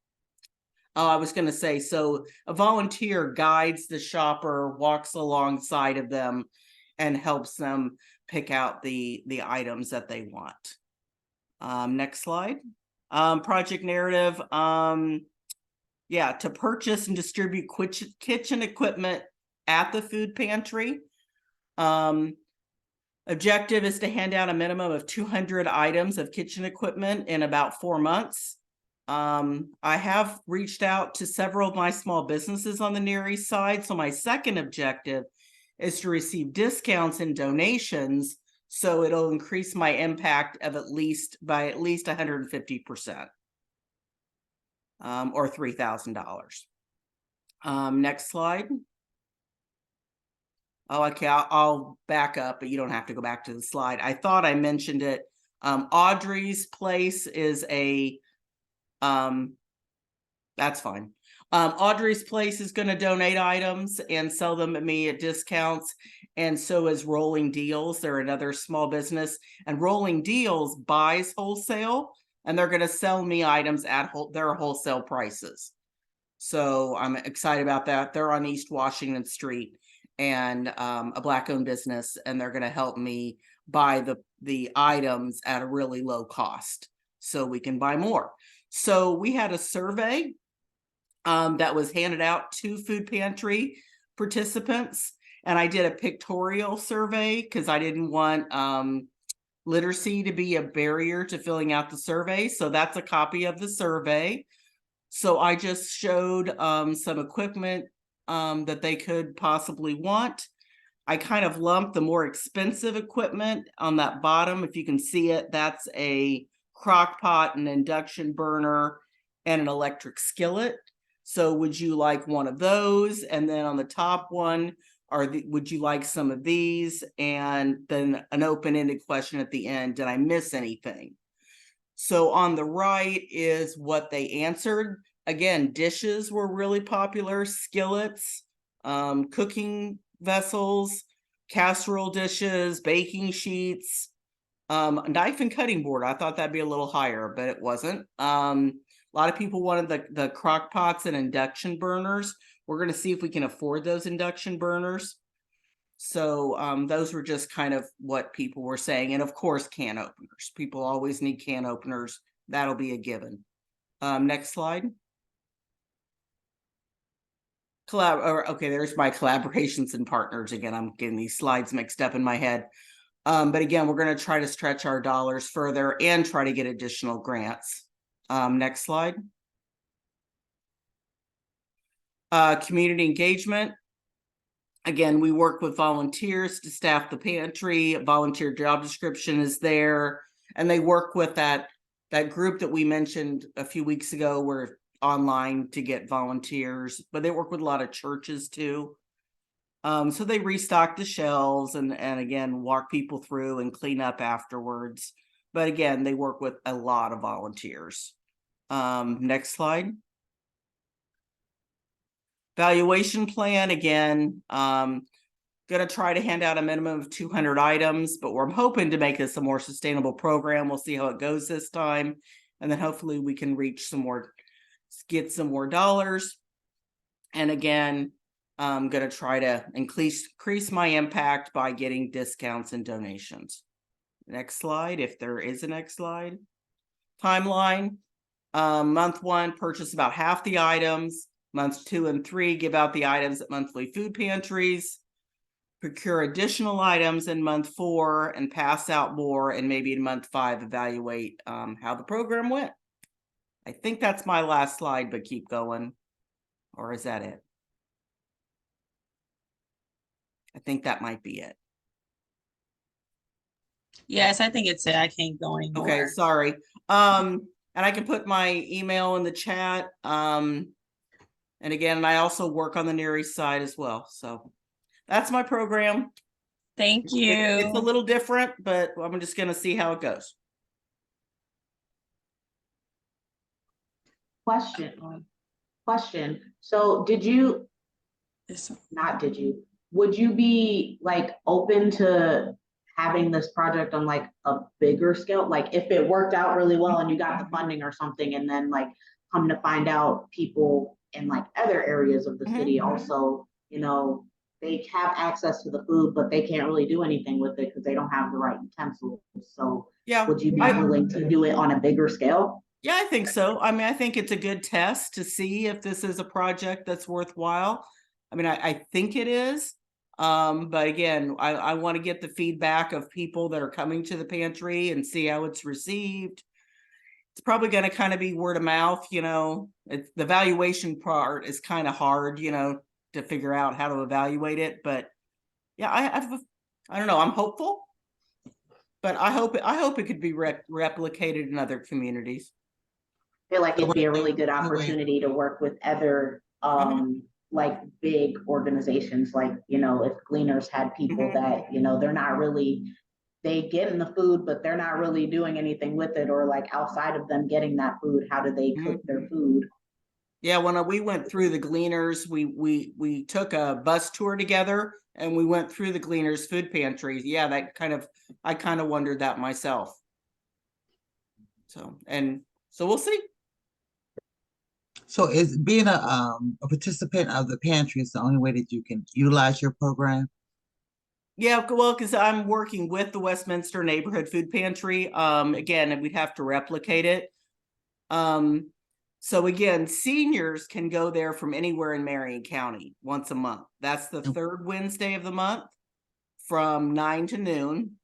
Speaker 19: Oh, I was going to say, so a volunteer guides the shopper, walks alongside of them, and helps them pick out the items that they want. Next slide. Project narrative. Yeah, to purchase and distribute kitchen equipment at the food pantry. Objective is to hand out a minimum of 200 items of kitchen equipment in about 4 months. I have reached out to several of my small businesses on the Near East Side. So my second objective is to receive discounts and donations, so it'll increase my impact of by at least 150%, or $3,000. Next slide. Oh, okay, I'll back up, but you don't have to go back to the slide. I thought I mentioned it. Audrey's Place is that's fine. Audrey's Place is going to donate items and sell them at me at discounts, and so is Rolling Deals. They're another small business, and Rolling Deals buys wholesale, and they're going to sell me items at their wholesale prices. So I'm excited about that. They're on East Washington Street, and a Black-owned business, and they're going to help me buy the items at a really low cost so we can buy more. So we had a survey that was handed out to food pantry participants, and I did a pictorial survey because I didn't want literacy to be a barrier to filling out the survey. So that's a copy of the survey. So I just showed some equipment that they could possibly want. I kind of lumped the more expensive equipment on that bottom. If you can see it, that's a crock pot, an induction burner, and an electric skillet. So would you like one of those? And then on the top one, would you like some of these? And then an open-ended question at the end, did I miss anything? So on the right is what they answered. Again, dishes were really popular, skillets, cooking vessels, casserole dishes, baking sheets, knife and cutting board. I thought that'd be a little higher, but it wasn't. A lot of people wanted the crock pots and induction burners. We're going to see if we can afford those induction burners. So those were just kind of what people were saying. And of course, can openers. People always need can openers. That'll be a given. Next slide. Okay, there's my collaborations and partners. Again, I'm getting these slides mixed up in my head. But again, we're going to try to stretch our dollars further and try to get additional grants. Next slide. Community engagement. Again, we work with volunteers to staff the pantry. A volunteer job description is there. And they work with that group that we mentioned a few weeks ago, where online to get volunteers, but they work with a lot of churches too. So they restock the shelves and again, walk people through and clean up afterwards. But again, they work with a lot of volunteers. Next slide. Valuation plan, again, going to try to hand out a minimum of 200 items, but we're hoping to make this a more sustainable program. We'll see how it goes this time. And then hopefully we can get some more dollars. And again, I'm going to try to increase my impact by getting discounts and donations. Next slide, if there is a next slide. Timeline. Month 1, purchase about half the items. Months 2 and 3, give out the items at monthly food pantries. Procure additional items in month 4 and pass out more. And maybe in month 5, evaluate how the program went. I think that's my last slide, but keep going. Or is that it? I think that might be it.
Speaker 1: Yes, I think it's it. I can't go anymore.
Speaker 19: Okay, sorry. And I can put my email in the chat. And again, I also work on the Near East Side as well. So that's my program.
Speaker 1: Thank you.
Speaker 19: It's a little different, but I'm just going to see how it goes.
Speaker 3: Question. So would you be like open to having this project on like a bigger scale? Like if it worked out really well and you got the funding or something, and then like come to find out people in like other areas of the city also, they have access to the food, but they can't really do anything with it because they don't have the right utensils. So
Speaker 19: yeah,
Speaker 3: would you be willing to do it on a bigger scale?
Speaker 19: Yeah, I think so. I mean, I think it's a good test to see if this is a project that's worthwhile. I mean, I think it is. But again, I want to get the feedback of people that are coming to the pantry and see how it's received. It's probably going to kind of be word of mouth, It's the valuation part is kind of hard, to figure out how to evaluate it. But yeah, I don't know. I'm hopeful, but I hope it could be replicated in other communities.
Speaker 3: I feel like it'd be a really good opportunity to work with other like big organizations, like if Gleaners had people that they're not really, they get in the food but they're not really doing anything with it, or like outside of them getting that food, how do they cook their food?
Speaker 19: Yeah, when we went through the Gleaners, we took a bus tour together and we went through the Gleaners food pantries. Yeah, I kind of wondered that myself. So we'll see.
Speaker 10: So is being a participant of the pantry is the only way that you can utilize your program?
Speaker 19: Yeah, well, because I'm working with the Westminster Neighborhood Food Pantry. Again, we'd have to replicate it. So again, seniors can go there from anywhere in Marion County once a month. That's the third Wednesday of the month from 9 to noon.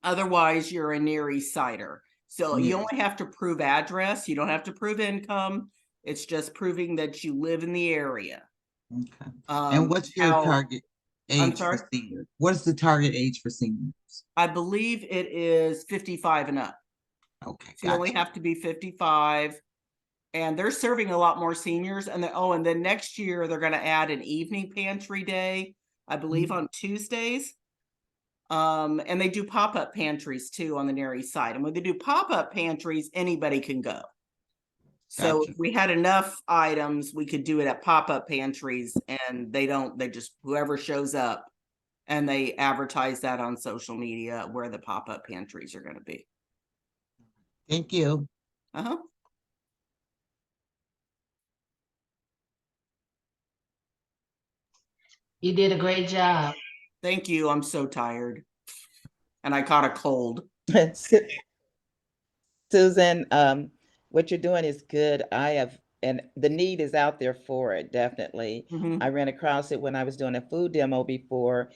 Speaker 19: Otherwise, you're a Near East Sider. So you only have to prove address. You don't have to prove income. It's just proving that you live in the area.
Speaker 10: Okay. And what's your target age
Speaker 19: for
Speaker 10: seniors? What is the target age for seniors?
Speaker 19: I believe it is 55 and up.
Speaker 10: Okay.
Speaker 19: So you only have to be 55. And they're serving a lot more seniors. And then next year they're going to add an evening pantry day, I believe on Tuesdays. And they do pop-up pantries too on the Near East Side. And when they do pop-up pantries, anybody can go. So if we had enough items, we could do it at pop-up pantries, and they just whoever shows up, and they advertise that on social media where the pop-up pantries are going to be.
Speaker 10: Thank you.
Speaker 2: You did a great job.
Speaker 19: Thank you. I'm so tired. And I caught a cold.
Speaker 18: Susan, what you're doing is good. And the need is out there for it, definitely. I ran across it when I was doing a food demo before,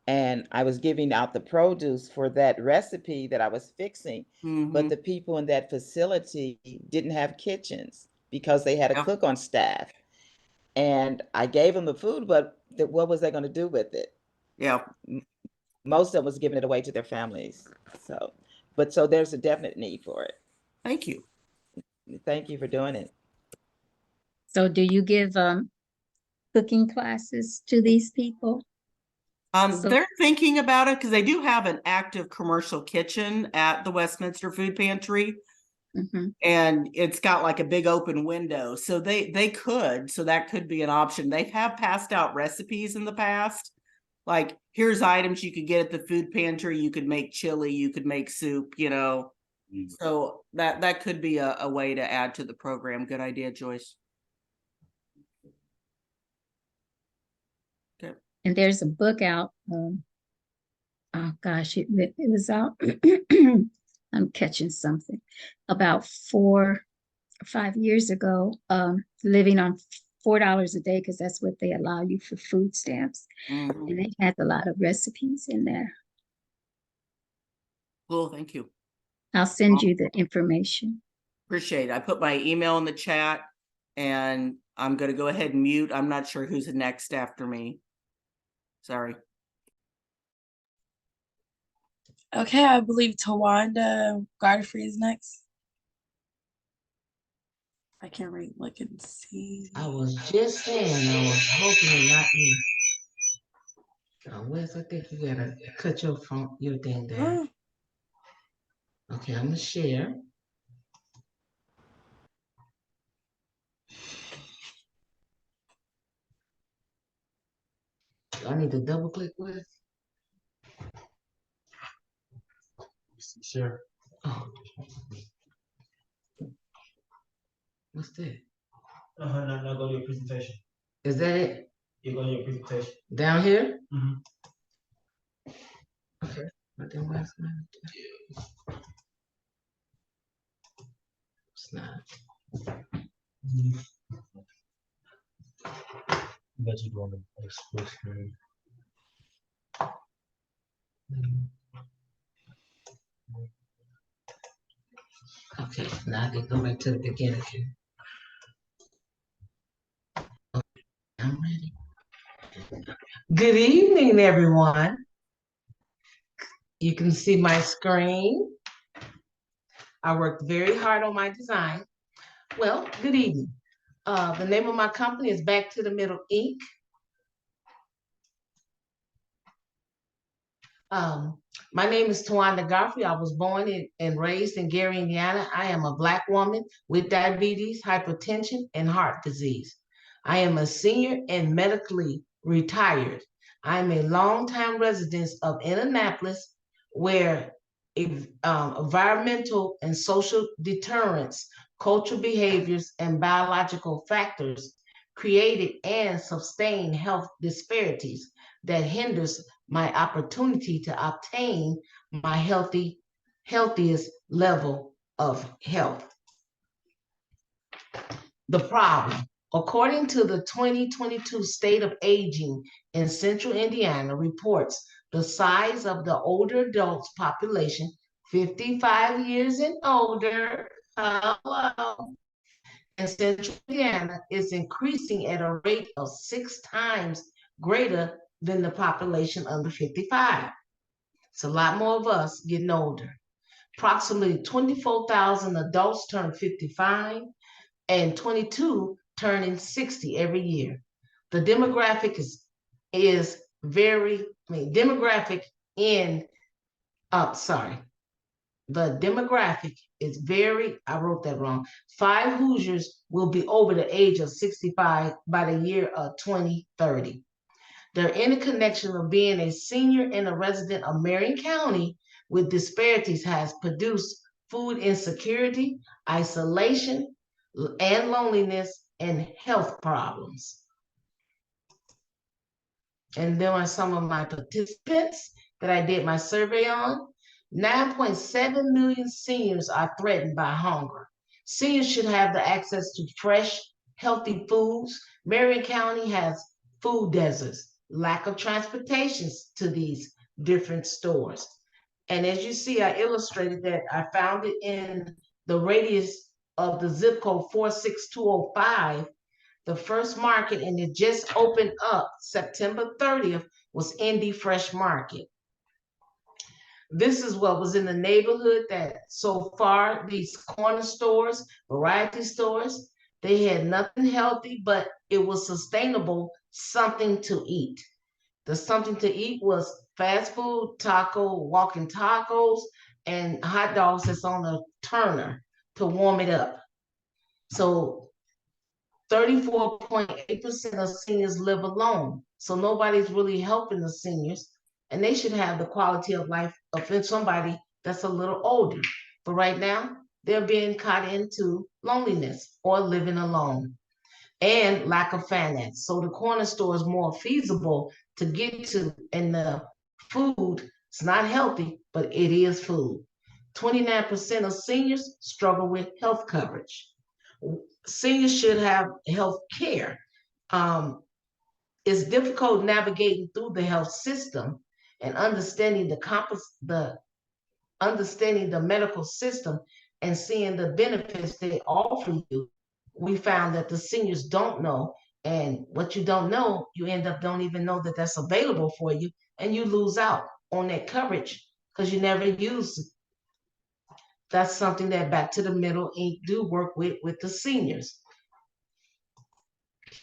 Speaker 18: and I was giving out the produce for that recipe that I was fixing. But the people in that facility didn't have kitchens because they had a cook on staff. And I gave them the food, but what was they going to do with it?
Speaker 19: Yeah.
Speaker 18: Most of us giving it away to their families. So, But so there's a definite need for it.
Speaker 19: Thank you.
Speaker 18: Thank you for doing it.
Speaker 5: So do you give cooking classes to these people? So-
Speaker 19: They're thinking about it because they do have an active commercial kitchen at the Westminster Food Pantry.
Speaker 5: Mhm.
Speaker 19: And it's got like a big open window. So they could, so that could be an option. They have passed out recipes in the past. Like, here's items you could get at the food pantry. You could make chili, you could make soup, you know. So that could be a way to add to the program. Good idea, Joyce. Okay.
Speaker 5: And there's a book out. Oh gosh, it was out. I'm catching something about 4 or 5 years ago. Living on $4 a day because that's what they allow you for food stamps, and it has a lot of recipes in there.
Speaker 19: Cool, thank you.
Speaker 5: I'll send you the information.
Speaker 19: Appreciate it. I put my email in the chat, and I'm going to go ahead and mute. I'm not sure who's next after me. Sorry.
Speaker 1: Okay, I believe Tawanda Godfrey is next. I can't really look and see.
Speaker 2: I was just saying, I was hoping not me. Wes, I think you gotta cut your phone, your thing down. Okay, I'm gonna share. I need to double click with.
Speaker 8: Sure.
Speaker 2: Oh. What's that?
Speaker 8: No, go to your presentation.
Speaker 2: Is that it?
Speaker 8: You go to your presentation.
Speaker 2: Down here?
Speaker 8: Mm-hmm.
Speaker 2: Okay. But then where's my? It's not.
Speaker 8: Bet you go on the split screen.
Speaker 2: Okay, now I can go back to the beginning. Okay, I'm ready. Good evening, everyone. You can see my screen. I worked very hard on my design. Well, good evening. The name of my company is Back to the Middle, Inc. My name is Tawanda Godfrey. I was born and raised in Gary, Indiana. I am a Black woman with diabetes, hypertension, and heart disease. I am a senior and medically retired. I am a longtime resident of Indianapolis, where environmental and social deterrents, cultural behaviors, and biological factors created and sustain health disparities that hinders my opportunity to obtain my healthiest level of health. The problem, according to the 2022 State of Aging in Central Indiana reports, the size of the older adults population, 55 years and older, in Central Indiana is increasing at a rate of 6 times greater than the population under 55. It's a lot more of us getting older. Approximately 24,000 adults turn 55 and 22 turning 60 every year. The demographic is very, demographic in, the demographic is very, I wrote that wrong. 5 Hoosiers will be over the age of 65 by the year of 2030. Their interconnection of being a senior and a resident of Marion County with disparities has produced food insecurity, isolation, and loneliness, and health problems. And there are some of my participants that I did my survey on. 9.7 million seniors are threatened by hunger. Seniors should have the access to fresh, healthy foods. Marion County has food deserts, lack of transportation to these different stores. And as you see, I illustrated that I found it in the radius of the zip code 46205. The first market, and it just opened up September 30th, was Indy Fresh Market. This is what was in the neighborhood that so far, these corner stores, variety stores, they had nothing healthy, but it was sustainable, something to eat. The something to eat was fast food, walking tacos, and hot dogs that's on the turner to warm it up. So 34.8% of seniors live alone. So nobody's really helping the seniors, and they should have the quality of life of somebody that's a little older. But right now, they're being caught into loneliness or living alone and lack of finance. So the corner store is more feasible to get to, and the food is not healthy, but it is food. 29% of seniors struggle with health coverage. Seniors should have health care. It's difficult navigating through the health system and understanding the medical system and seeing the benefits they offer you. We found that the seniors don't know, and what you don't know, you end up don't even know that that's available for you, and you lose out on that coverage because you never use it. That's something that Back to the Middle Inc. do work with the seniors.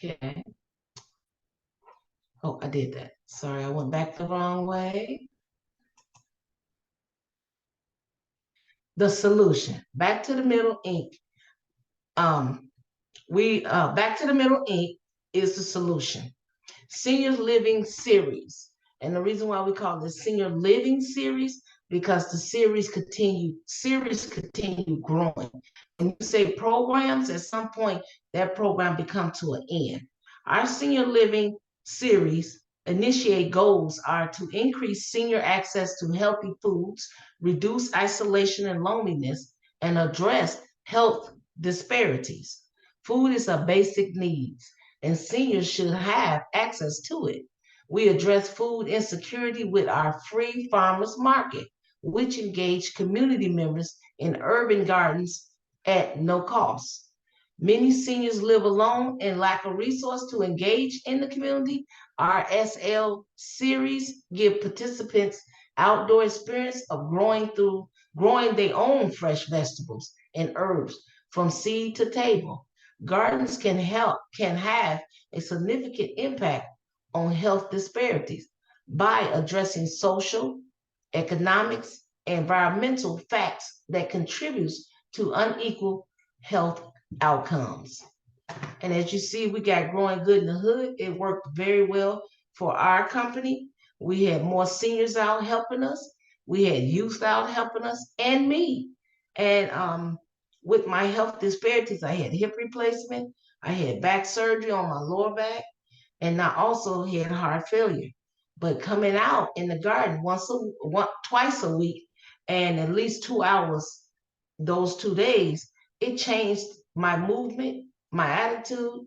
Speaker 2: Okay. Oh, I did that. Sorry, I went back the wrong way. The solution. Back to the Middle Inc. Back to the Middle Inc. is the solution. Senior Living Series. And the reason why we call this Senior Living Series, because the series continue growing. When you say programs, at some point that program become to an end. Our Senior Living Series initiate goals are to increase senior access to healthy foods, reduce isolation and loneliness, and address health disparities. Food is a basic need, and seniors should have access to it. We address food insecurity with our free farmers market, which engage community members in urban gardens at no cost. Many seniors live alone and lack a resource to engage in the community. Our SL series give participants outdoor experience of growing their own fresh vegetables and herbs from seed to table. Gardens can have a significant impact on health disparities by addressing social, economics, environmental facts that contributes to unequal health outcomes. And as you see, we got Growing Good in the Hood. It worked very well for our company. We had more seniors out helping us. We had youth out helping us, and me. And with my health disparities, I had hip replacement, I had back surgery on my lower back, and I also had heart failure. But coming out in the garden twice a week, and at least 2 hours those 2 days, it changed my movement, my attitude,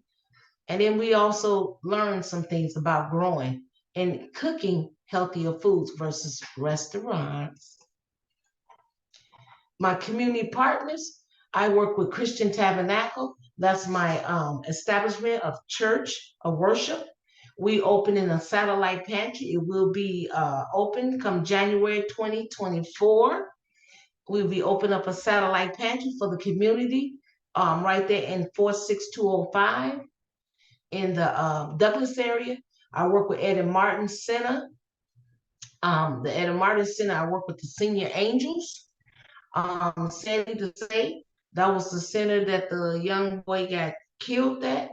Speaker 2: and then we also learned some things about growing and cooking healthier foods versus restaurants. My community partners, I work with Christian Tabernacle. That's my establishment of church, of worship. We open in a satellite pantry. It will be open come January 2024. We'll be opening up a satellite pantry for the community right there in 46205 in the Douglas area. I work with Ed and Martin Center. The Ed and Martin Center, I work with the Senior Angels. Sadly to say, that was the center that the young boy got killed at.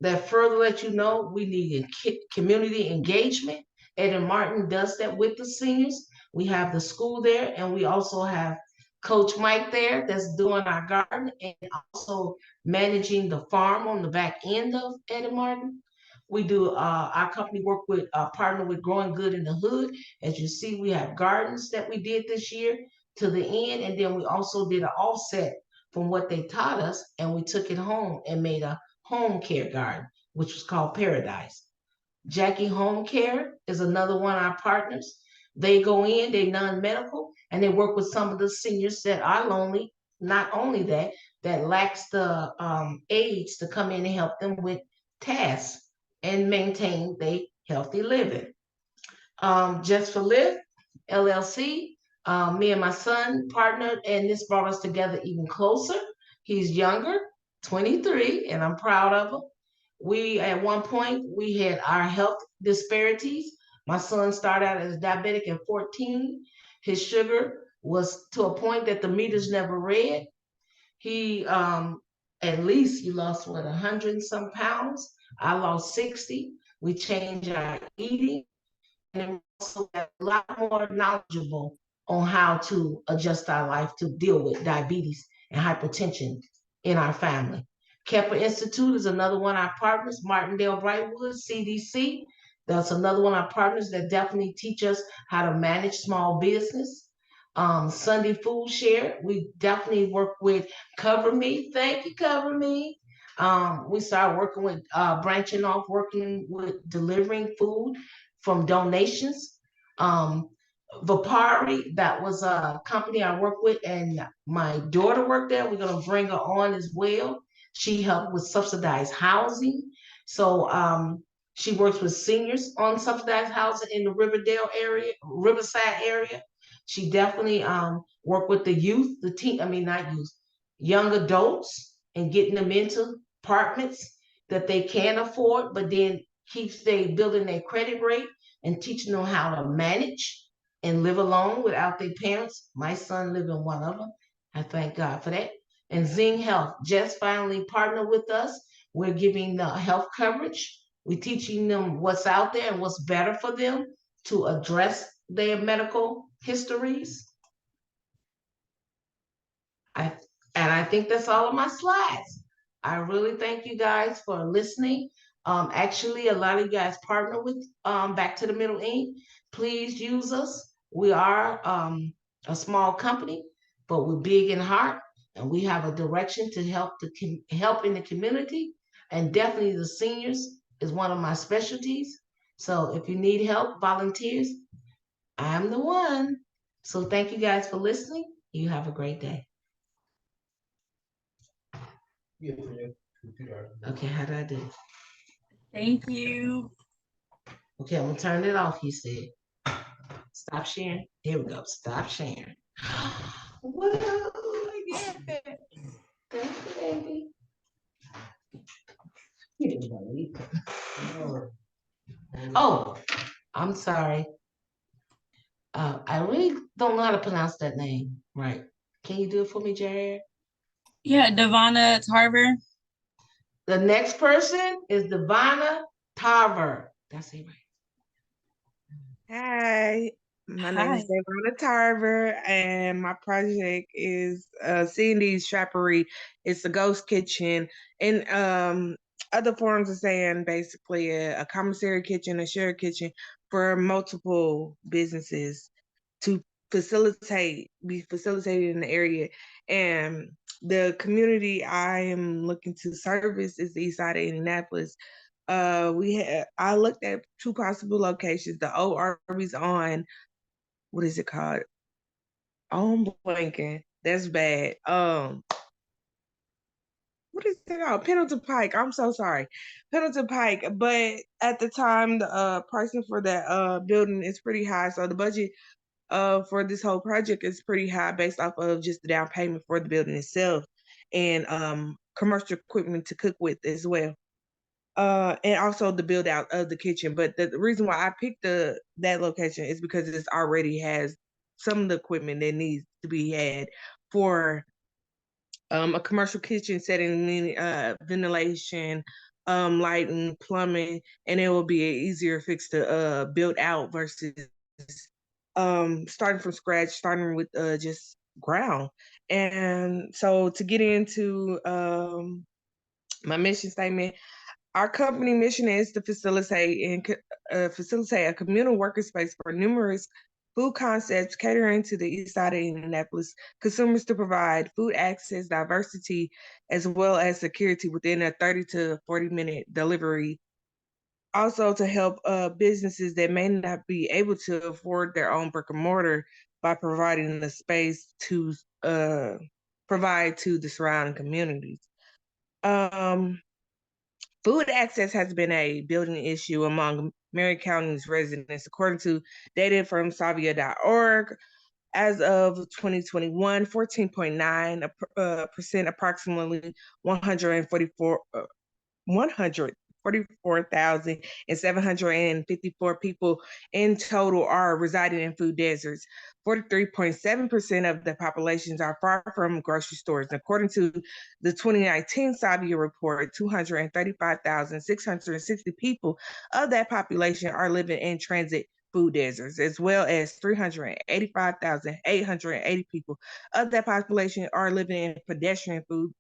Speaker 2: That further let you know we need community engagement. Ed and Martin does that with the seniors. We have the school there, and we also have Coach Mike there that's doing our garden and also managing the farm on the back end of Ed and Martin. We do our company work with partner with Growing Good in the Hood. As you see, we have gardens that we did this year to the end, and then we also did an offset from what they taught us, and we took it home and made a home care garden, which was called Paradise. Jackie Home Care is another one of our partners. They go in, they non-medical, and they work with some of the seniors that are lonely. Not only that, that lacks the aids to come in and help them with tasks and maintain their healthy living. Just for Live LLC. Me and my son partnered, and this brought us together even closer. He's younger, 23, and I'm proud of him. We, at one point, we had our health disparities. My son started out as diabetic at 14. His sugar was to a point that the meters never read. He, at least he lost, what, 100 and some pounds. I lost 60. We changed our eating, and also got a lot more knowledgeable on how to adjust our life to deal with diabetes and hypertension in our family. Kepper Institute is another one of our partners. Martindale Brightwood, CDC. That's another one of our partners that definitely teach us how to manage small business. Sunday Food Share, we definitely work with Cover Me. Thank you, Cover Me. We started working with, branching off, working with delivering food from donations. Vipari, that was a company I work with, and my daughter worked there. We're gonna bring her on as well. She helped with subsidized housing. So she works with seniors on subsidized housing in the Riverdale area, Riverside area. She definitely worked with the youth, not youth, young adults, and getting them into apartments that they can afford, but then keeps they building their credit rate and teaching them how to manage and live alone without their parents. My son lived in one of them. I thank God for that. And Zing Health just finally partnered with us. We're giving the health coverage. We're teaching them what's out there and what's better for them to address their medical histories. I think that's all of my slides. I really thank you guys for listening. Actually, a lot of you guys partner with Back to the Middle Inc. Please use us. We are a small company, but we're big in heart, and we have a direction to help help in the community, and definitely the seniors is one of my specialties. So if you need help, volunteers, I'm the one. So thank you guys for listening. You have a great day. Okay, how did I do?
Speaker 1: Thank you.
Speaker 2: Okay, I'm gonna turn it off, he said. Stop sharing. Here we go. Stop sharing. Whoa, yeah. Thank you, baby. Oh, I'm sorry. I really don't know how to pronounce that name right. Can you do it for me, Jared?
Speaker 1: Yeah, Devonna Tarver.
Speaker 2: The next person is Devonna Tarver. That's it, right?
Speaker 20: Hi, my name is Devonna Tarver, and my project is C&D's Trappery. It's a ghost kitchen, and other forms of saying basically a commissary kitchen, a shared kitchen for multiple businesses to be facilitated in the area. And the community I am looking to service is the east side of Indianapolis. I looked at two possible locations. The old Arby's on, what is it called? Oh, I'm blanking. That's bad. What is it called? Pendleton Pike. I'm so sorry. Pendleton Pike. But at the time, the pricing for that building is pretty high. So the budget for this whole project is pretty high based off of just the down payment for the building itself and commercial equipment to cook with as well. And also the build out of the kitchen. But the reason why I picked that location is because it already has some of the equipment that needs to be had for a commercial kitchen setting, meaning ventilation, lighting, plumbing, and it will be an easier fix to build out versus starting from scratch, starting with just ground. And so to get into my mission statement, our company mission is to facilitate a communal worker space for numerous food concepts catering to the east side of Indianapolis consumers to provide food access, diversity, as well as security within a 30 to 40-minute delivery. Also to help businesses that may not be able to afford their own brick and mortar by providing the space to provide to the surrounding communities. Food access has been a building issue among Marion County's residents, according to data from Savia.org. As of 2021, 14.9%, approximately 144,754 people in total are residing in food deserts. 43.7% of the populations are far from grocery stores. According to the 2019 Sabia report, 235,660 people of that population are living in transit food deserts, as well as 385,880 people of that population are living in pedestrian food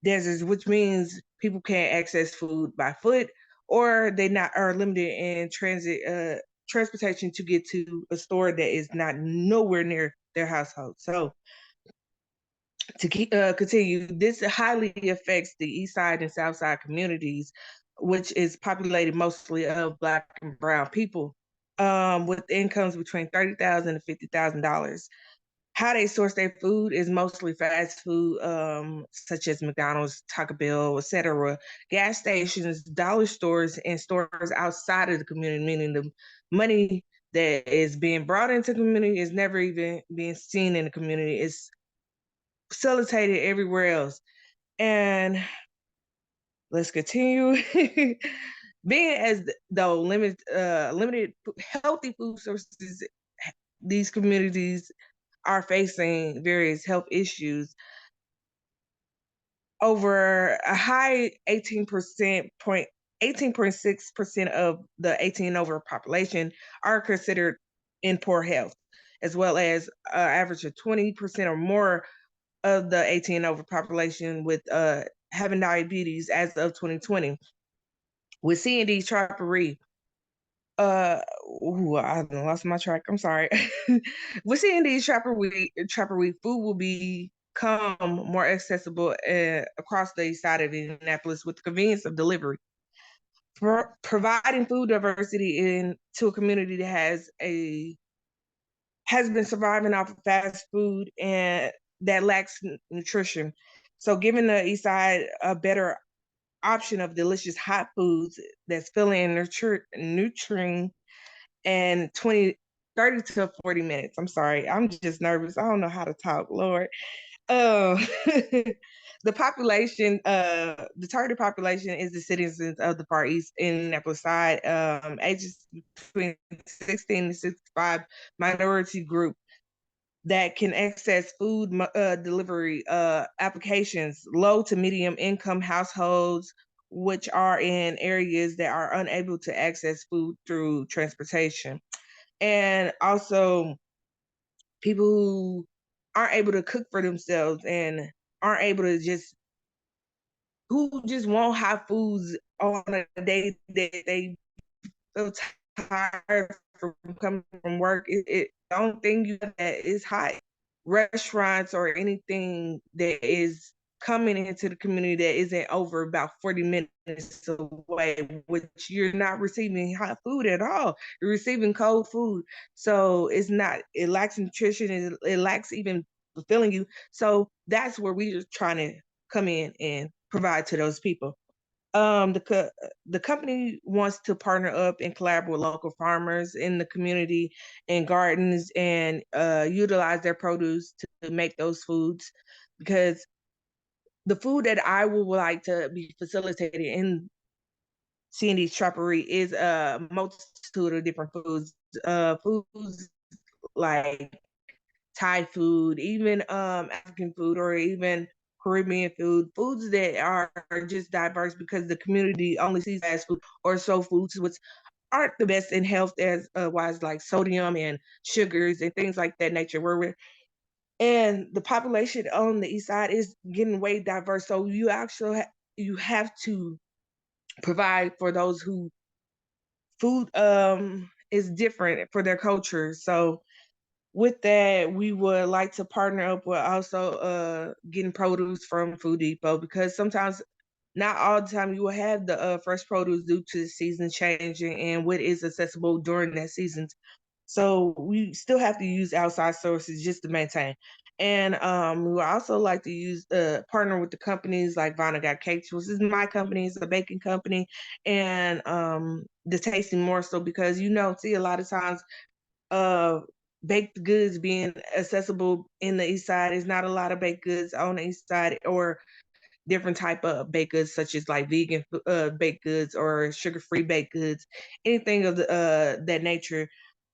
Speaker 20: deserts, which means people can't access food by foot, or they not are limited in transportation to get to a store that is not nowhere near their household. So to continue, this highly affects the East Side and South Side communities, which is populated mostly of Black and Brown people, with incomes between $30,000 to $50,000. How they source their food is mostly fast food, such as McDonald's, Taco Bell, etc., gas stations, dollar stores, and stores outside of the community, meaning the money that is being brought into the community is never even being seen in the community. It's facilitated everywhere else. And let's continue. Being as though limited healthy food sources, these communities are facing various health issues. Over a high 18.6% of the 18 and over population are considered in poor health, as well as an average of 20% or more of the 18 and over population with having diabetes as of 2020. With C&D Trappery, I lost my track. I'm sorry. With C&D Trappery, food will become more accessible across the east side of Indianapolis with the convenience of delivery. Providing food diversity into a community that has been surviving off of fast food and that lacks nutrition. So giving the east side a better option of delicious hot foods that's filling and nurturing and 30 to 40 minutes. I'm sorry, I'm just nervous. I don't know how to talk, Lord. The population, the target population is the citizens of the Far East Indianapolis side, ages between 16 and 65, minority group that can access food delivery applications, low to medium income households, which are in areas that are unable to access food through transportation. And also people who aren't able to cook for themselves and aren't able to who just won't have foods on a day that they feel tired from coming from work. The only thing you get that is hot. Restaurants or anything that is coming into the community that isn't over about 40 minutes away, which you're not receiving hot food at all. You're receiving cold food. So it lacks nutrition, it lacks even fulfilling you. So that's where we're trying to come in and provide to those people. The company wants to partner up and collaborate with local farmers in the community and gardens and utilize their produce to make those foods, because the food that I would like to be facilitated in C&D Trappery is a multitude of different foods. Foods like Thai food, even African food, or even Caribbean food, foods that are just diverse because the community only sees fast food or soul foods, which aren't the best in health as wise, like sodium and sugars and things like that nature. And the population on the east side is getting way diverse. So you actually you have to provide for those who food is different for their culture. So with that, we would like to partner up with also getting produce from Food Depot, because sometimes not all the time you will have the fresh produce due to the season changing and what is accessible during that season. So we still have to use outside sources just to maintain. And we would also like to use partner with the companies like Vonnegut Cakes, which is my company, it's a baking company, and the Tasting Morsel, because see a lot of times baked goods being accessible in the East Side. Is not a lot of baked goods on the East Side, or different type of baked goods, such as like vegan baked goods or sugar-free baked goods, anything of that nature.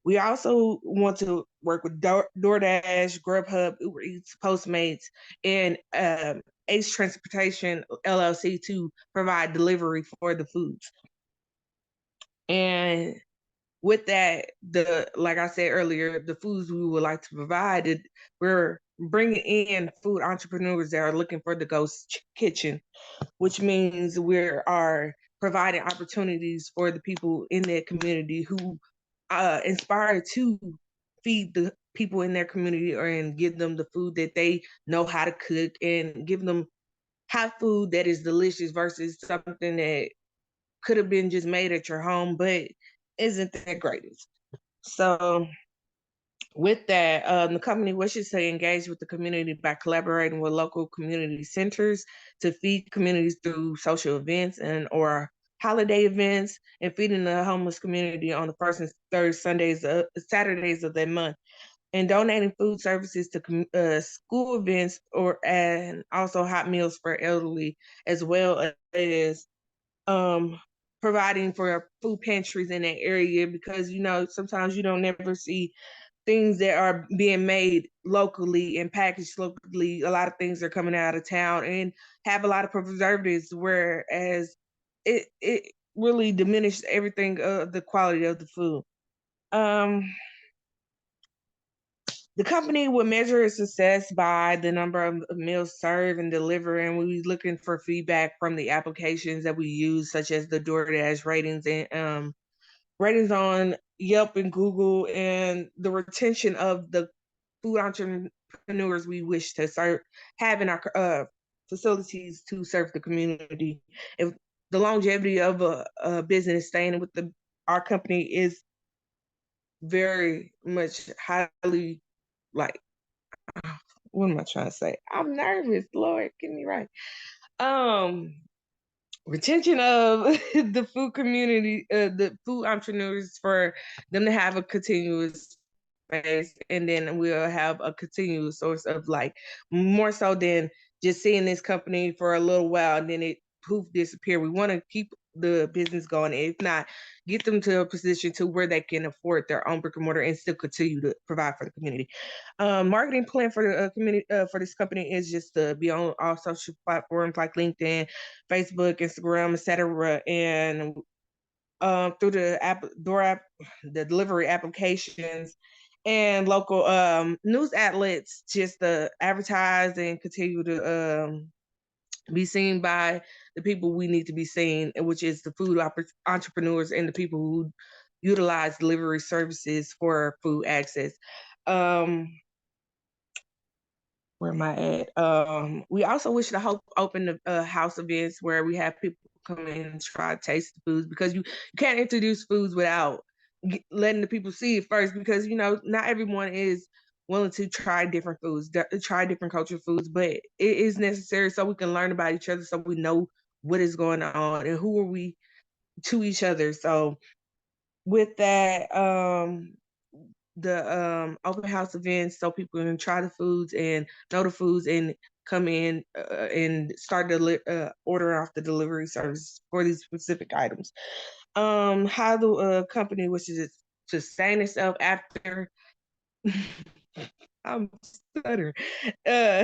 Speaker 20: We also want to work with DoorDash, Grubhub, Uber Eats, Postmates, and Ace Transportation LLC to provide delivery for the foods. And with that, like I said earlier, the foods we would like to provide, we're bringing in food entrepreneurs that are looking for the ghost kitchen, which means we are providing opportunities for the people in their community who inspired to feed the people in their community and give them the food that they know how to cook, and give them hot food that is delicious versus something that could have been just made at your home but isn't that greatest. So with that, the company wishes to engage with the community by collaborating with local community centers to feed communities through social events and or holiday events, and feeding the homeless community on the first and third Saturdays of that month, and donating food services to school events and also hot meals for elderly, as well as providing for food pantries in that area, because sometimes you don't never see things that are being made locally and packaged locally. A lot of things are coming out of town and have a lot of preservatives, whereas it really diminished everything the quality of the food. The company will measure its success by the number of meals served and delivered, and we're looking for feedback from the applications that we use, such as the DoorDash ratings and ratings on Yelp and Google, and the retention of the food entrepreneurs we wish to have in our facilities to serve the community. If the longevity of a business staying with our company is very much highly, like, what am I trying to say? I'm nervous. Lord, get me right. Retention of the food community, the food entrepreneurs, for them to have a continuous space, and then we'll have a continuous source of, like, more so than just seeing this company for a little while and then it poof disappear. We want to keep the business going. If not, get them to a position to where they can afford their own brick and mortar and still continue to provide for the community. Marketing plan for the community for this company is just to be on all social platforms like LinkedIn, Facebook, Instagram, etc., and through the delivery applications and local news outlets, just to advertise and continue to be seen by the people we need to be seen, which is the food entrepreneurs and the people who utilize delivery services for food access. Where am I at? We also wish to open the house events where we have people come in and try to taste the foods, because you can't introduce foods without letting the people see it first, because not everyone is willing to try different foods, try different culture foods, but it is necessary so we can learn about each other, so we know what is going on and who are we to each other. So with that, the open house events, so people can try the foods and know the foods and come in and start ordering off the delivery service for these specific items. How the company wishes to sustain itself after I'm stuttering. Uh,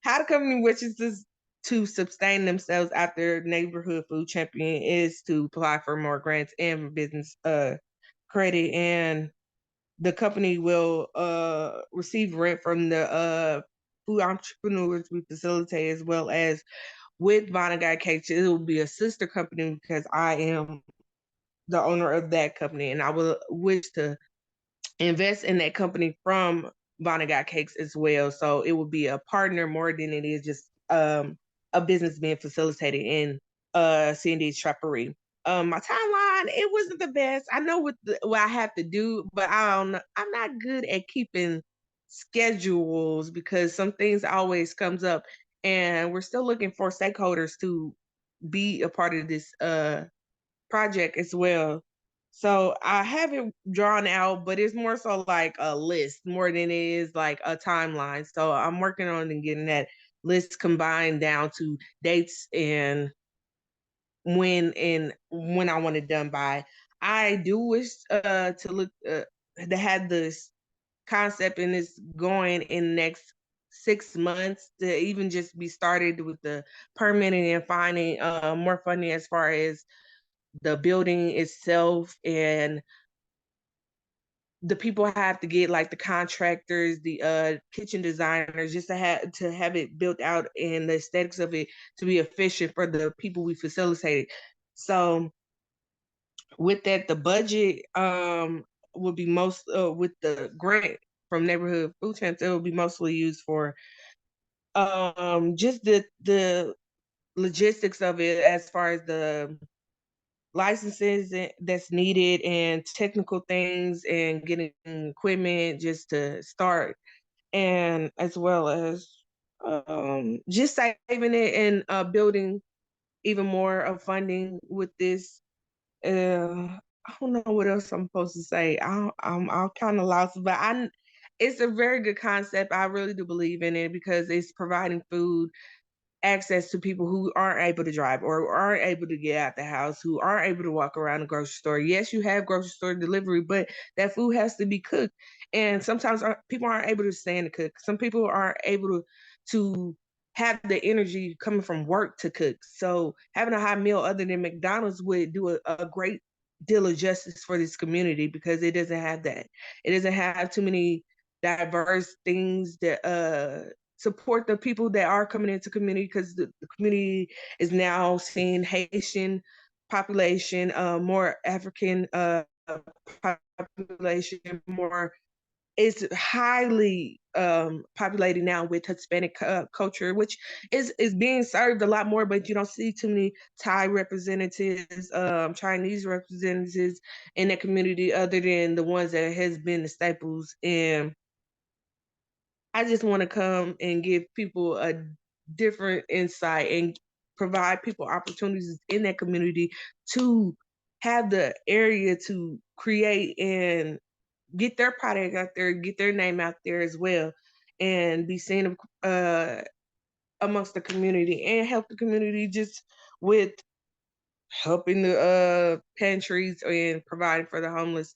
Speaker 20: how the company wishes to sustain themselves after neighborhood food champion is to apply for more grants and business credit, and the company will receive rent from the food entrepreneurs we facilitate, as well as with Vonnegut Cakes. It will be a sister company because I am the owner of that company, and I will wish to invest in that company from Vonnegut Cakes as well. So it will be a partner more than it is just a business being facilitated in C&D's Trappery. My timeline, it wasn't the best. I know what I have to do, but I don't know. I'm not good at keeping schedules because some things always comes up, and we're still looking for stakeholders to be a part of this project as well. So I have it drawn out, but it's more so like a list more than it is like a timeline. So I'm working on and getting that list combined down to dates and when I want it done by. I do wish to look to have this concept and it's going in the next 6 months to even just be started with the permitting and finding more funding as far as the building itself, and the people have to get like the contractors, the kitchen designers, just to have it built out and the aesthetics of it to be efficient for the people we facilitated. So with that, the budget will be most with the grant from neighborhood food stamps, it will be mostly used for just the logistics of it as far as the licenses that's needed and technical things and getting equipment just to start, and as well as just saving it and building even more of funding with this. I don't know what else I'm supposed to say. I'm kind of lost, but it's a very good concept. I really do believe in it because it's providing food access to people who aren't able to drive or aren't able to get out the house, who aren't able to walk around the grocery store. Yes, you have grocery store delivery, but that food has to be cooked. And sometimes people aren't able to stand to cook. Some people aren't able to have the energy coming from work to cook. So having a hot meal other than McDonald's would do a great deal of justice for this community because it doesn't have that. It doesn't have too many diverse things that support the people that are coming into community because the community is now seeing Haitian population, more African population, more it's highly populated now with Hispanic culture, which is being served a lot more, but you don't see too many Thai representatives, Chinese representatives in that community other than the ones that has been the staples. And I just want to come and give people a different insight and provide people opportunities in that community to have the area to create and get their product out there, get their name out there as well, and be seen amongst the community and help the community just with helping the pantries and providing for the homeless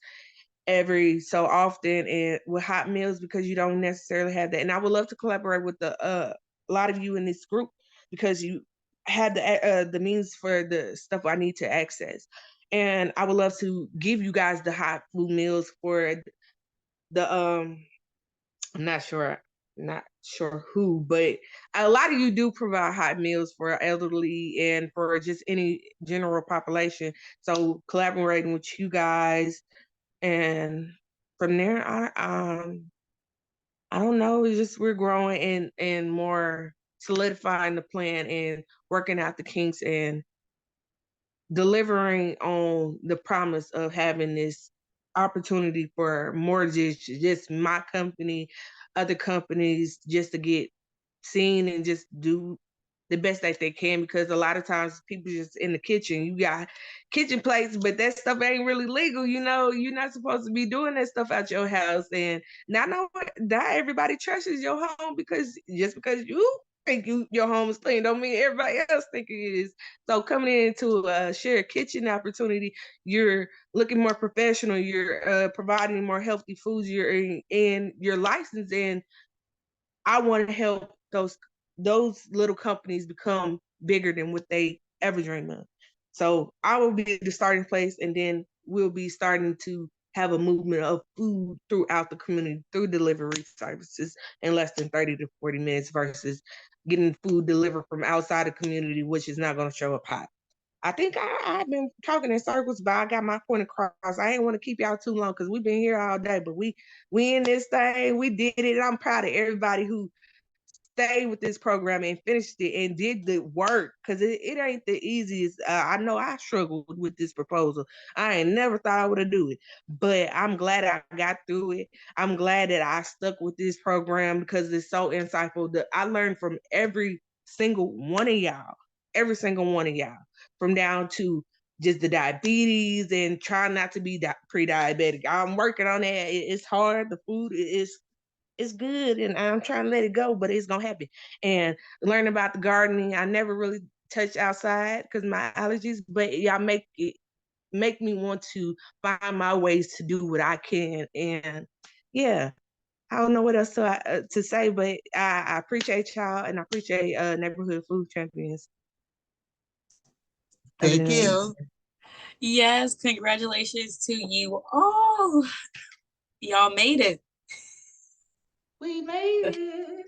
Speaker 20: every so often and with hot meals because you don't necessarily have that. And I would love to collaborate with a lot of you in this group because you have the means for the stuff I need to access. And I would love to give you guys the hot food meals for the I'm not sure who, but a lot of you do provide hot meals for elderly and for just any general population. So collaborating with you guys, and from there, I don't know. It's just we're growing and more solidifying the plan and working out the kinks and delivering on the promise of having this opportunity for more just my company, other companies, just to get seen and just do the best that they can, because a lot of times people just in the kitchen, you got kitchen plates, but that stuff ain't really legal. You know, you're not supposed to be doing that stuff at your house. And not everybody trashes your home because just because you think your home is clean don't mean everybody else think it is. So coming into a shared kitchen opportunity, you're looking more professional, you're providing more healthy foods, you're in your license, and I want to help those little companies become bigger than what they ever dream of. So I will be the starting place, and then we'll be starting to have a movement of food throughout the community through delivery services in less than 30 to 40 minutes versus getting food delivered from outside the community, which is not going to show up hot. I think I've been talking in circles, but I got my point across. I ain't want to keep y'all too long because we've been here all day, but we in this thing, we did it. I'm proud of everybody who stayed with this program and finished it and did the work, because it ain't the easiest. I know I struggled with this proposal. I ain't never thought I would have do it, but I'm glad I got through it. I'm glad that I stuck with this program because it's so insightful. That I learned from every single one of y'all, from down to just the diabetes and trying not to be pre-diabetic. I'm working on that. It's hard. The food is it's good, and I'm trying to let it go, but it's gonna happen. And learning about the gardening, I never really touched outside because my allergies, but y'all make me want to find my ways to do what I can. And yeah, I don't know what else to say, but I appreciate y'all, and I appreciate Neighborhood Food Champions.
Speaker 10: Thank you.
Speaker 1: Yes, congratulations to you all. Y'all made it.
Speaker 2: We made it.